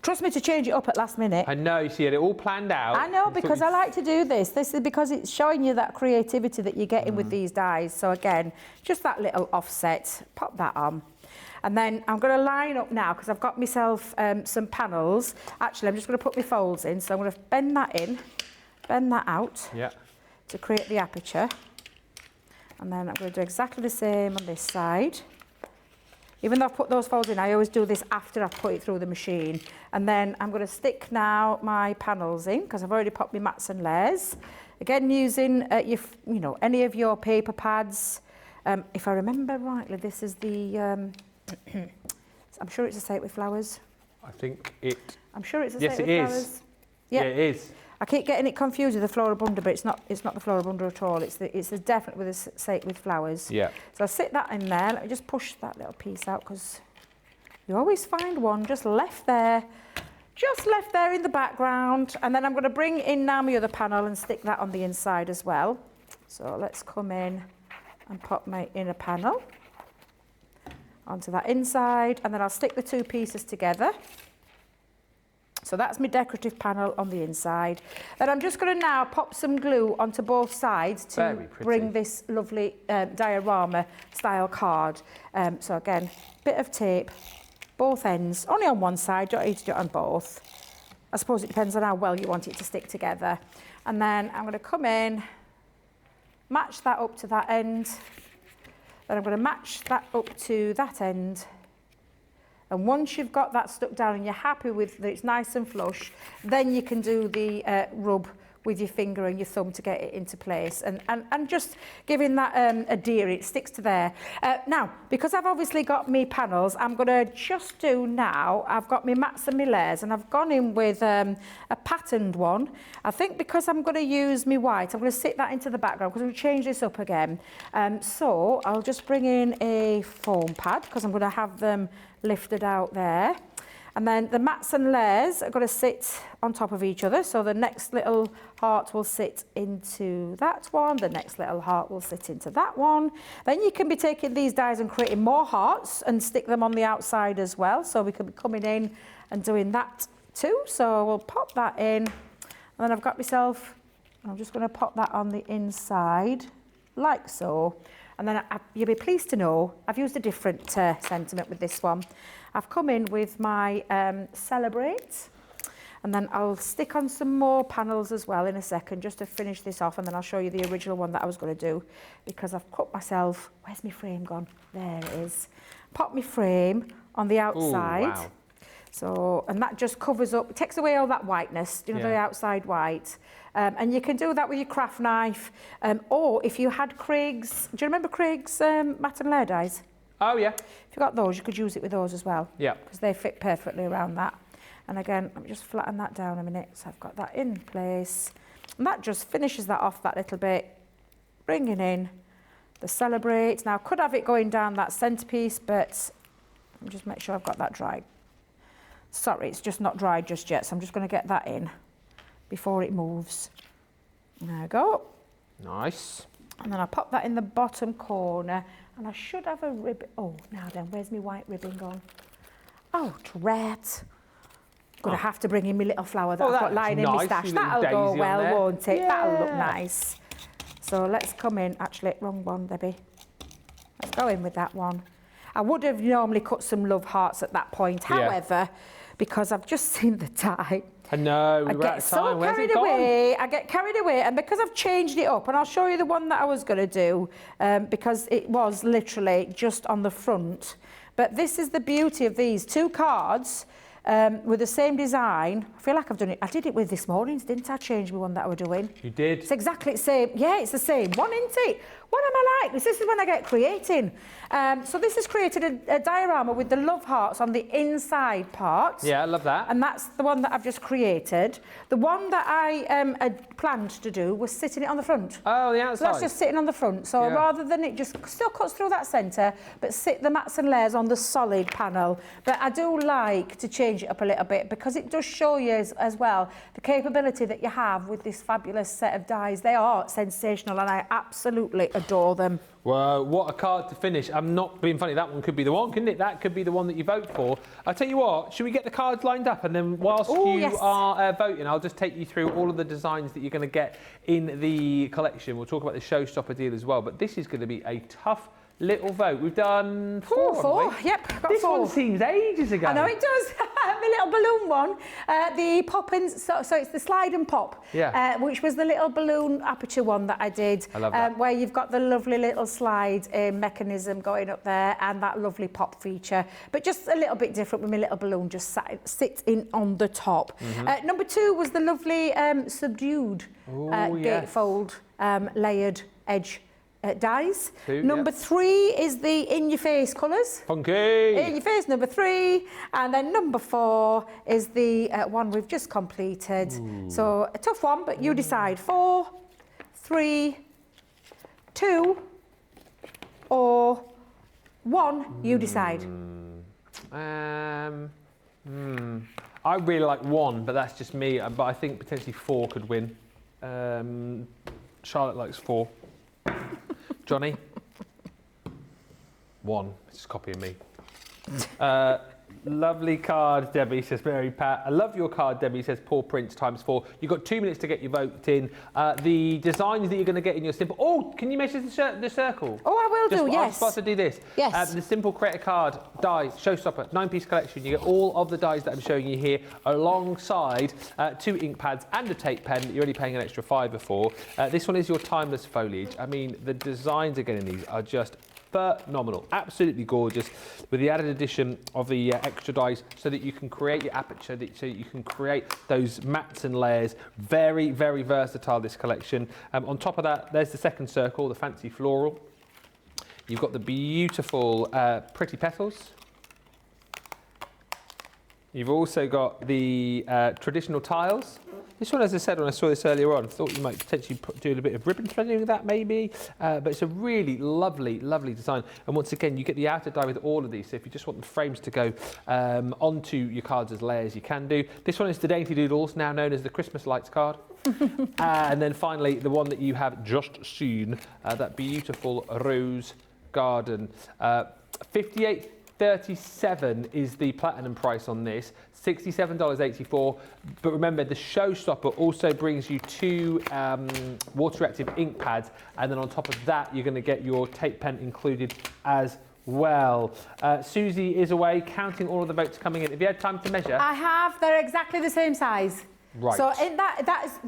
Trust me to change it up at last minute. I know, you see, had it all planned out. I know, because I like to do this. This is because it's showing you that creativity that you're getting with these dies. So again, just that little offset, pop that on. And then I'm going to line up now, because I've got myself some panels. Actually, I'm just going to put my folds in. So I'm going to bend that in, bend that out to create the aperture. And then I'm going to do exactly the same on this side. Even though I've put those folds in, I always do this after I've put it through the machine. And then I'm going to stick now my panels in, because I've already popped my mats and layers. Again, using any of your paper pads. If I remember rightly, this is the, I'm sure it's a set with flowers. I think it... I'm sure it's a yes, set with it flowers. is. Yeah, it is. I keep getting it confused with the Floribunda, but it's not the Floribunda at all. It's definitely with a set with flowers. Yeah. So I'll sit that in there. Let me just push that little piece out, because you always find one just left there in the background. And then I'm going to bring in now my other panel and stick that on the inside as well. So let's come in and pop my inner panel onto that inside, and then I'll stick the two pieces together. So that's my decorative panel on the inside. Then I'm just going to now pop some glue onto both sides to bring this lovely diorama style card. So again, bit of tape, both ends, only on one side, don't need to do it on both. I suppose it depends on how well you want it to stick together. And then I'm going to come in, match that up to that end. Then I'm going to match that up to that end. And once you've got that stuck down and you're happy with that it's nice and flush, then you can do the rub with your finger and your thumb to get it into place. And just giving that adhere, it sticks to there. Now, because I've obviously got me panels, I'm going to just do now, I've got my mats and my layers, and I've gone in with a patterned one. I think because I'm going to use my white, I'm going to sit that into the background because we'll change this up again. So I'll just bring in a foam pad because I'm going to have them lifted out there. And then the mats and layers are going to sit on top of each other. So the next little heart will sit into that one. The next little heart will sit into that one. Then you can be taking these dies and creating more hearts and stick them on the outside as well. So we could be coming in and doing that too. So we'll pop that in. And then I've got myself, I'm just going to pop that on the inside like so. And then you'll be pleased to know I've used a different sentiment with this one. I've come in with my Celebrate, and then I'll stick on some more panels as well in a second just to finish this off, and then I'll show you the original one that I was going to do because I've cut myself. Where's my frame gone? There it is. Pop my frame on the outside. Ooh, wow. So, and that just covers up, it takes away all that whiteness, the outside white. And you can do that with your craft knife, or if you had Craig's, do you remember Craig's mat and layer dies? Oh, yeah. If you got those, you could use it with those as well. Yeah. Because they fit perfectly around that. And again, let me just flatten that down a minute. So I've got that in place. And that just finishes that off that little bit. Bringing in the Celebrate. Now, I could have it going down that centerpiece, but I'll just make sure I've got that dry. Sorry, it's just not dried just yet. So I'm just going to get that in before it moves. There we go. Nice. And then I'll pop that in the bottom corner. And I should have a ribbon. Oh, now then, where's my white ribbon gone? Oh, drat. Gonna have to bring in my little flower that I've got lying in my stash. That'll go well, won't it? Yeah. That'll look nice. So let's come in. Actually, wrong one, Debbie. Let's go in with that one. I would have normally cut some love hearts at that point. However, because I've just seen the time, I know, we were out of time. Where's it gone? I get carried away, and because I've changed it up, and I'll show you the one that I was going to do, because it was literally just on the front. But this is the beauty of these two cards with the same design. I feel like I've done it. I did it with this morning's, didn't I? Change the one that I was doing. You did. It's exactly the same. Yeah, it's the same one, isn't it? What am I like? This is when I get creating. So this has created a diorama with the love hearts on the inside part. Yeah, I love that. And that's the one that I've just created. The one that I had planned to do was sitting it on the front. Oh, the outside. So that's just sitting on the front. So rather than it just still cuts through that centre, but sit the mats and layers on the solid panel. But I do like to change it up a little bit because it does show you as well the capability that you have with this fabulous set of dies. They are sensational and I absolutely adore them. Well, what a card to finish. I'm not being funny. That one could be the one, couldn't it? That could be the one that you vote for. I'll tell you what, should we get the cards lined up? And then whilst you are voting, I'll just take you through all of the designs that you're going to get in the collection. We'll talk about the showstopper deal as well. But this is going to be a tough little vote. We've done four. Yep, got this four. One seems ages ago. I know it does. my little balloon one, the pop-ins, so it's the slide and pop, which was the little balloon aperture one that I did. I love that. Where you've got the lovely little slide mechanism going up there and that lovely pop feature, but just a little bit different with my little balloon just sits in on the top. Number 2 was the lovely subdued gatefold layered edge dies. Number 3 is the in-your-face colours. Funky! In-your-face, number 3. And then number 4 is the one we've just completed. So a tough one, but you decide. 4, 3, 2, or 1, you decide. I really like 1, but that's just me. But I think potentially 4 could win. Charlotte likes 4. Johnny? 1. Just copying me. Lovely card, Debbie, says Mary Pat. I love your card, Debbie, says Paul Prince ×4. You've got 2 minutes to get your vote in. The designs that you're going to get in your simple... Oh, can you measure the circle? Oh, I will do, yes. I'm supposed to do this. Yes. The simple creator card, die, showstopper, 9-piece collection. You get all of the dies that I'm showing you here alongside 2 ink pads and a tape pen that you're only paying an extra £5 for. This one is your timeless foliage. I mean, the designs again in these are just phenomenal, absolutely gorgeous, with the added addition of the extra dies so that you can create your aperture, so that you can create those mats and layers. Very, very versatile, this collection. On top of that, there's the second circle, the fancy floral. You've got the beautiful pretty petals. You've also got the traditional tiles. This one, as I said when I saw this earlier on, I thought you might potentially do a bit of ribbon threading with that maybe, but it's a really lovely, lovely design. And once again, you get the outer die with all of these, so if you just want the frames to go onto your cards as layers, you can do. This one is the Dainty Doodles, now known as the Christmas Lights card. And then finally, the one that you have just seen, that beautiful rose garden. 58.37 is the platinum price on this, $67.84. But remember, the showstopper also brings you 2 water-reactive ink pads, and then on top of that, you're going to get your tape pen included as well. Susie is away, counting all of the votes coming in. Have you had time to measure? I have. They're exactly the same size. Right. So that's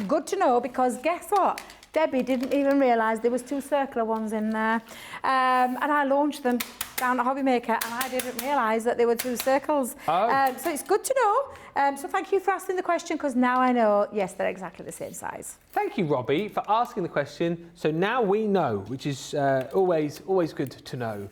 good to know, because guess what? Debbie didn't even realise there was 2 circular ones in there. And I launched them down at Hobbymaker, and I didn't realise that there were 2 circles. Oh. So it's good to know. So thank you for asking the question, because now I know, yes, they're exactly the same size. Thank you, Robbie, for asking the question. So now we know, which is always good to know.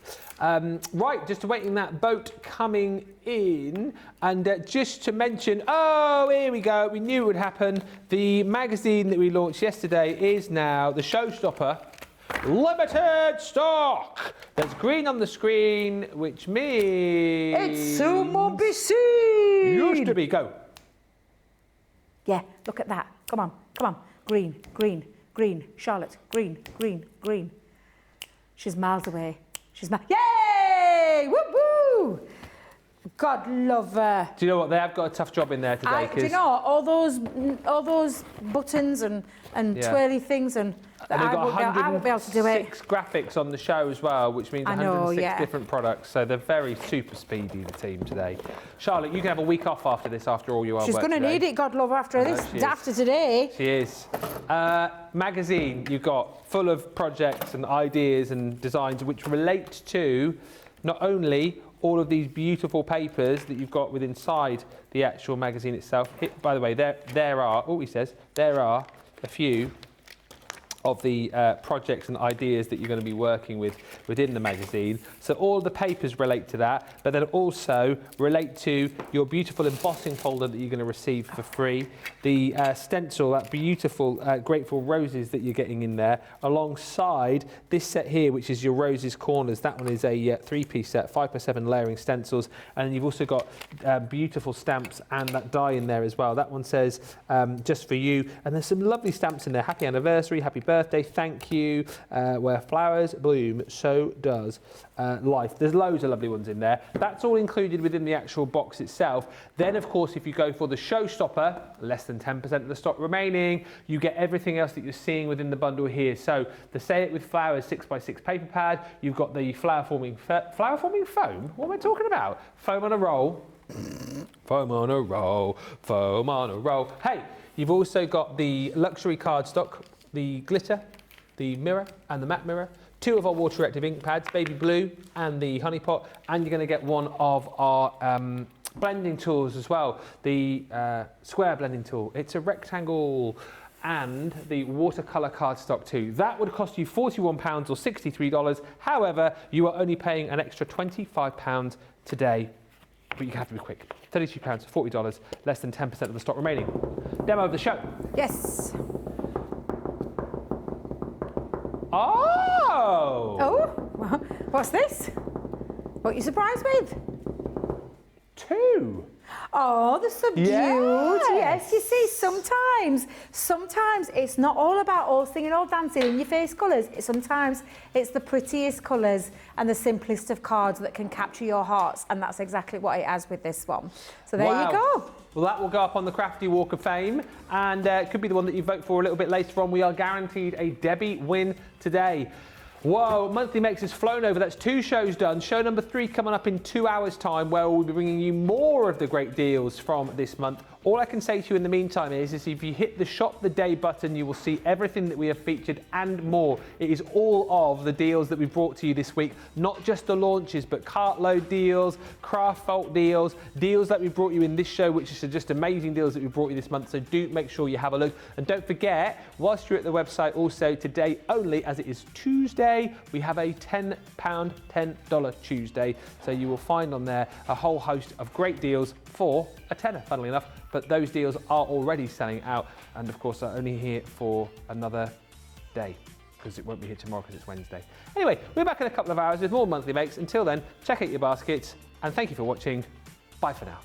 Right, just awaiting that vote coming in. And just to mention, oh, here we go. We knew it would happen. The magazine that we launched yesterday is now the Showstopper limited stock. There's green on the screen, which means... It's Sumo BC! Used to be. Go. Yeah, look at that. Come on, come on. Green, green, green. Charlotte, green, green, green. She's miles away. Yay! Woo-woo! God love her. Do you know what? They have got a tough job in there today. Do you know all those buttons and twirly things, and I won't be able to do it. 6 graphics on the show as well, which means 106 different products. So they're very super speedy, the team today. Charlotte, you can have a week off after this, after all your hard work. She's going to need it, God love her, after today. She is. Magazine you've got full of projects and ideas and designs which relate to not only all of these beautiful papers that you've got within inside the actual magazine itself. By the way, there are a few of the projects and ideas that you're going to be working with within the magazine. So all the papers relate to that, but then also relate to your beautiful embossing folder that you're going to receive for free, the stencil, that beautiful Grateful Roses that you're getting in there, alongside this set here, which is your Roses Corners. That one is a 3-piece set, 5x7 layering stencils, and then you've also got beautiful stamps and that die in there as well. That one says just for you, and there's some lovely stamps in there. Happy anniversary, happy birthday, thank you, where flowers bloom, so does life. There's loads of lovely ones in there. That's all included within the actual box itself. Then, of course, if you go for the Showstopper, less than 10% of the stock remaining, you get everything else that you're seeing within the bundle here. So the Say It With Flowers 6x6 paper pad, you've got the flower forming foam? What am I talking about? Foam on a roll. Foam on a roll, foam on a roll. Hey, you've also got the luxury cardstock, the glitter, the mirror and the matte mirror, 2 of our water-active ink pads, baby blue and the honey pot, and you're going to get 1 of our blending tools as well, the square blending tool. It's a rectangle, and the watercolour cardstock too. That would cost you £41 or $63. However, you are only paying an extra £25 today, but you have to be quick. £32, $40, less than 10% of the stock remaining. Demo of the show. Yes. Oh! Oh, what's this? What are you surprised with? 2. Oh, the subdued. Yes, you see, sometimes it's not all about all singing, all dancing in your face colours. Sometimes it's the prettiest colours and the simplest of cards that can capture your hearts, and that's exactly what it has with this one. So there you go. Well, that will go up on the Crafty Walk of Fame, and it could be the one that you vote for a little bit later on. We are guaranteed a Debbie win today. Whoa, Monthly Makes has flown over. That's 2 shows done. Show number 3 coming up in 2 hours' time, where we'll be bringing you more of the great deals from this month. All I can say to you in the meantime is if you hit the Shop the Day button, you will see everything that we have featured and more. It is all of the deals that we've brought to you this week, not just the launches, but cartload deals, craft vault deals, deals that we've brought you in this show, which is just amazing deals that we've brought you this month. So do make sure you have a look. And don't forget, whilst you're at the website also, today only, as it is Tuesday, we have a £10 $10 Tuesday. So you will find on there a whole host of great deals for a tenner, funnily enough. But those deals are already selling out, and of course are only here for another day, because it won't be here tomorrow because it's Wednesday. Anyway, we're back in a couple of hours with more Monthly Makes. Until then, check out your baskets, and thank you for watching. Bye for now.